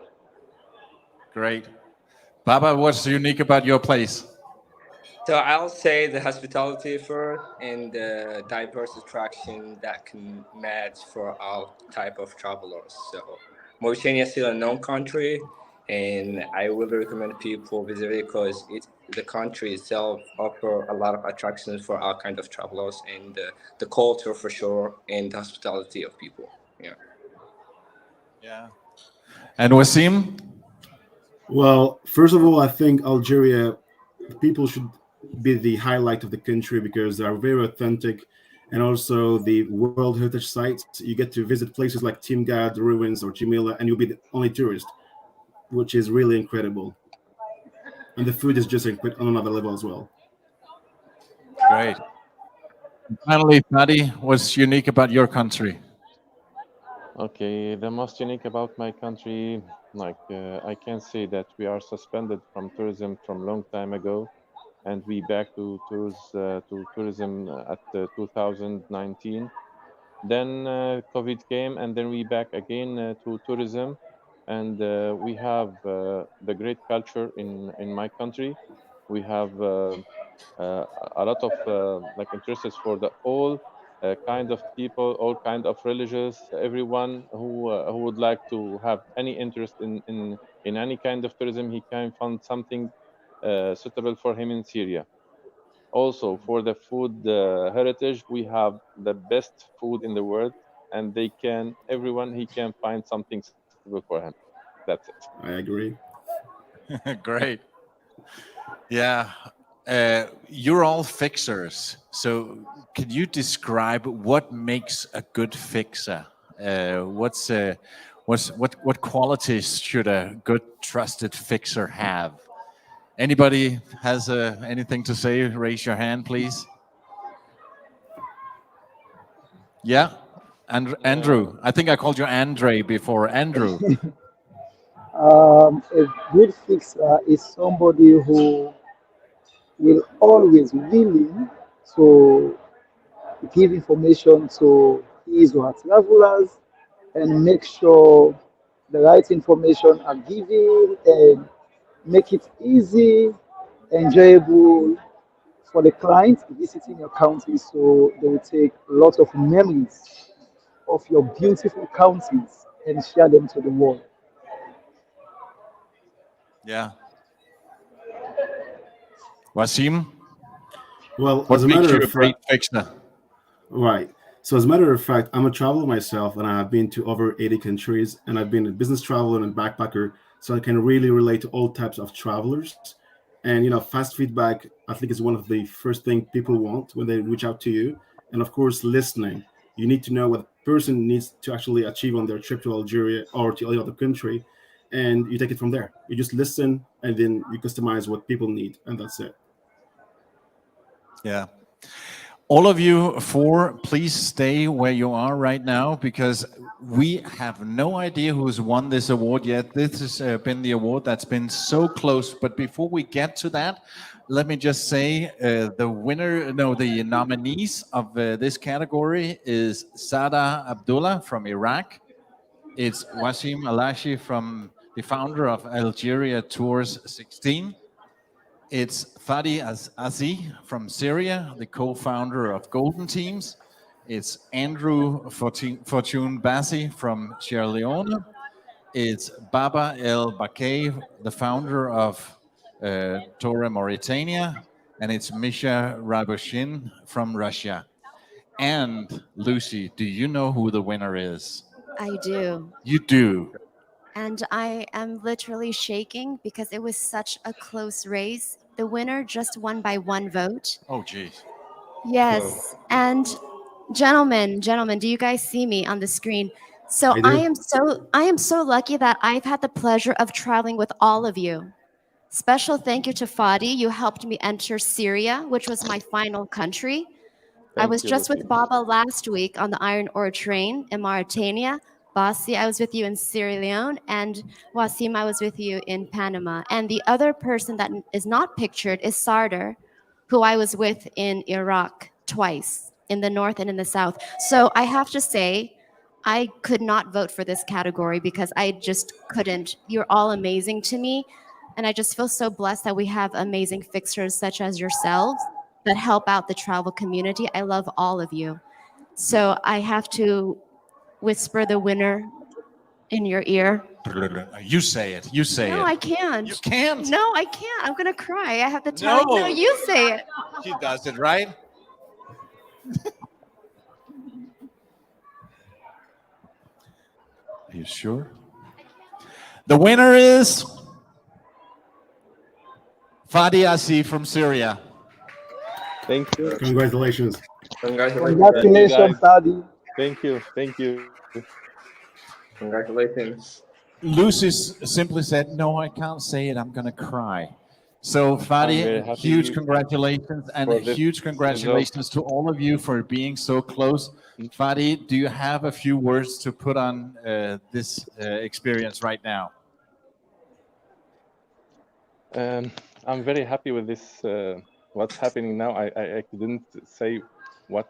Speaker 3: Great. Baba, what's unique about your place?
Speaker 1: So I'll say the hospitality first and the diverse attraction that can match for all type of travelers. So Mauritania is still a known country, and I would recommend people visit it because the country itself offer a lot of attractions for all kind of travelers, and the culture for sure, and the hospitality of people. Yeah.
Speaker 3: Yeah. And Wasim?
Speaker 22: Well, first of all, I think Algeria, people should be the highlight of the country because they are very authentic, and also the World Heritage sites. You get to visit places like Timgad ruins or Jimila, and you'll be the only tourist, which is really incredible. And the food is just on another level as well.
Speaker 3: Great. And finally, Fadi, what's unique about your country?
Speaker 23: Okay, the most unique about my country, I can say that we are suspended from tourism from long time ago, and we back to tourism at 2019. Then COVID came, and then we back again to tourism, and we have the great culture in my country. We have a lot of interests for the all kind of people, all kind of religions, everyone who would like to have any interest in any kind of tourism, he can find something suitable for him in Syria. Also, for the food heritage, we have the best food in the world, and everyone he can find something suitable for him. That's it.
Speaker 22: I agree.
Speaker 3: Great. Yeah. You're all fixers. So could you describe what makes a good fixer? What qualities should a good trusted fixer have? Anybody has anything to say? Raise your hand, please. Yeah. Andrew. I think I called you Andre before. Andrew.
Speaker 22: A good fixer is somebody who will always willing to give information to his or her travelers and make sure the right information are given and make it easy, enjoyable for the client visiting your country, so they will take lots of memories of your beautiful countries and share them to the world.
Speaker 3: Yeah. Wasim,
Speaker 6: Well,
Speaker 3: what
Speaker 6: as a
Speaker 3: makes
Speaker 6: matter
Speaker 3: you
Speaker 6: of
Speaker 3: a great
Speaker 6: fact,
Speaker 3: fixer?
Speaker 6: right. So as a matter of fact, I'm a traveler myself, and I've been to over 80 countries, and I've been a business traveler and backpacker, so I can really relate to all types of travelers. And fast feedback, I think, is one of the first thing people want when they reach out to you. And of course, listening. You need to know what the person needs to actually achieve on their trip to Algeria or to any other country, and you take it from there. You just listen, and then you customize what people need, and that's it.
Speaker 3: Yeah. All of you four, please stay where you are right now because we have no idea who's won this award yet. This has been the award that's been so close. But before we get to that, let me just say the nominees of this category is Sada Abdullah from Iraq. It's Wasim Alashi from the founder of Algeria Tours 16. It's Fadi Azi from Syria, the co-founder of Golden Teams. It's Andrew Fortune Bassi from Sierra Leone. It's Baba El Bakay, the founder of Torre Mauritania. And it's Misha Rabushin from Russia. And Lucy, do you know who the winner is?
Speaker 2: I do.
Speaker 3: You do.
Speaker 2: And I am literally shaking because it was such a close race. The winner just won by one vote.
Speaker 3: Oh, geez.
Speaker 2: Yes. And gentlemen, do you guys see me on the screen? So
Speaker 6: I do.
Speaker 2: I am so lucky that I've had the pleasure of traveling with all of you. Special thank you to Fadi. You helped me enter Syria, which was my final country. I was just with Baba last week on the iron ore train in Mauritania. Basi, I was with you in Sierra Leone, and Wasim, I was with you in Panama. And the other person that is not pictured is Sardar, who I was with in Iraq twice, in the north and in the south. So I have to say, I could not vote for this category because I just couldn't. You're all amazing to me. And I just feel so blessed that we have amazing fixers such as yourselves that help out the travel community. I love all of you. So I have to whisper the winner in your ear.
Speaker 3: You say it. You say
Speaker 2: No,
Speaker 3: it.
Speaker 2: I can't.
Speaker 3: You can't?
Speaker 2: No, I can't. I'm going to cry. I have to tell you. No, you say it.
Speaker 3: She does it, right? Are you sure? The winner is Fadi Asi from Syria.
Speaker 23: Thank you.
Speaker 6: Congratulations.
Speaker 22: Congratulations, Fadi.
Speaker 23: Thank you. Thank you.
Speaker 1: Congratulations.
Speaker 3: Lucy simply said, "No, I can't say it. I'm going to cry." So,
Speaker 23: I'm
Speaker 3: Fadi,
Speaker 23: very happy
Speaker 3: huge congratulations and
Speaker 23: for this
Speaker 3: huge congratulations to all of you for being so close. Fadi, do you have a few words to put on this experience right now?
Speaker 23: I'm very happy with this. What's happening now? I couldn't say what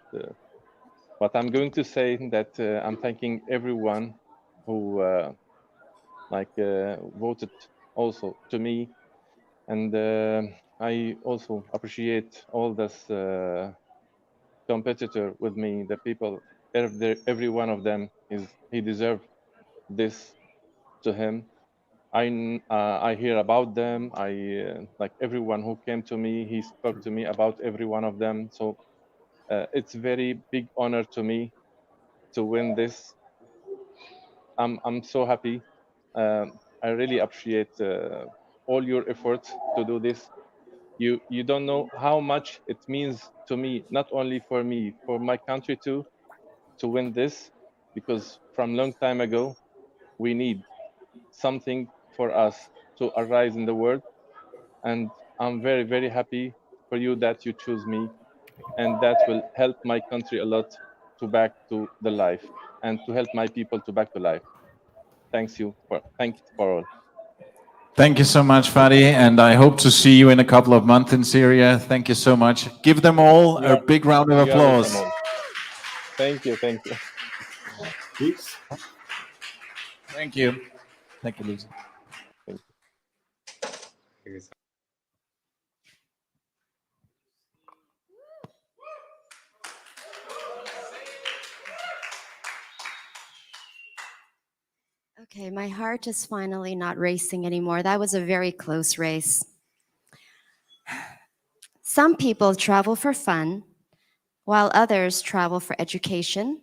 Speaker 23: I'm going to say. That I'm thanking everyone who voted also to me, and I also appreciate all this competitor with me. The people, every one of them he deserved this to him. I hear about them. I like everyone who came to me. He spoke to me about every one of them. So it's very big honor to me to win this. I'm so happy. I really appreciate all your efforts to do this. You don't know how much it means to me, not only for me, for my country too, to win this, because from long time ago we need something for us to arise in the world, and I'm very happy for you that you choose me, and that will help my country a lot to back to the life and to help my people to back to life. Thanks for all.
Speaker 3: Thank you so much, Fadi, and I hope to see you in a couple of months in Syria. Thank you so much. Give them all a big round of
Speaker 23: You are welcome
Speaker 3: applause.
Speaker 23: all. Thank you.
Speaker 6: Peace.
Speaker 3: Thank you. Thank you, Lucy.
Speaker 23: Thank you.
Speaker 2: Okay, my heart is finally not racing anymore. That was a very close race. Some people travel for fun, while others travel for education.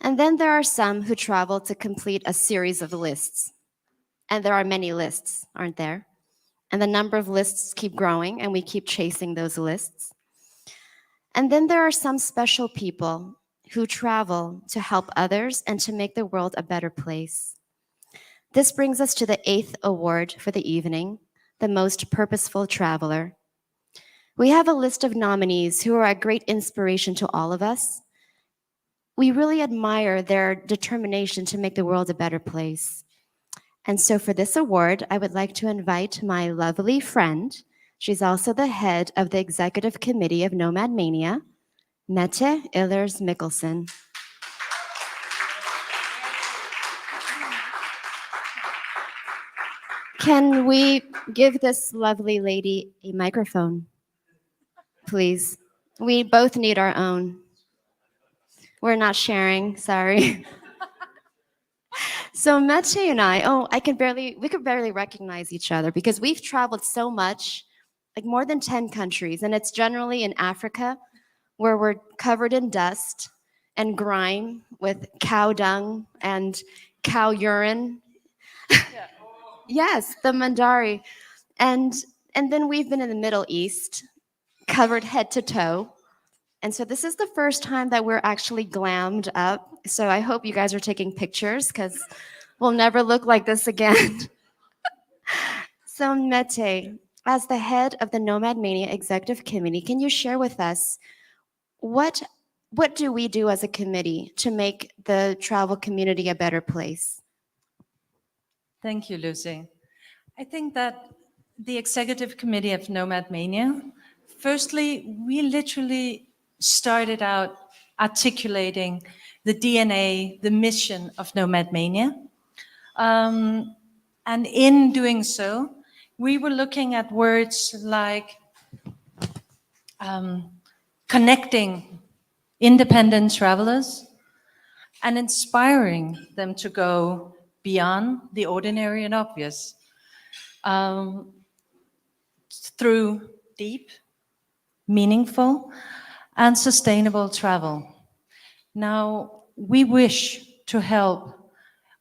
Speaker 2: And then there are some who travel to complete a series of lists. And there are many lists, aren't there? And the number of lists keep growing, and we keep chasing those lists. And then there are some special people who travel to help others and to make the world a better place. This brings us to the 8th award for the evening, the Most Purposeful Traveler. We have a list of nominees who are a great inspiration to all of us. We really admire their determination to make the world a better place. And so for this award, I would like to invite my lovely friend. She's also the head of the executive committee of Nomad Mania, Mette Illers Mikkelsen. Can we give this lovely lady a microphone, please? We both need our own. We're not sharing, sorry. So Mette and we could barely recognize each other because we've traveled so much, like more than 10 countries, and it's generally in Africa where we're covered in dust and grime with cow dung and cow urine. Yes, the Mandari. And then we've been in the Middle East, covered head to toe. And so this is the first time that we're actually glammed up. So I hope you guys are taking pictures because we'll never look like this again. So Mette, as the head of the Nomad Mania Executive Committee, can you share with us what do we do as a committee to make the travel community a better place?
Speaker 10: Thank you, Lucy. I think that the executive committee of Nomad Mania, firstly, we literally started out articulating the DNA, the mission of Nomad Mania. And in doing so, we were looking at words like connecting independent travelers and inspiring them to go beyond the ordinary and obvious through deep, meaningful, and sustainable travel. Now, we wish to help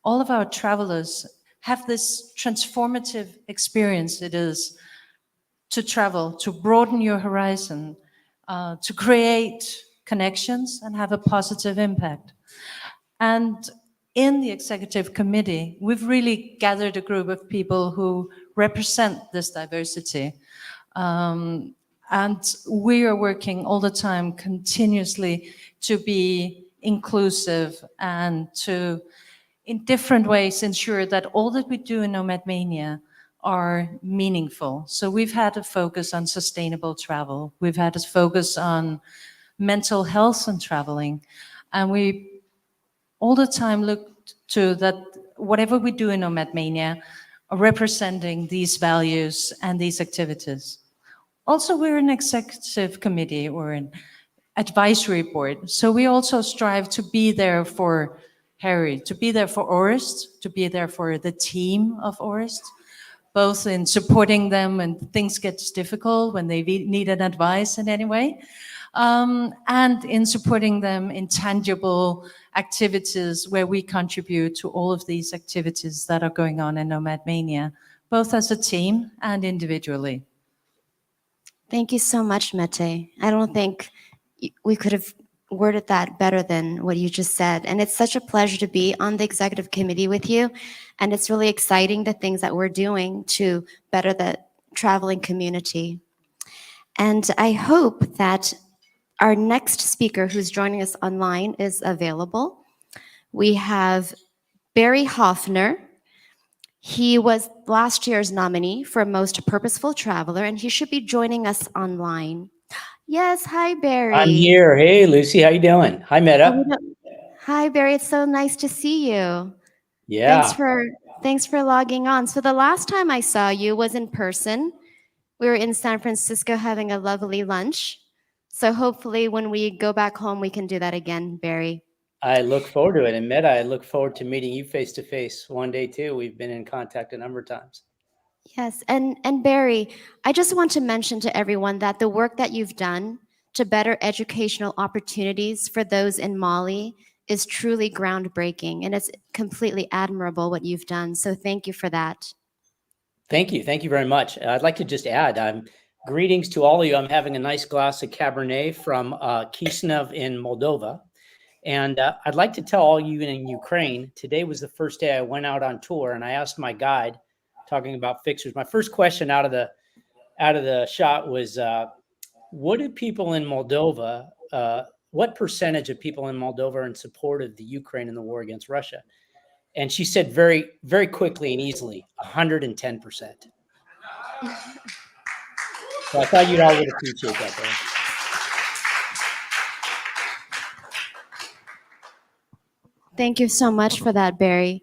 Speaker 10: all of our travelers have this transformative experience it is to travel, to broaden your horizon, to create connections and have a positive impact. And in the executive committee, we've really gathered a group of people who represent this diversity. And we are working all the time continuously to be inclusive and to, in different ways, ensure that all that we do in Nomad Mania are meaningful. So we've had a focus on sustainable travel. We've had a focus on mental health and traveling. And we all the time look to that whatever we do in Nomad Mania are representing these values and these activities. Also, we're an executive committee or an advisory board. So we also strive to be there for Harry, to be there for Orist, to be there for the team of Orist, both in supporting them when things get difficult, when they need an advice in any way, and in supporting them in tangible activities where we contribute to all of these activities that are going on in Nomad Mania, both as a team and individually.
Speaker 2: Thank you so much, Mette. I don't think we could have worded that better than what you just said. And it's such a pleasure to be on the executive committee with you. And it's really exciting, the things that we're doing to better the traveling community. And I hope that our next speaker who's joining us online is available. We have Barry Hoffner. He was last year's nominee for Most Purposeful Traveler, and he should be joining us online. Yes, hi, Barry.
Speaker 11: I'm here. Hey, Lucy, how you doing? Hi, Meta.
Speaker 2: Hi, Barry. It's so nice to see you.
Speaker 11: Yeah.
Speaker 2: Thanks for logging on. So the last time I saw you was in person. We were in San Francisco having a lovely lunch. So hopefully when we go back home, we can do that again, Barry.
Speaker 11: I look forward to it. And Meta, I look forward to meeting you face to face one day too. We've been in contact a number of times.
Speaker 2: Yes, and Barry, I just want to mention to everyone that the work that you've done to better educational opportunities for those in Mali is truly groundbreaking, and it's completely admirable what you've done. So thank you for that.
Speaker 11: Thank you. Thank you very much. I'd like to just add, greetings to all of you. I'm having a nice glass of Cabernet from Chisinau in Moldova. And I'd like to tell all you in Ukraine, today was the first day I went out on tour, and I asked my guide, talking about fixers, my first question out of the shot was, what do people in Moldova, what percentage of people in Moldova are in support of the Ukraine in the war against Russia? And she said very, very quickly and easily, 110%. So I thought you'd all would appreciate that, Barry.
Speaker 2: Thank you so much for that, Barry.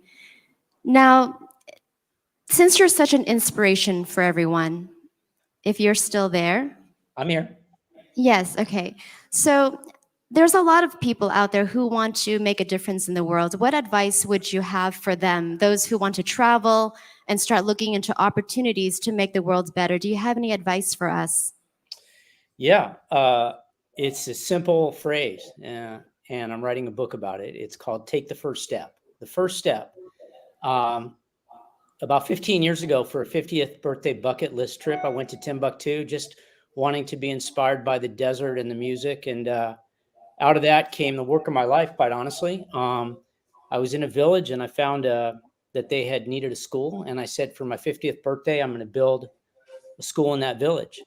Speaker 2: Now, since you're such an inspiration for everyone, if you're still there.
Speaker 11: I'm here.
Speaker 2: Yes, okay. So there's a lot of people out there who want to make a difference in the world. What advice would you have for them, those who want to travel and start looking into opportunities to make the world better? Do you have any advice for us?
Speaker 11: Yeah, it's a simple phrase, and I'm writing a book about it. It's called Take the First Step. The first step. About 15 years ago, for a 50th birthday bucket list trip, I went to Timbuktu, just wanting to be inspired by the desert and the music. And out of that came the work of my life, quite honestly. I was in a village and I found that they had needed a school. And I said, for my 50th birthday, I'm going to build a school in that village.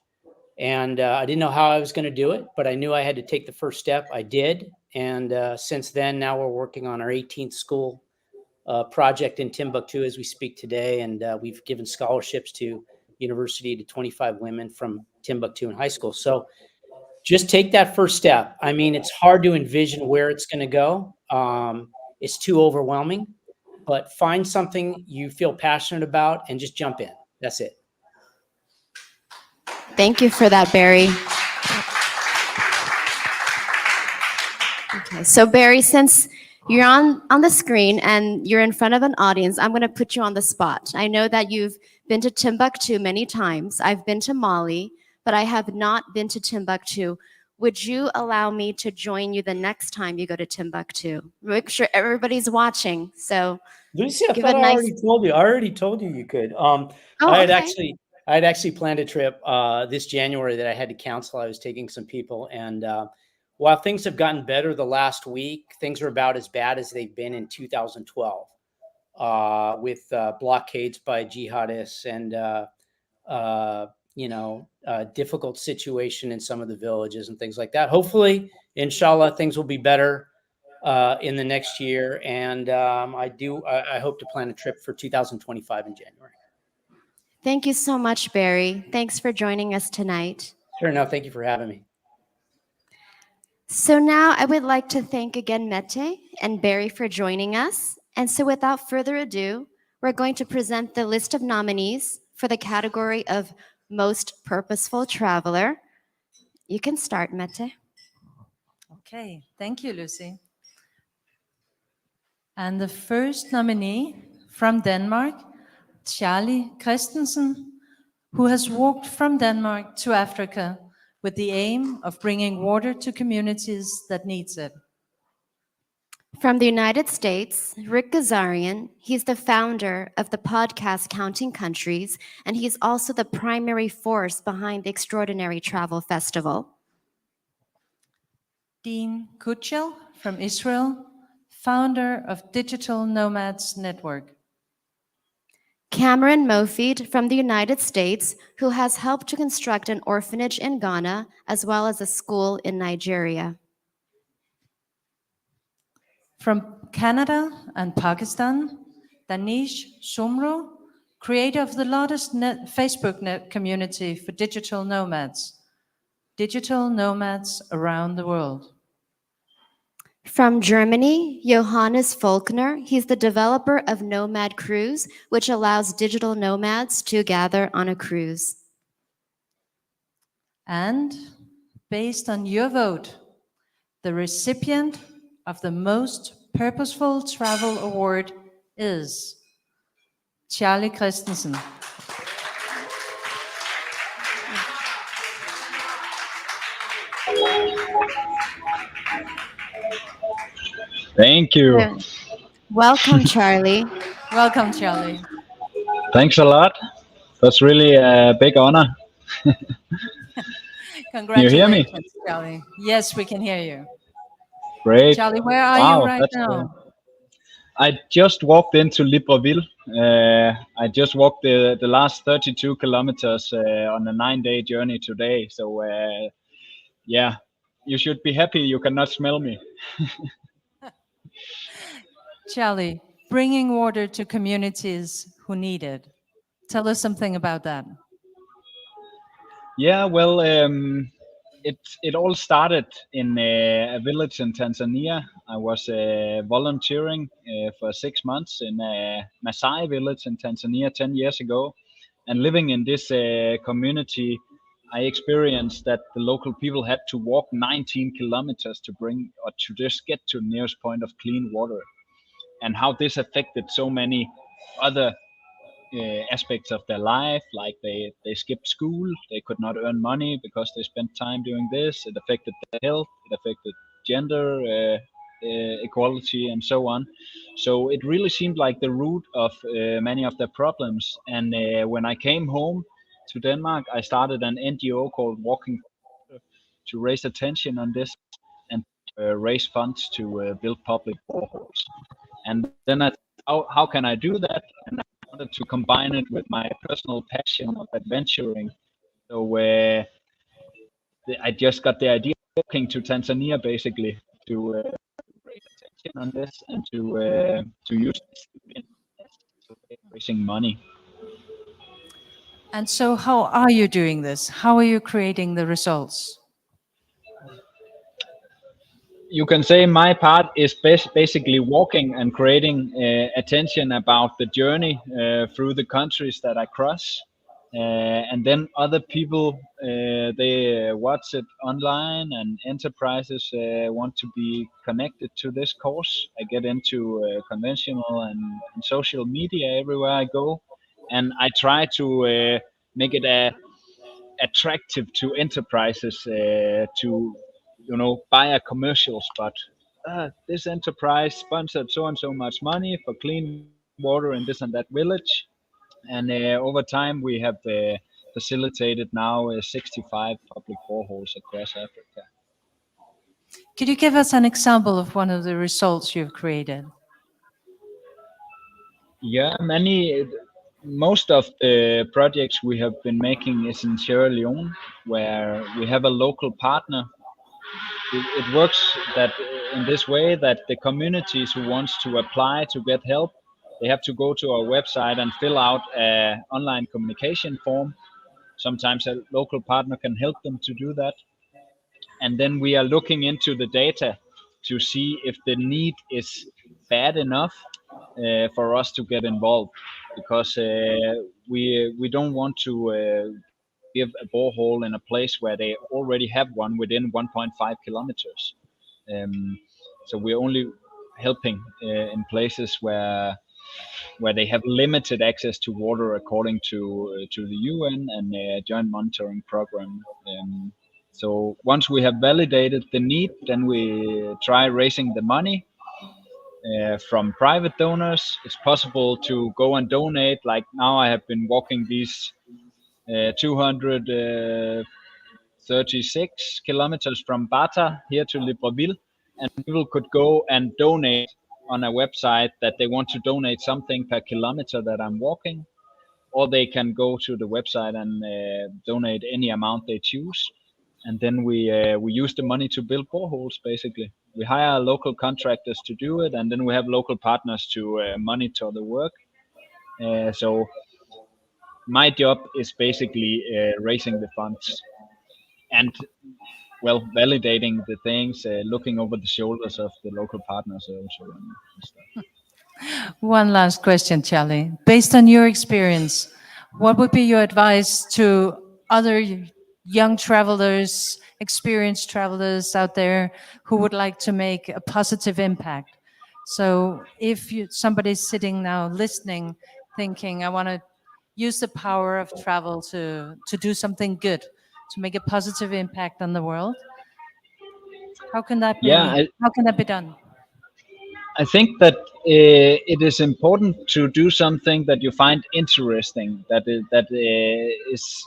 Speaker 11: And I didn't know how I was going to do it, but I knew I had to take the first step. I did. And since then, now we're working on our 18th school project in Timbuktu as we speak today. And we've given scholarships to university to 25 women from Timbuktu in high school. So just take that first step. I mean, it's hard to envision where it's going to go. It's too overwhelming, but find something you feel passionate about and just jump in. That's it.
Speaker 2: Thank you for that, Barry. Okay, so Barry, since you're on the screen and you're in front of an audience, I'm going to put you on the spot. I know that you've been to Timbuktu many times. I've been to Mali, but I have not been to Timbuktu. Would you allow me to join you the next time you go to Timbuktu? Make sure everybody's watching. So
Speaker 11: Lucy, I
Speaker 2: give
Speaker 11: thought
Speaker 2: a
Speaker 11: I
Speaker 2: nice.
Speaker 11: already told you. I already told you you could. I had actually planned a trip this January that I had to cancel. I was taking some people, and while things have gotten better the last week, things are about as bad as they've been in 2012 with blockades by jihadists and difficult situation in some of the villages and things like that. Hopefully, inshallah, things will be better in the next year. And I hope to plan a trip for 2025 in January.
Speaker 2: Thank you so much, Barry. Thanks for joining us tonight.
Speaker 11: Sure. No, thank you for having me.
Speaker 2: So now I would like to thank again Mette and Barry for joining us. And so without further ado, we're going to present the list of nominees for the category of Most Purposeful Traveler. You can start, Mette.
Speaker 10: Okay, thank you, Lucy. And the first nominee from Denmark, Charlie Christensen, who has walked from Denmark to Africa with the aim of bringing water to communities that needs it.
Speaker 2: From the United States, Rick Gazarian. He's the founder of the podcast Counting Countries, and he's also the primary force behind the Extraordinary Travel Festival.
Speaker 10: Dean Kuchel from Israel, founder of Digital Nomads Network.
Speaker 2: Cameron Mofid from the United States, who has helped to construct an orphanage in Ghana as well as a school in Nigeria.
Speaker 10: From Canada and Pakistan, Danish Sumro, creator of the largest Facebook community for digital nomads around the world.
Speaker 2: From Germany, Johannes Faulkner. He's the developer of Nomad Cruise, which allows digital nomads to gather on a cruise.
Speaker 10: And based on your vote, the recipient of the Most Purposeful Travel Award is Charlie Christensen.
Speaker 12: Thank you.
Speaker 2: Yeah. Welcome, Charlie.
Speaker 10: Welcome, Charlie.
Speaker 12: Thanks a lot. That's really a big honor. Can you hear me?
Speaker 10: Congratulations, Charlie. Yes, we can hear you.
Speaker 12: Great.
Speaker 10: Charlie, where are you
Speaker 12: Wow,
Speaker 10: right
Speaker 12: that's
Speaker 10: now?
Speaker 12: I just walked into Libreville. I just walked the last 32 kilometers on a 9-day journey today. So yeah, you should be happy you cannot smell me.
Speaker 10: Charlie, bringing water to communities who need it. Tell us something about that.
Speaker 12: Yeah, well, it all started in a village in Tanzania. I was volunteering for 6 months in a Maasai village in Tanzania 10 years ago, and living in this community, I experienced that the local people had to walk 19 kilometers to bring or to just get to the nearest point of clean water, and how this affected so many other aspects of their life, like they skipped school, they could not earn money because they spent time doing this. It affected their health, it affected gender equality, and so on. So it really seemed like the root of many of their problems. And when I came home to Denmark, I started an NGO called Walking to raise attention on this and raise funds to build public boreholes. And then how can I do that? And I wanted to combine it with my personal passion of adventuring. So I just got the idea of walking to Tanzania basically to raise attention on this and to use this to raising money.
Speaker 10: And so how are you doing this? How are you creating the results?
Speaker 12: You can say my part is basically walking and creating attention about the journey through the countries that I cross. And then other people, they watch it online, and enterprises want to be connected to this course. I get into conventional and social media everywhere I go, and I try to make it attractive to enterprises to buy a commercial spot. This enterprise sponsored so and so much money for clean water in this and that village, and over time we have facilitated now 65 public boreholes across Africa.
Speaker 10: Could you give us an example of one of the results you've created?
Speaker 12: Yeah, most of the projects we have been making is in Sierra Leone, where we have a local partner. It works that in this way that the communities who wants to apply to get help, they have to go to our website and fill out an online communication form. Sometimes a local partner can help them to do that. And then we are looking into the data to see if the need is bad enough for us to get involved, because we don't want to give a borehole in a place where they already have one within 1.5 kilometers. So we're only helping in places where they have limited access to water according to the UN and joint monitoring program. So once we have validated the need, then we try raising the money from private donors. It's possible to go and donate. Like now, I have been walking these 236 kilometers from Bata here to Libreville, and people could go and donate on a website that they want to donate something per kilometer that I'm walking, or they can go to the website and donate any amount they choose. And then we use the money to build boreholes. Basically, we hire local contractors to do it, and then we have local partners to monitor the work. So my job is basically raising the funds and validating the things, looking over the shoulders of the local partners also and stuff.
Speaker 10: One last question, Charlie. Based on your experience, what would be your advice to other young travelers, experienced travelers out there who would like to make a positive impact? So if somebody's sitting now listening, thinking, I want to use the power of travel to do something good, to make a positive impact on the world, how can that be?
Speaker 12: Yeah,
Speaker 10: How can that be done?
Speaker 12: I think that it is important to do something that you find interesting, that is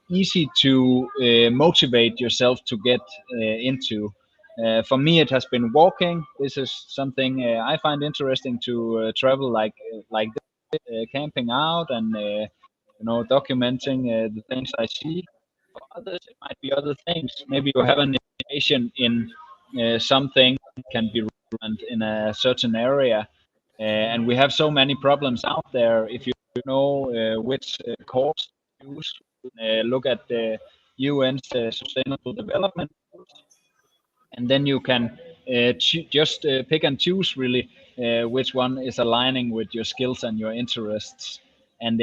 Speaker 12: easy to motivate yourself to get into. For me, it has been walking. This is something I find interesting to travel like this, camping out and documenting the things I see. For others, it might be other things. Maybe you have an innovation in something that can be relevant in a certain area. And we have so many problems out there. If you know which course to use, look at the UN's Sustainable Development Goals, and then you can just pick and choose really which one is aligning with your skills and your interests. And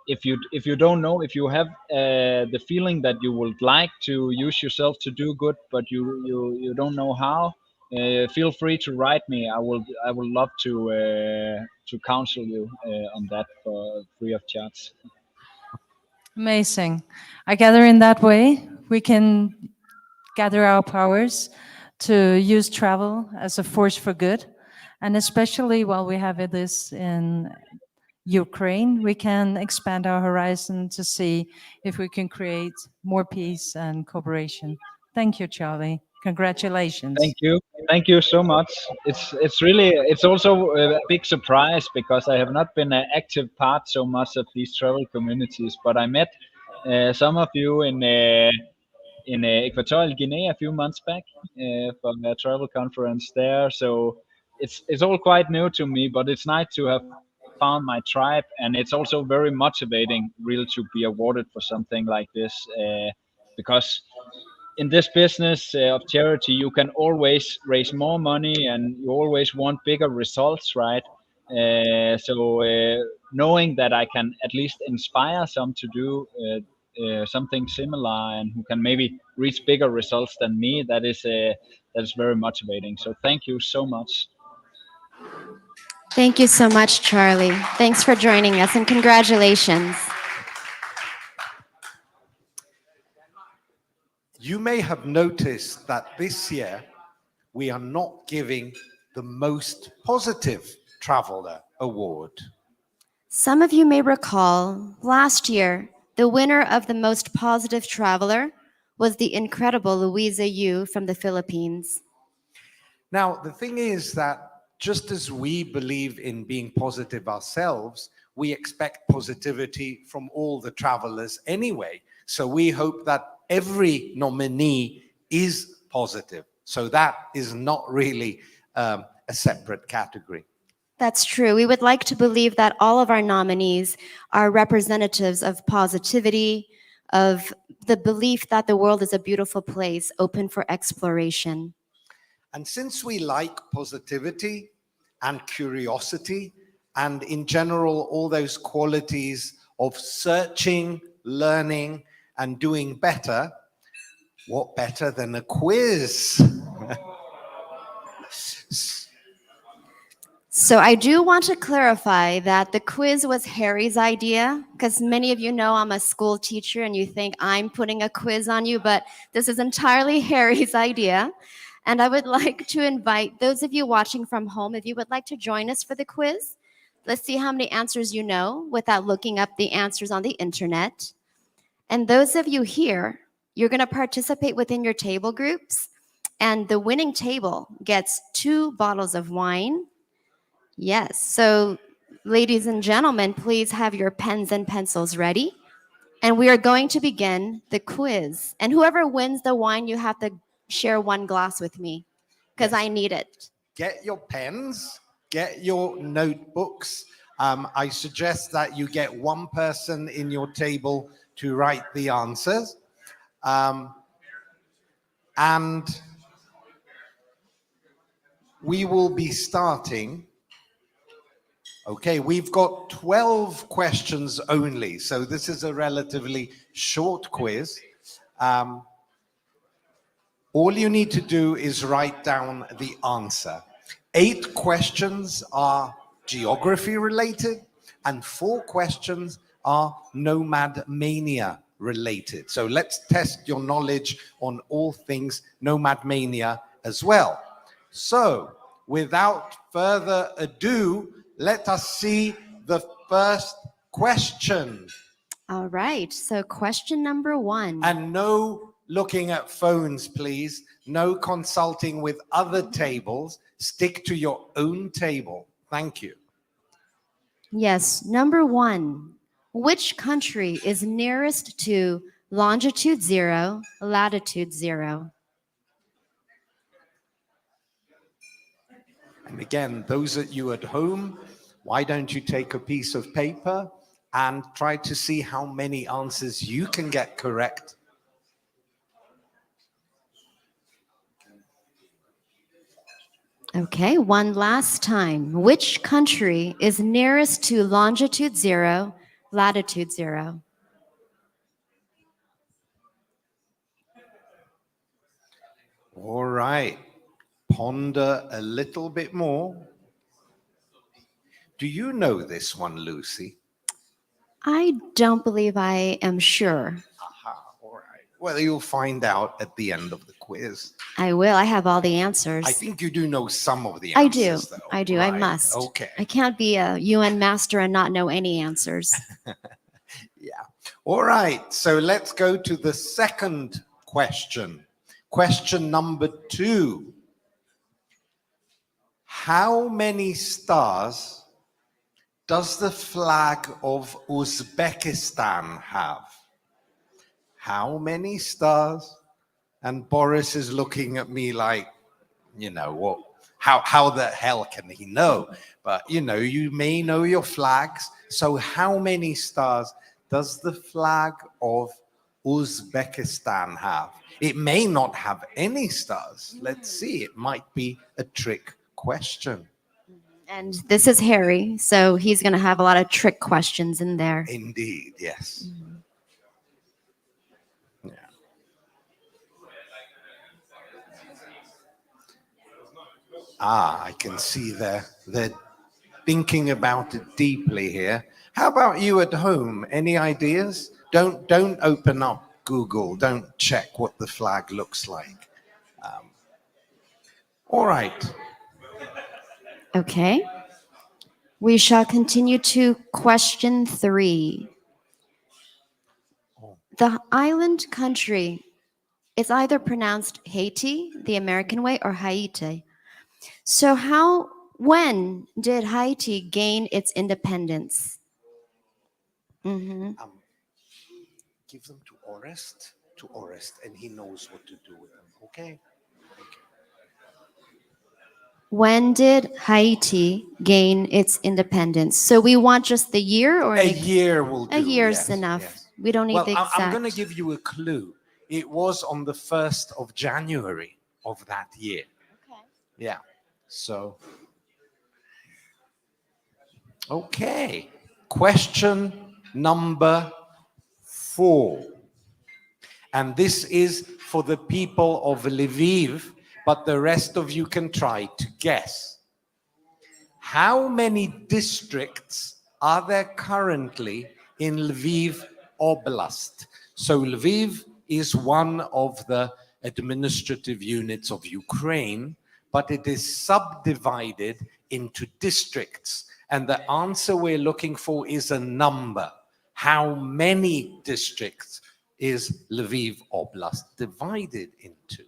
Speaker 12: if you don't know, if you have the feeling that you would like to use yourself to do good, but you don't know how, feel free to write me. I will love to counsel you on that for free of charge.
Speaker 10: Amazing. I gather in that way we can gather our powers to use travel as a force for good. And especially while we have this in Ukraine, we can expand our horizon to see if we can create more peace and cooperation. Thank you, Charlie. Congratulations.
Speaker 12: Thank you so much. It's also a big surprise because I have not been an active part so much of these travel communities, but I met some of you in Equatorial Guinea a few months back for a travel conference there. So it's all quite new to me, but it's nice to have found my tribe, and it's also very motivating, really, to be awarded for something like this, because in this business of charity, you can always raise more money, and you always want bigger results, right? So knowing that I can at least inspire some to do something similar and who can maybe reach bigger results than me, that is very motivating. So thank you so much.
Speaker 2: Thank you so much, Charlie. Thanks for joining us, and congratulations.
Speaker 4: You may have noticed that this year we are not giving the most positive traveler award.
Speaker 2: Some of you may recall last year, the winner of the most positive traveler was the incredible Louisa Yu from the Philippines.
Speaker 4: Now, the thing is that just as we believe in being positive ourselves, we expect positivity from all the travelers anyway. So we hope that every nominee is positive. So that is not really a separate category.
Speaker 2: That's true. We would like to believe that all of our nominees are representatives of positivity, of the belief that the world is a beautiful place, open for exploration.
Speaker 4: And since we like positivity and curiosity, and in general, all those qualities of searching, learning, and doing better, what better than a quiz?
Speaker 2: So I do want to clarify that the quiz was Harry's idea, because many of you know I'm a school teacher and you think I'm putting a quiz on you, but this is entirely Harry's idea. And I would like to invite those of you watching from home, if you would like to join us for the quiz. Let's see how many answers you know without looking up the answers on the internet. And those of you here, you're going to participate within your table groups, and the winning table gets 2 bottles of wine. Yes, so ladies and gentlemen, please have your pens and pencils ready. And we are going to begin the quiz. And whoever wins the wine, you have to share 1 glass with me, because I need it.
Speaker 4: Get your pens, get your notebooks. I suggest that you get 1 person in your table to write the answers. And we will be starting. Okay, we've got 12 questions only, so this is a relatively short quiz. All you need to do is write down the answer. 8 questions are geography related, and 4 questions are Nomad Mania related. So let's test your knowledge on all things Nomad Mania as well. So, without further ado, let us see the first question.
Speaker 2: All right, so question number 1.
Speaker 4: And no looking at phones, please. No consulting with other tables. Stick to your own table. Thank you.
Speaker 2: Yes, number 1. Which country is nearest to longitude 0, latitude 0?
Speaker 4: And again, those of you at home, why don't you take a piece of paper and try to see how many answers you can get correct.
Speaker 2: Okay, one last time. Which country is nearest to longitude 0, latitude 0?
Speaker 4: All right. Ponder a little bit more. Do you know this one, Lucy?
Speaker 2: I don't believe I am sure.
Speaker 4: Aha, all right. Well, you'll find out at the end of the quiz.
Speaker 2: I will. I have all the answers.
Speaker 4: I think you do know some of the
Speaker 2: I
Speaker 4: answers,
Speaker 2: do.
Speaker 4: though.
Speaker 2: I do.
Speaker 4: Right.
Speaker 2: I must.
Speaker 4: Okay.
Speaker 2: I can't be a UN master and not know any answers.
Speaker 4: Yeah. All right. So let's go to the second question. Question number 2. How many stars does the flag of Uzbekistan have? How many stars? And Boris is looking at me like, you know, what? How the hell can he know? But, you know, you may know your flags. So how many stars does the flag of Uzbekistan have? It may not have any stars. Let's see. It might be a trick question.
Speaker 2: And this is Harry, so he's going to have a lot of trick questions in there.
Speaker 4: Indeed, yes. Yeah. Ah, I can see they're thinking about it deeply here. How about you at home? Any ideas? Don't open up Google. Don't check what the flag looks like. All right.
Speaker 2: Okay. We shall continue to question 3. The island country is either pronounced Haiti, the American way, or Haiti. So when did Haiti gain its independence?
Speaker 4: Give them to Orest, and he knows what to do with them, okay?
Speaker 2: When did Haiti gain its independence? So we want just the year, or
Speaker 4: A year will do.
Speaker 2: a year's
Speaker 4: yes,
Speaker 2: enough.
Speaker 4: yes.
Speaker 2: We don't need
Speaker 4: Well,
Speaker 2: the exact.
Speaker 4: I'm going to give you a clue. It was on the 1st of January of that year. Okay. Yeah. So, okay. Question number 4. And this is for the people of Lviv, but the rest of you can try to guess. How many districts are there currently in Lviv Oblast? So Lviv is one of the administrative units of Ukraine, but it is subdivided into districts. And the answer we're looking for is a number. How many districts is Lviv Oblast divided into?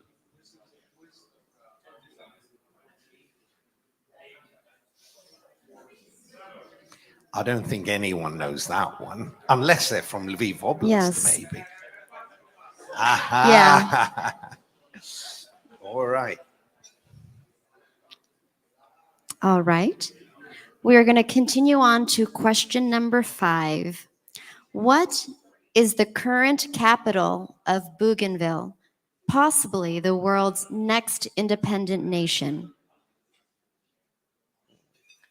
Speaker 4: I don't think anyone knows that one, unless they're from Lviv Oblast,
Speaker 2: Yes.
Speaker 4: maybe. Aha. Yeah. All right.
Speaker 2: All right. We are going to continue on to question number 5. What is the current capital of Bougainville, possibly the world's next independent nation?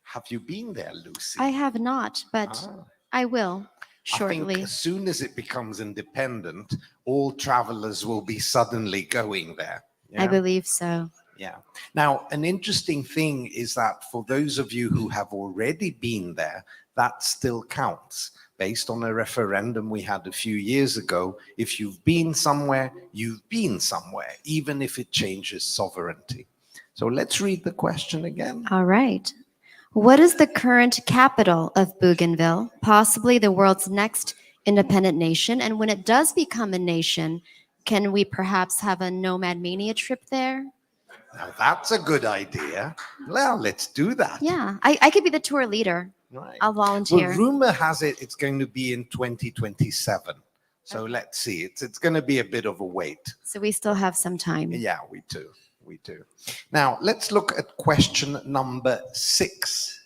Speaker 4: Have you been there, Lucy?
Speaker 2: I have not, but I will
Speaker 4: I
Speaker 2: shortly.
Speaker 4: think as soon as it becomes independent, all travelers will be suddenly going there.
Speaker 2: I
Speaker 4: Yeah?
Speaker 2: believe so.
Speaker 4: Yeah. Now, an interesting thing is that for those of you who have already been there, that still counts. Based on a referendum we had a few years ago, if you've been somewhere, you've been somewhere, even if it changes sovereignty. So let's read the question again.
Speaker 2: All right. What is the current capital of Bougainville, possibly the world's next independent nation? And when it does become a nation, can we perhaps have a Nomad Mania trip there?
Speaker 4: Now that's a good idea. Well, let's do that.
Speaker 2: Yeah, I could be the tour leader.
Speaker 4: Right.
Speaker 2: I'll
Speaker 4: Well,
Speaker 2: volunteer.
Speaker 4: rumor has it it's going to be in 2027. So let's see. It's going to be a bit of a wait.
Speaker 2: So we still have some time.
Speaker 4: Yeah, we do. We do. Now, let's look at question number 6.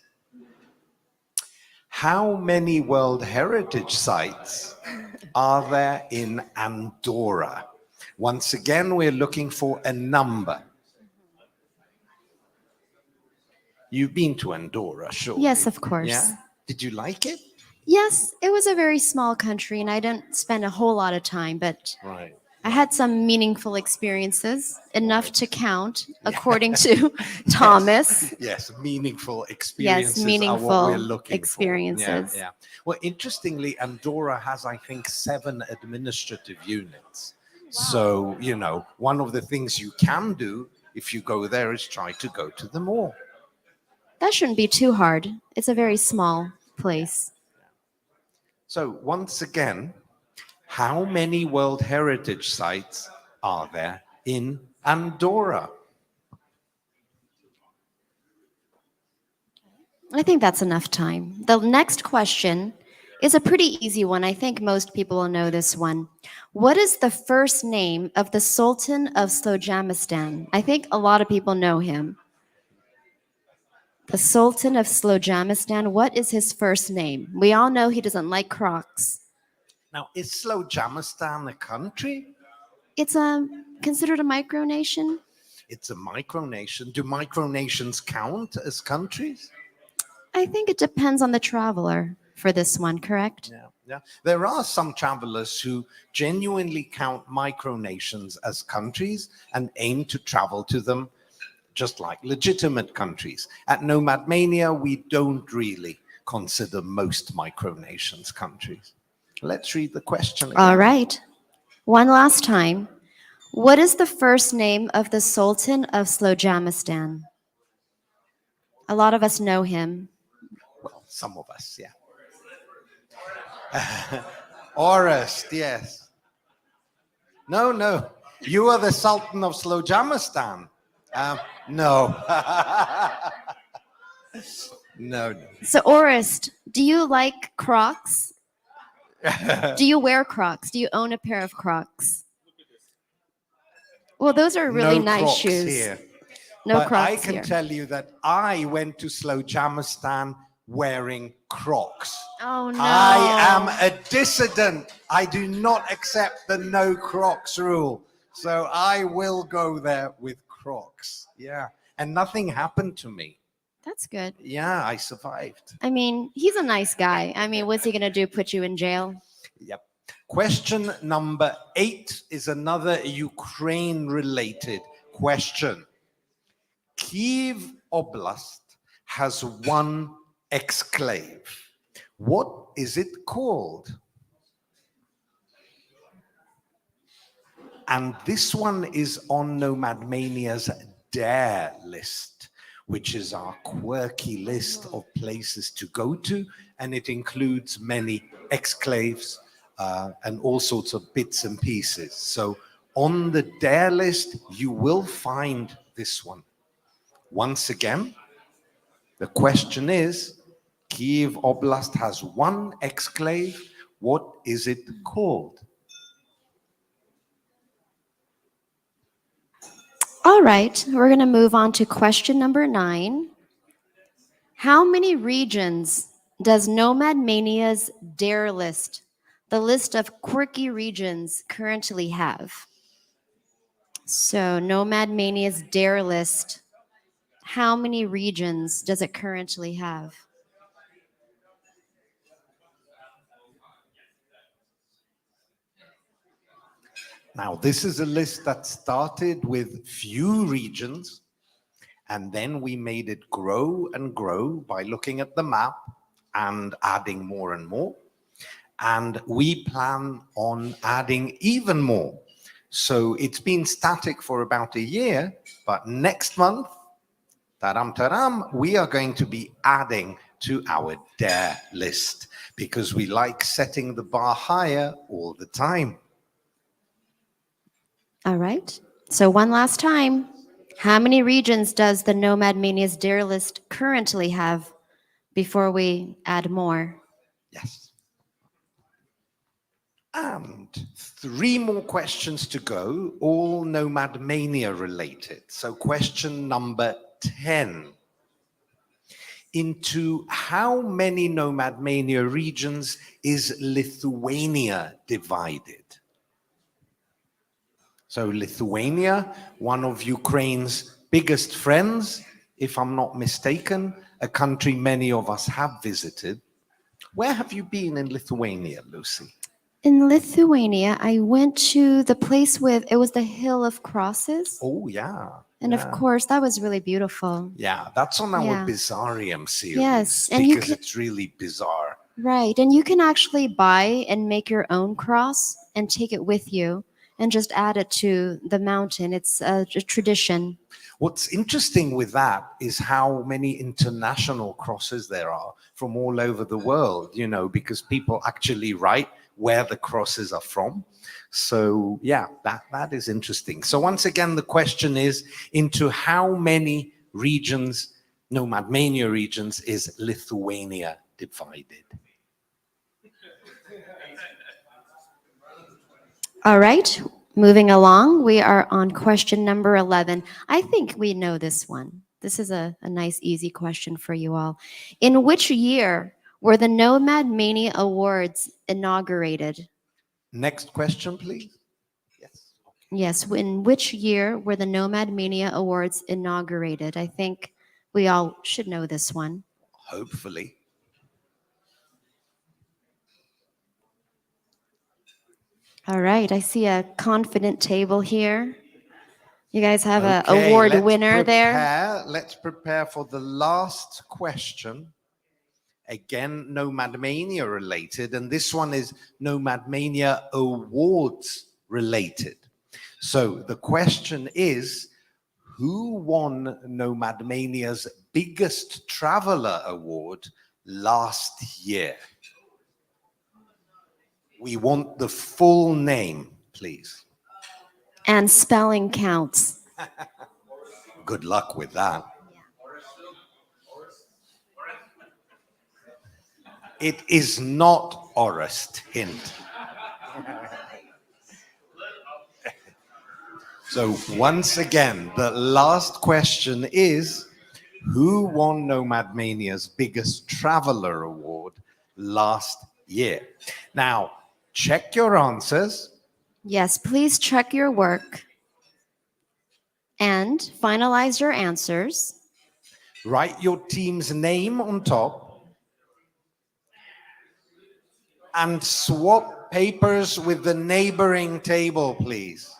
Speaker 4: How many World Heritage Sites are there in Andorra? Once again, we're looking for a number. You've been to Andorra, sure.
Speaker 2: Yes, of course.
Speaker 4: Yeah? Did you like it?
Speaker 2: Yes, it was a very small country and I didn't spend a whole lot of time, but
Speaker 4: Right.
Speaker 2: I had some meaningful experiences, enough to count, according to Thomas.
Speaker 4: Yes, meaningful experiences
Speaker 2: Yes,
Speaker 4: are
Speaker 2: meaningful
Speaker 4: what we're looking
Speaker 2: experiences.
Speaker 4: for. Yeah. Well, interestingly, Andorra has, I think, 7 administrative units. So, you know, one of the things you can do if you go there is try to go to them all.
Speaker 2: That shouldn't be too hard. It's a very small place.
Speaker 4: So once again, how many World Heritage Sites are there in Andorra?
Speaker 2: I think that's enough time. The next question is a pretty easy one. I think most people will know this one. What is the first name of the Sultan of Slowjamistan? I think a lot of people know him. The Sultan of Slowjamistan, what is his first name? We all know he doesn't like Crocs.
Speaker 4: Now, is Slowjamistan a country?
Speaker 2: It's considered a micronation.
Speaker 4: It's a micronation. Do micronations count as countries?
Speaker 2: I think it depends on the traveler for this one, correct?
Speaker 4: Yeah. There are some travelers who genuinely count micronations as countries and aim to travel to them just like legitimate countries. At Nomad Mania, we don't really consider most micronations countries. Let's read the question again.
Speaker 2: All right. One last time. What is the first name of the Sultan of Slowjamistan? A lot of us know him.
Speaker 4: Well, some of us, yeah. Orest, yes. No. You are the Sultan of Slowjamistan. No. No.
Speaker 2: So, Orest, do you like Crocs? Do you wear Crocs? Do you own a pair of Crocs? Well, those are really
Speaker 4: No
Speaker 2: nice
Speaker 4: Crocs
Speaker 2: shoes.
Speaker 4: Here.
Speaker 2: No
Speaker 4: But
Speaker 2: Crocs
Speaker 4: I can
Speaker 2: here.
Speaker 4: tell you that I went to Slowjamistan wearing Crocs.
Speaker 2: Oh, no.
Speaker 4: I am a dissident. I do not accept the no Crocs rule. So I will go there with Crocs. Yeah. And nothing happened to me.
Speaker 2: That's good.
Speaker 4: Yeah, I survived.
Speaker 2: I mean, he's a nice guy. I mean, what's he going to do? Put you in jail?
Speaker 4: Yep. Question number 8 is another Ukraine-related question. Kyiv Oblast has one exclave. What is it called? And this one is on Nomad Mania's Dare list, which is our quirky list of places to go to, and it includes many exclaves and all sorts of bits and pieces. So on the Dare list, you will find this one. Once again, the question is, Kyiv Oblast has one exclave. What is it called?
Speaker 2: All right, we're going to move on to question number 9. How many regions does Nomad Mania's Dare list, the list of quirky regions, currently have? So Nomad Mania's Dare list, how many regions does it currently have?
Speaker 4: Now, this is a list that started with few regions, and then we made it grow and grow by looking at the map and adding more and more. And we plan on adding even more. So it's been static for about a year, but next month taram taram, we are going to be adding to our dare list because we like setting the bar higher all the time.
Speaker 2: All right. So one last time. How many regions does the Nomad Mania's Dare List currently have before we add more?
Speaker 4: Yes. And 3 more questions to go, all Nomad Mania related. So question number 10. Into how many Nomad Mania regions is Lithuania divided? So Lithuania, one of Ukraine's biggest friends, if I'm not mistaken, a country many of us have visited. Where have you been in Lithuania, Lucy?
Speaker 2: In Lithuania, I went to the place with, it was the Hill of Crosses.
Speaker 4: Oh, yeah.
Speaker 2: And of course, that was really beautiful.
Speaker 4: Yeah, that's on our
Speaker 2: Yeah.
Speaker 4: Bizarrium series.
Speaker 2: Yes, and you
Speaker 4: because
Speaker 2: can-
Speaker 4: it's really bizarre.
Speaker 2: Right. And you can actually buy and make your own cross and take it with you and just add it to the mountain. It's a tradition.
Speaker 4: What's interesting with that is how many international crosses there are from all over the world, you know, because people actually write where the crosses are from. So yeah, that is interesting. So once again, the question is, into how many regions, Nomad Mania regions, is Lithuania divided?
Speaker 2: All right. Moving along, we are on question number 11. I think we know this one. This is a nice, easy question for you all. In which year were the Nomad Mania Awards inaugurated?
Speaker 4: Next question, please.
Speaker 2: Yes, in which year were the Nomad Mania Awards inaugurated? I think we all should know this one.
Speaker 4: Hopefully.
Speaker 2: All right, I see a confident table here. You guys have an
Speaker 4: Okay,
Speaker 2: award
Speaker 4: let's
Speaker 2: winner there.
Speaker 4: Let's prepare for the last question. Again, Nomad Mania related, and this one is Nomad Mania Awards related. So the question is, who won Nomad Mania's biggest traveler award last year? We want the full name, please.
Speaker 2: And spelling counts.
Speaker 4: Good luck with that. It is not Orest, hint. So once again, the last question is, who won Nomad Mania's biggest traveler award last year? Now, check your answers.
Speaker 2: Yes, please check your work and finalize your answers.
Speaker 4: Write your team's name on top and swap papers with the neighboring table, please.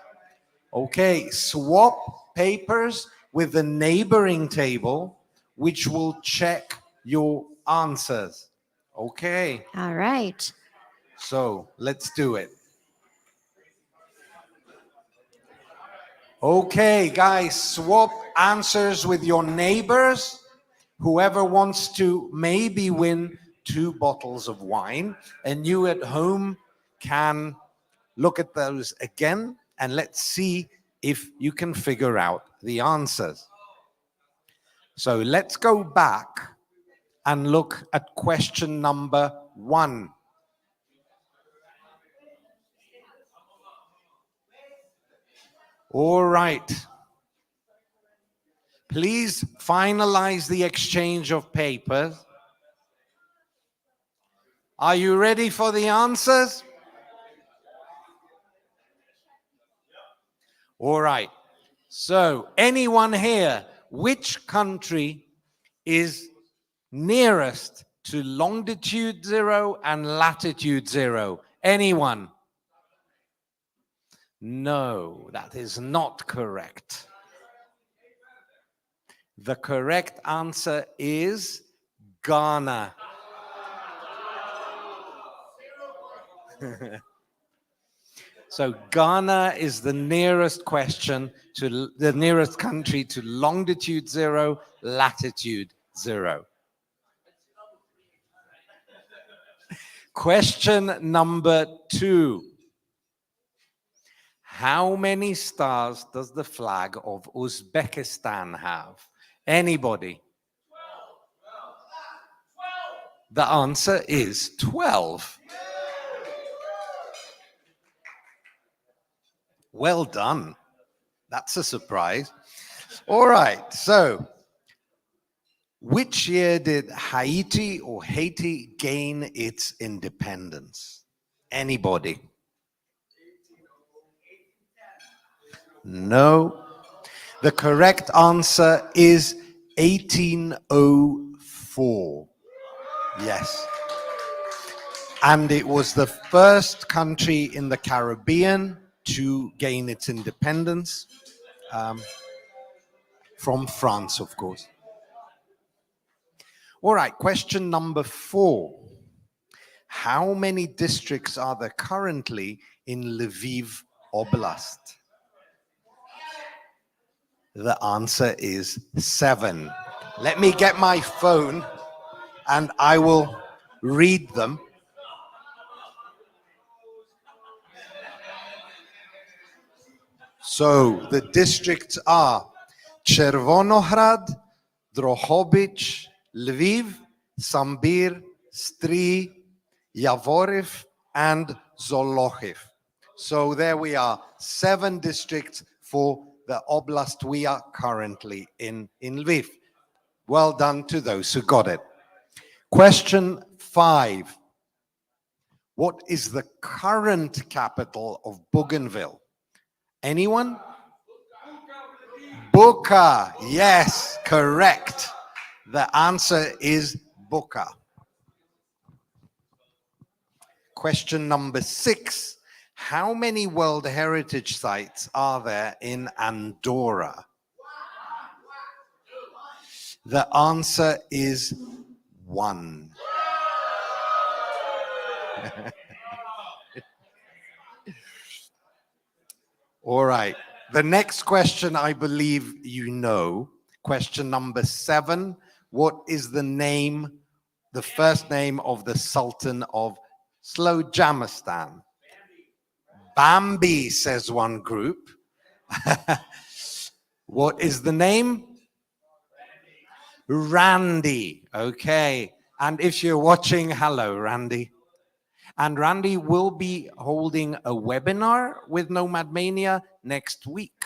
Speaker 4: Okay, swap papers with the neighboring table, which will check your answers. Okay.
Speaker 2: All right.
Speaker 4: So let's do it. Okay, guys, swap answers with your neighbors. Whoever wants to maybe win 2 bottles of wine, and you at home can look at those again, and let's see if you can figure out the answers. So let's go back and look at question number 1. All right. Please finalize the exchange of papers. Are you ready for the answers? All right. So, anyone here, which country is nearest to longitude 0 and latitude 0? Anyone? No, that is not correct. The correct answer is Ghana. So Ghana is the nearest question to the nearest country to longitude 0, latitude 0. Question number 2. How many stars does the flag of Uzbekistan have? Anybody? The answer is 12. Well done. That's a surprise. All right, so which year did Haiti or Haiti gain its independence? Anybody? No. The correct answer is 1804. Yes. And it was the first country in the Caribbean to gain its independence from France, of course. All right, question number 4. How many districts are there currently in Lviv Oblast? The answer is 7. Let me get my phone and I will read them. So the districts are Chervonohrad, Drohobych, Lviv, Sambir, Stry, Yavoriv, and Zolochiv. So there we are, 7 districts for the oblast we are currently in Lviv. Well done to those who got it. Question 5. What is the current capital of Bougainville? Anyone? Buka. Yes, correct. The answer is Buka. Question number 6. How many World Heritage Sites are there in Andorra? The answer is 1. All right. The next question, I believe you know. Question number 7. What is the name, the first name of the Sultan of Slowjamistan? Bambi, says one group. What is the name? Randy. Okay. And if you're watching, hello, Randy. And Randy will be holding a webinar with Nomad Mania next week,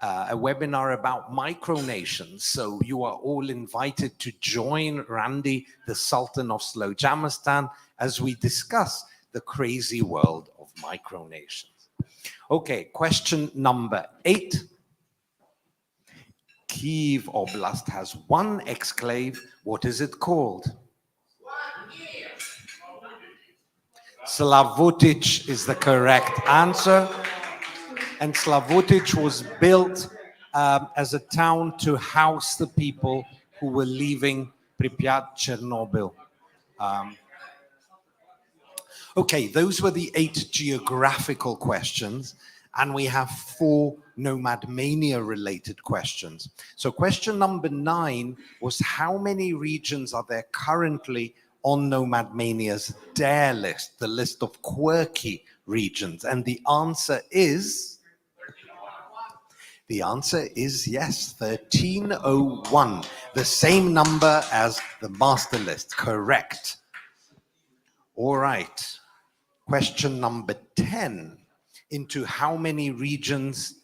Speaker 4: a webinar about micronations. So you are all invited to join Randy, the Sultan of Slowjamistan, as we discuss the crazy world of micronations. Okay, question number 8. Kyiv Oblast has 1 exclave. What is it called? Slavutich is the correct answer. And Slavutich was built as a town to house the people who were leaving Pripyat, Chernobyl. Okay, those were the 8 geographical questions. And we have 4 Nomad Mania related questions. So question number 9 was how many regions are there currently on Nomad Mania's Dare list, the list of quirky regions? And the answer is yes, 1301, the same number as the master list, correct. All right, question number 10, into how many regions,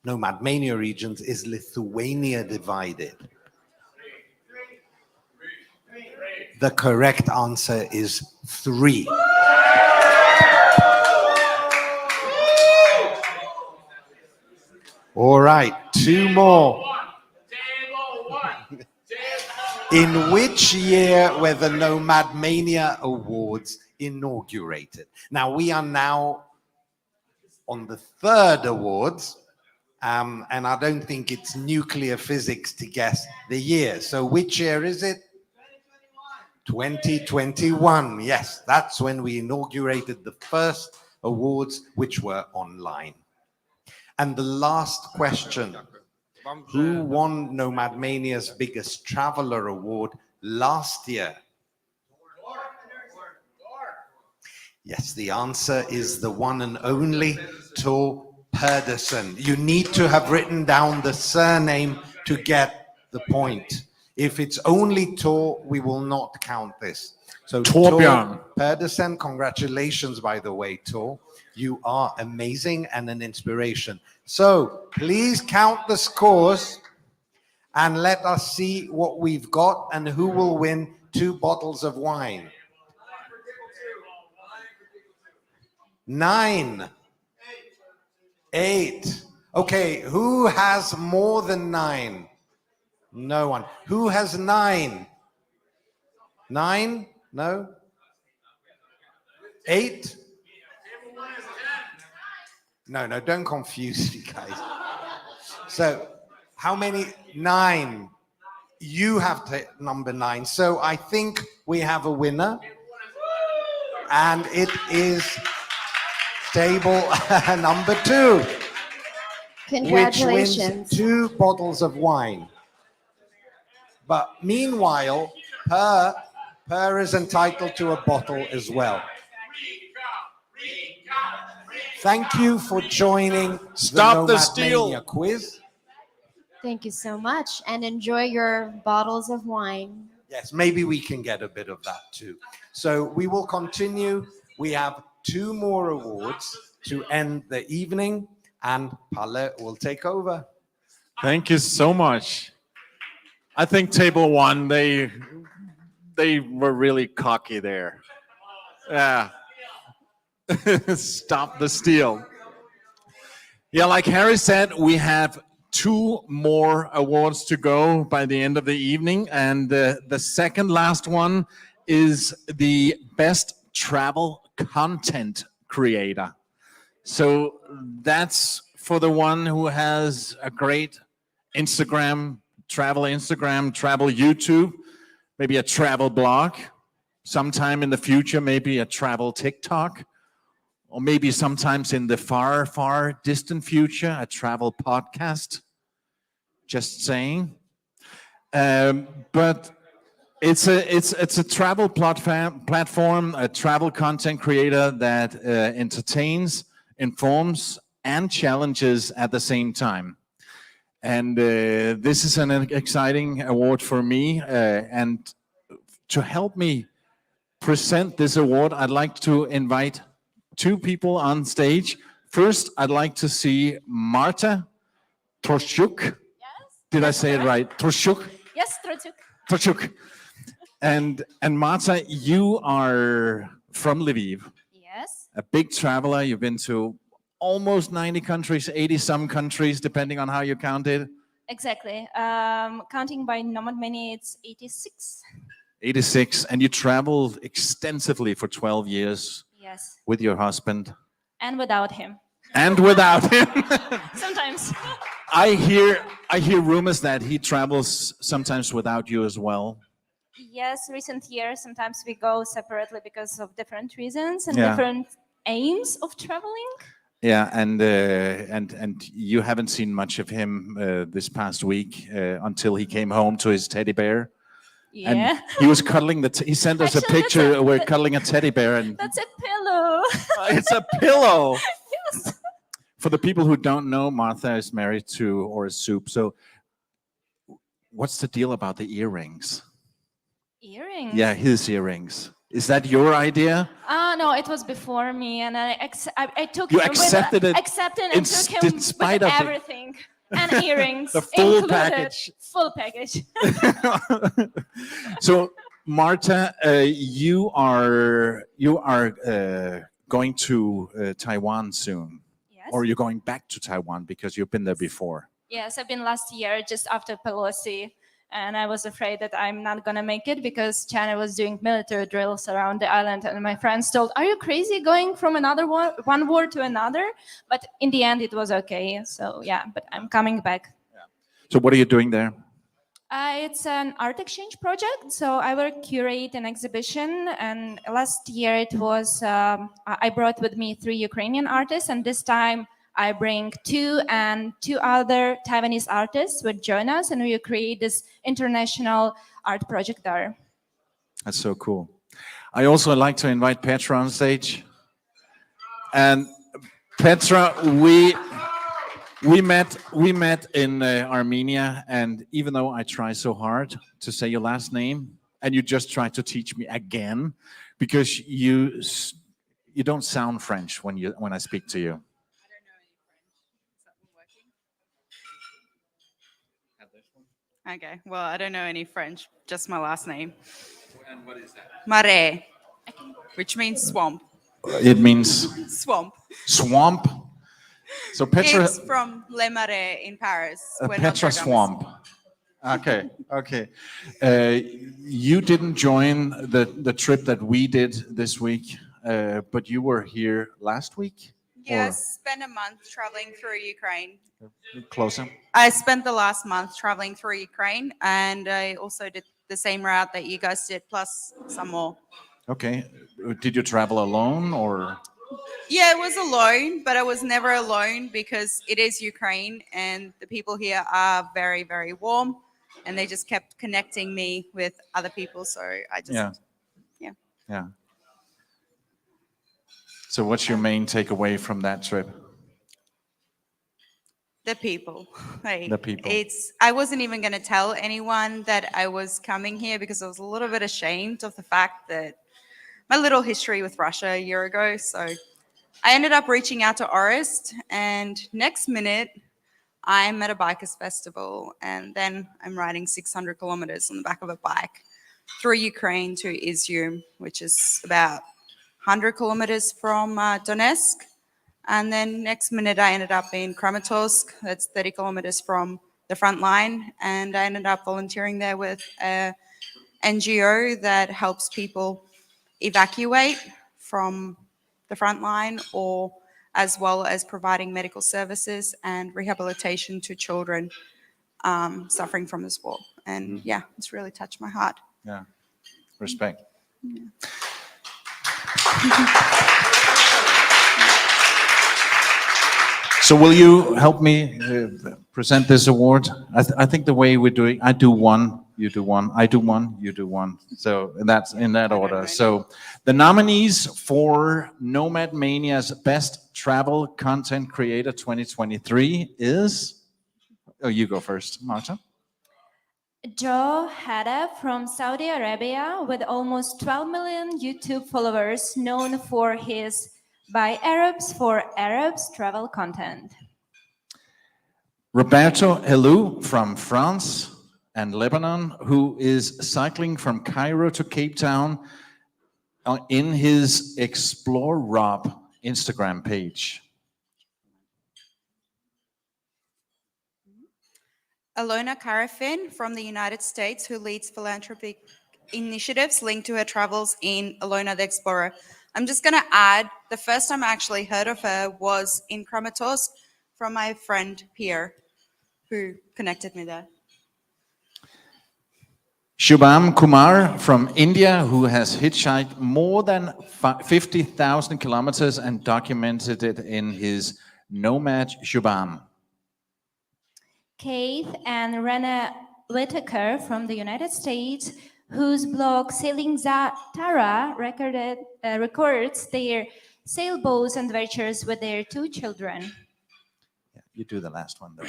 Speaker 4: Nomad Mania regions, is Lithuania divided? The correct answer is 3. All right, 2 more. In which year were the Nomad Mania Awards inaugurated? Now, we are now on the 3rd awards, and I don't think it's nuclear physics to guess the year. So which year is it? 2021. Yes, that's when we inaugurated the first awards which were online. And the last question, who won Nomad Mania's biggest traveler award last year? Yes, the answer is the one and only Tor Pedersen. You need to have written down the surname to get the point. If it's only Tor, we will not count this. So
Speaker 3: Torbjörn.
Speaker 4: Tor Pedersen, congratulations, by the way, Tor. You are amazing and an inspiration. So please count the scores and let us see what we've got and who will win 2 bottles of wine. 9, 8. Okay, who has more than 9? No one. Who has 9? 9? No? 8? No, don't confuse you guys. So, how many? 9. You have number 9. So, I think we have a winner. And it is table number 2.
Speaker 2: Congratulations.
Speaker 4: Which wins 2 bottles of wine. But meanwhile, Per is entitled to a bottle as well. Thank you for joining
Speaker 3: Stop the
Speaker 4: Nomad
Speaker 3: steal.
Speaker 4: Mania quiz.
Speaker 2: Thank you so much, and enjoy your bottles of wine.
Speaker 4: Yes, maybe we can get a bit of that too. So we will continue. We have 2 more awards to end the evening, and Palle will take over.
Speaker 3: Thank you so much. I think table 1, they were really cocky there. Yeah. Stop the steal. Yeah, like Harry said, we have 2 more awards to go by the end of the evening. And the second last one is the best travel content creator. So that's for the one who has a great Instagram, travel YouTube, maybe a travel blog, sometime in the future, maybe a travel TikTok, or maybe sometimes in the far, far distant future, a travel podcast. Just saying. But it's a travel platform, a travel content creator that entertains, informs, and challenges at the same time. And this is an exciting award for me. And to help me present this award, I'd like to invite 2 people on stage. First, I'd like to see Marta Troszczuk. Yes. Did I say it right? Troszczuk?
Speaker 13: Yes, Troszczuk.
Speaker 3: Troszczuk. And Marta, you are from Lviv.
Speaker 13: Yes.
Speaker 3: A big traveler. You've been to almost 90 countries, 80 some countries, depending on how you count it.
Speaker 13: Exactly. Counting by Nomad Mania, it's 86.
Speaker 3: 86. And you traveled extensively for 12 years.
Speaker 13: Yes.
Speaker 3: With your husband.
Speaker 13: And without him.
Speaker 3: And without him.
Speaker 13: Sometimes.
Speaker 3: I hear rumors that he travels sometimes without you as well.
Speaker 13: Yes, recent years, sometimes we go separately because of different reasons and
Speaker 3: Yeah.
Speaker 13: different aims of traveling.
Speaker 3: Yeah, and you haven't seen much of him this past week until he came home to his teddy bear.
Speaker 13: Yeah.
Speaker 3: And he was cuddling he sent us
Speaker 13: Actually,
Speaker 3: a picture. We're cuddling a teddy bear, and
Speaker 13: That's a pillow.
Speaker 3: it's a pillow.
Speaker 13: Yes.
Speaker 3: For the people who don't know, Martha is married to Horace Soup. So, what's the deal about the earrings?
Speaker 13: Earrings?
Speaker 3: Yeah, his earrings. Is that your idea?
Speaker 13: No, it was before me, and I took
Speaker 3: You
Speaker 13: him
Speaker 3: accepted
Speaker 13: with,
Speaker 3: it
Speaker 13: accepted and took him
Speaker 3: in spite
Speaker 13: with
Speaker 3: of the-
Speaker 13: everything and earrings.
Speaker 3: The full
Speaker 13: included.
Speaker 3: package.
Speaker 13: Full package.
Speaker 3: So, Marta, you are going to Taiwan soon,
Speaker 13: Yes.
Speaker 3: or you're going back to Taiwan because you've been there before.
Speaker 13: Yes, I've been last year just after Pelosi, and I was afraid that I'm not gonna make it because China was doing military drills around the island, and my friends told, "Are you crazy going from one war to another?" But in the end, it was okay. So yeah, but I'm coming back.
Speaker 3: So, what are you doing there?
Speaker 13: It's an art exchange project. So I will curate an exhibition, and last year it was I brought with me 3 Ukrainian artists, and this time I bring 2, and 2 other Taiwanese artists would join us, and we will create this international art project there.
Speaker 3: That's so cool. I also like to invite Petra on stage. And Petra, we met in Armenia, and even though I try so hard to say your last name, and you just try to teach me again, because you don't sound French when I speak to you.
Speaker 14: Okay, well, I don't know any French, just my last name.
Speaker 3: And what is that?
Speaker 14: Marais, which means swamp.
Speaker 3: It means
Speaker 14: Swamp.
Speaker 3: swamp. So Petra,
Speaker 14: It's from Les Marais in Paris. where
Speaker 3: Petra
Speaker 14: Notre Dame is.
Speaker 3: Swamp. Okay, okay. You didn't join the trip that we did this week, but you were here last week?
Speaker 14: Yeah, I spent a month traveling through Ukraine.
Speaker 3: Closer.
Speaker 14: I spent the last month traveling through Ukraine, and I also did the same route that you guys did, plus some more.
Speaker 3: Okay. Did you travel alone or?
Speaker 14: Yeah, it was alone, but I was never alone because it is Ukraine, and the people here are very, very warm, and they just kept connecting me with other people. So I just, yeah.
Speaker 3: Yeah. So what's your main takeaway from that trip?
Speaker 14: The people. Like,
Speaker 3: The people.
Speaker 14: I wasn't even going to tell anyone that I was coming here because I was a little bit ashamed of the fact that my little history with Russia a year ago. So I ended up reaching out to Orest, and next minute I'm at a bikers festival, and then I'm riding 600 kilometers on the back of a bike through Ukraine to Izium, which is about 100 kilometers from Donetsk. And then next minute I ended up in Kramatorsk, that's 30 kilometers from the front line. And I ended up volunteering there with an NGO that helps people evacuate from the front line, or as well as providing medical services and rehabilitation to children suffering from this war. And yeah, it's really touched my heart.
Speaker 3: Yeah, respect.
Speaker 14: Yeah.
Speaker 3: So will you help me present this award? I think the way we're doing, I do one, you do one, I do one, you do one. So that's in that order. So the nominees for Nomad Mania's Best Travel Content Creator 2023 is, oh, you go first, Marta.
Speaker 13: Joe Hada from Saudi Arabia, with almost 12 million YouTube followers, known for his By Arabs for Arabs travel content.
Speaker 3: Roberto Helou from France and Lebanon, who is cycling from Cairo to Cape Town in his Explore Rob Instagram page.
Speaker 14: Alona Carafin from the United States, who leads philanthropic initiatives linked to her travels in Alona the Explorer. I'm just going to add, the first time I actually heard of her was in Kramatorsk from my friend Pierre, who connected me there.
Speaker 3: Shubham Kumar from India, who has hitchhiked more than 50,000 kilometers and documented it in his Nomad Shubham.
Speaker 13: Keith and Rena Whitaker from the United States, whose blog Sailing Tara records their sailboat adventures with their 2 children.
Speaker 3: Yeah, you do the last one though.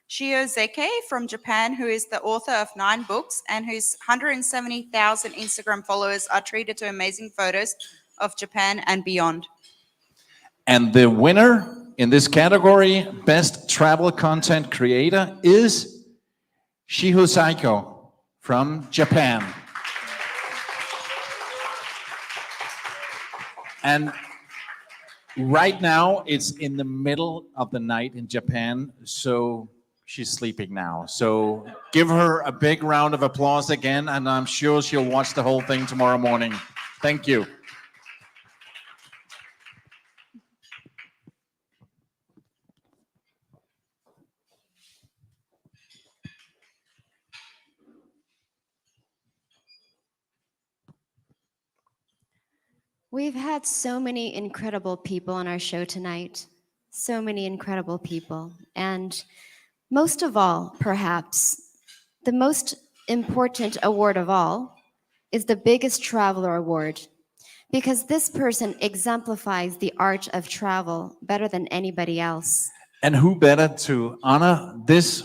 Speaker 14: Shio Zeke from Japan, who is the author of 9 books and whose 170,000 Instagram followers are treated to amazing photos of Japan and beyond.
Speaker 3: And the winner in this category, Best Travel Content Creator, is Shiho Saiko from Japan. And right now, it's in the middle of the night in Japan, so she's sleeping now. So give her a big round of applause again, and I'm sure she'll watch the whole thing tomorrow morning. Thank you.
Speaker 2: We've had so many incredible people on our show tonight. So many incredible people. And most of all, perhaps, the most important award of all is the biggest traveler award, because this person exemplifies the art of travel better than anybody else.
Speaker 3: And who better to honor this,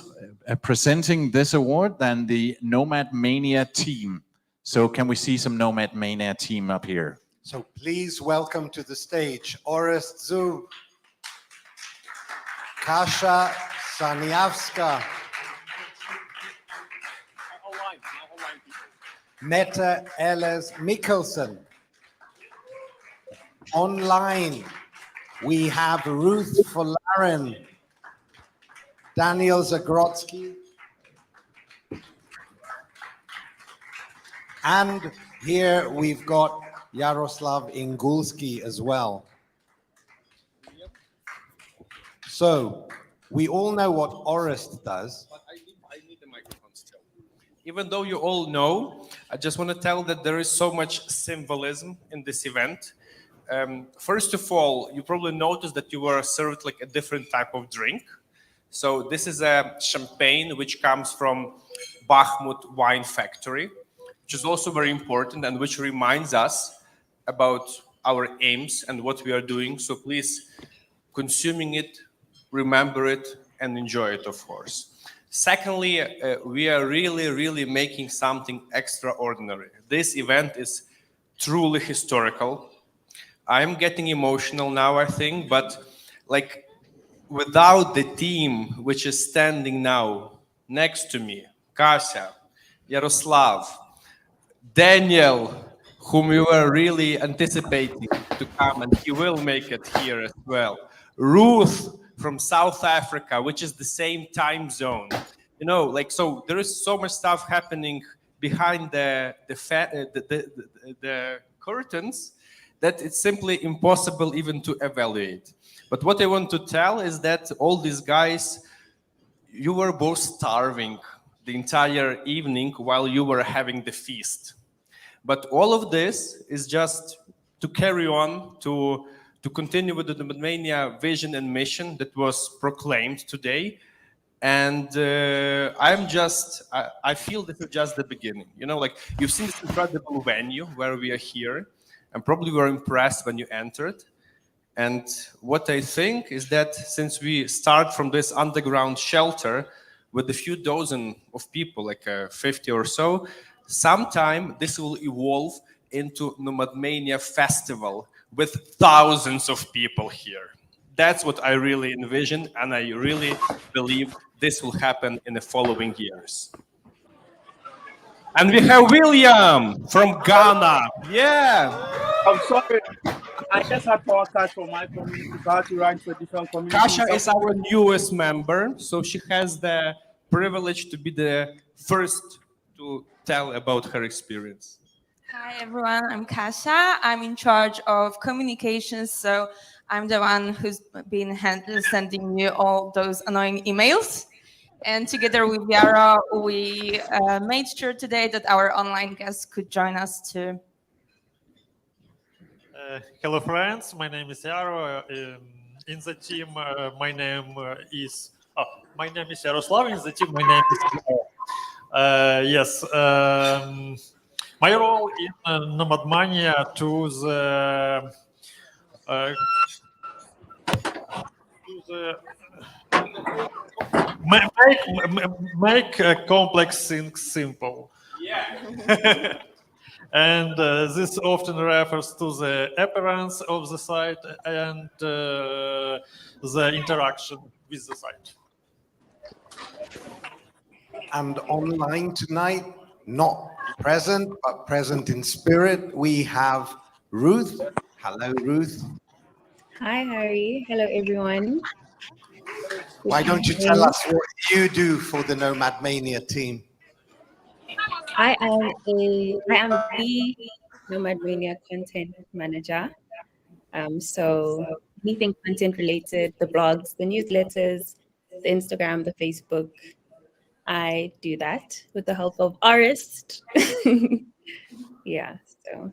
Speaker 3: presenting this award than the Nomad Mania team? So can we see some Nomad Mania team up here?
Speaker 4: So please welcome to the stage Orest Zub, Kasia Saniawska, Mette Ellis Mikkelsen. Online, we have Ruth Folaren, Daniel Zagrodzki, and here we've got Yaroslav Ingulski as well. So, we all know what Orest does.
Speaker 7: But I need the microphone still. Even though you all know, I just want to tell that there is so much symbolism in this event. First of all, you probably noticed that you were served like a different type of drink. So this is a champagne which comes from Bakhmut Wine Factory, which is also very important and which reminds us about our aims and what we are doing. So please, consuming it, remember it, and enjoy it, of course. Secondly, we are really making something extraordinary. This event is truly historical. I'm getting emotional now, I think, but like without the team which is standing now next to me, Kasia, Yaroslav, Daniel, whom we were really anticipating to come, and he will make it here as well. Ruth from South Africa, which is the same time zone. You know, like, so there is so much stuff happening behind the curtains that it's simply impossible even to evaluate. But what I want to tell is that all these guys, you were both starving the entire evening while you were having the feast. But all of this is just to carry on, to continue with the Nomad Mania vision and mission that was proclaimed today. And I feel this is just the beginning. You know, like you've seen this incredible venue where we are here, and probably were impressed when you entered. And what I think is that since we start from this underground shelter with a few dozen of people, like 50 or so, sometime this will evolve into Nomad Mania Festival with thousands of people here. That's what I really envision, and I really believe this will happen in the following years. And we have William from Ghana. Yeah.
Speaker 16: I'm sorry. I just had podcast for my community, so I had to run to a different community.
Speaker 7: Kasia is our newest member, so she has the privilege to be the first to tell about her experience.
Speaker 17: Hi everyone, I'm Kasia. I'm in charge of communications, so I'm the one who's been sending you all those annoying emails. And together with Yara, we made sure today that our online guests could join us too.
Speaker 24: Hello friends, my name is Yaro. In the team, my name is Yaroslav. In the team, my name is yes. My role in Nomad Mania to make complex things simple.
Speaker 7: Yeah.
Speaker 24: And this often refers to the appearance of the site and the interaction with the site.
Speaker 4: And online tonight, not present, but present in spirit, we have Ruth. Hello, Ruth.
Speaker 25: Hi, Harry. Hello, everyone.
Speaker 4: Why don't you tell us what you do for the Nomad Mania team?
Speaker 25: I am the Nomad Mania content manager. So anything content related, the blogs, the newsletters, the Instagram, the Facebook, I do that with the help of Orest. Yeah, so.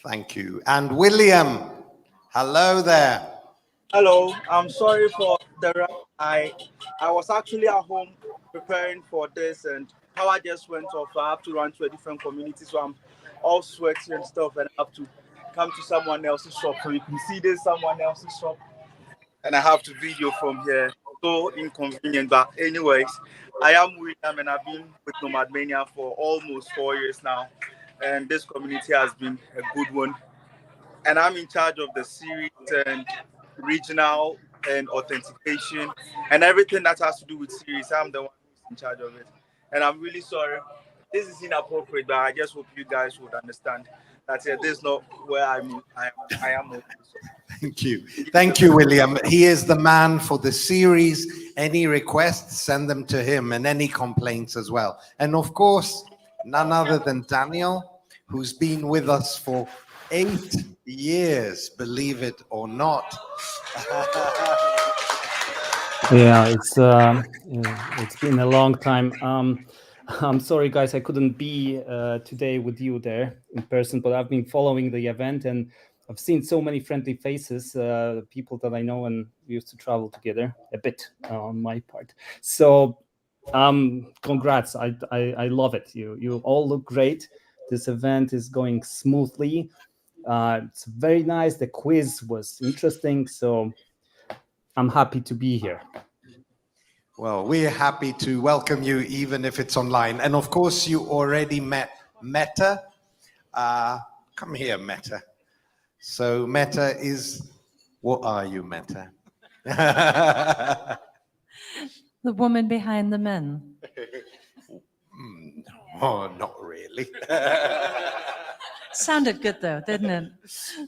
Speaker 4: Thank you. And William, hello there.
Speaker 16: Hello, I'm sorry for the rush. I was actually at home preparing for this, and power just went off. I have to run to a different community, so I'm all sweaty and stuff, and I have to come to someone else's shop. So you can see this someone else's shop, and I have to video from here. So inconvenient, but anyways, I am William, and I've been with Nomad Mania for almost 4 years now, and this community has been a good one. And I'm in charge of the series and regional and authentication and everything that has to do with series. I'm the one who's in charge of it. And I'm really sorry. This is inappropriate, but I just hope you guys would understand that this is not where I am.
Speaker 4: Thank you. Thank you, William. He is the man for the series. Any requests, send them to him, and any complaints as well. And of course, none other than Daniel, who's been with us for 8 years, believe it or not.
Speaker 5: Yeah, it's been a long time. I'm sorry, guys, I couldn't be today with you there in person, but I've been following the event and I've seen so many friendly faces, people that I know, and we used to travel together a bit on my part. So, congrats! I love it. You all look great. This event is going smoothly. It's very nice. The quiz was interesting, so I'm happy to be here.
Speaker 4: Well, we're happy to welcome you, even if it's online. And of course, you already met Meta. Come here, Meta. So Meta is, what are you, Meta?
Speaker 10: The woman behind the men.
Speaker 4: Oh, not really.
Speaker 10: Sounded good though, didn't it?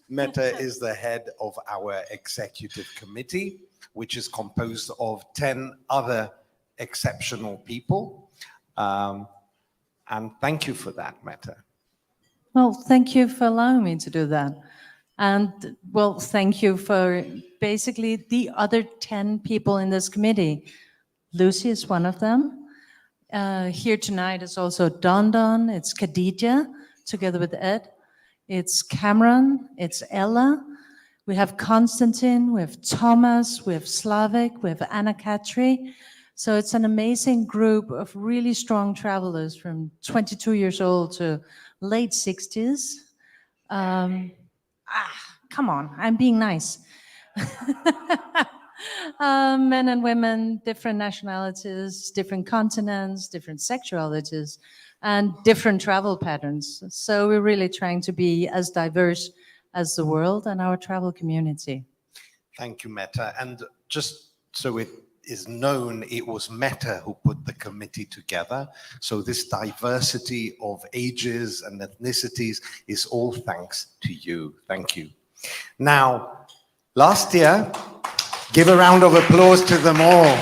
Speaker 4: Meta is the head of our executive committee, which is composed of 10 other exceptional people. And thank you for that, Meta.
Speaker 10: Well, thank you for allowing me to do that. And well, thank you for basically the other 10 people in this committee. Lucy is one of them. Here tonight is also Don, it's Khadija, together with Ed. It's Cameron, it's Ella. We have Konstantin, we have Thomas, we have Slavik, we have Anna Katri. So it's an amazing group of really strong travelers from 22 years old to late 60s. Come on, I'm being nice. Men and women, different nationalities, different continents, different sexualities, and different travel patterns. So we're really trying to be as diverse as the world and our travel community.
Speaker 4: Thank you, Meta. And just so it is known, it was Meta who put the committee together. So this diversity of ages and ethnicities is all thanks to you. Thank you. Now, last year, give a round of applause to them all.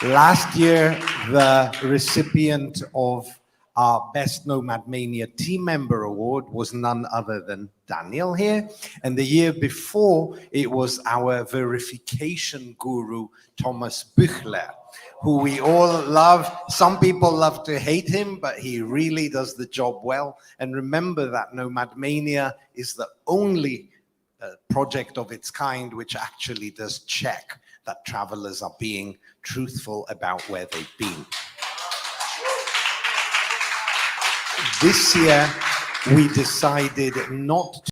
Speaker 4: Last year, the recipient of our Best Nomad Mania Team Member Award was none other than Daniel here. And the year before, it was our verification guru, Thomas Büchler, who we all love. Some people love to hate him, but he really does the job well. And remember that Nomad Mania is the only project of its kind which actually does check that travelers are being truthful about where they've been. This year, we decided not to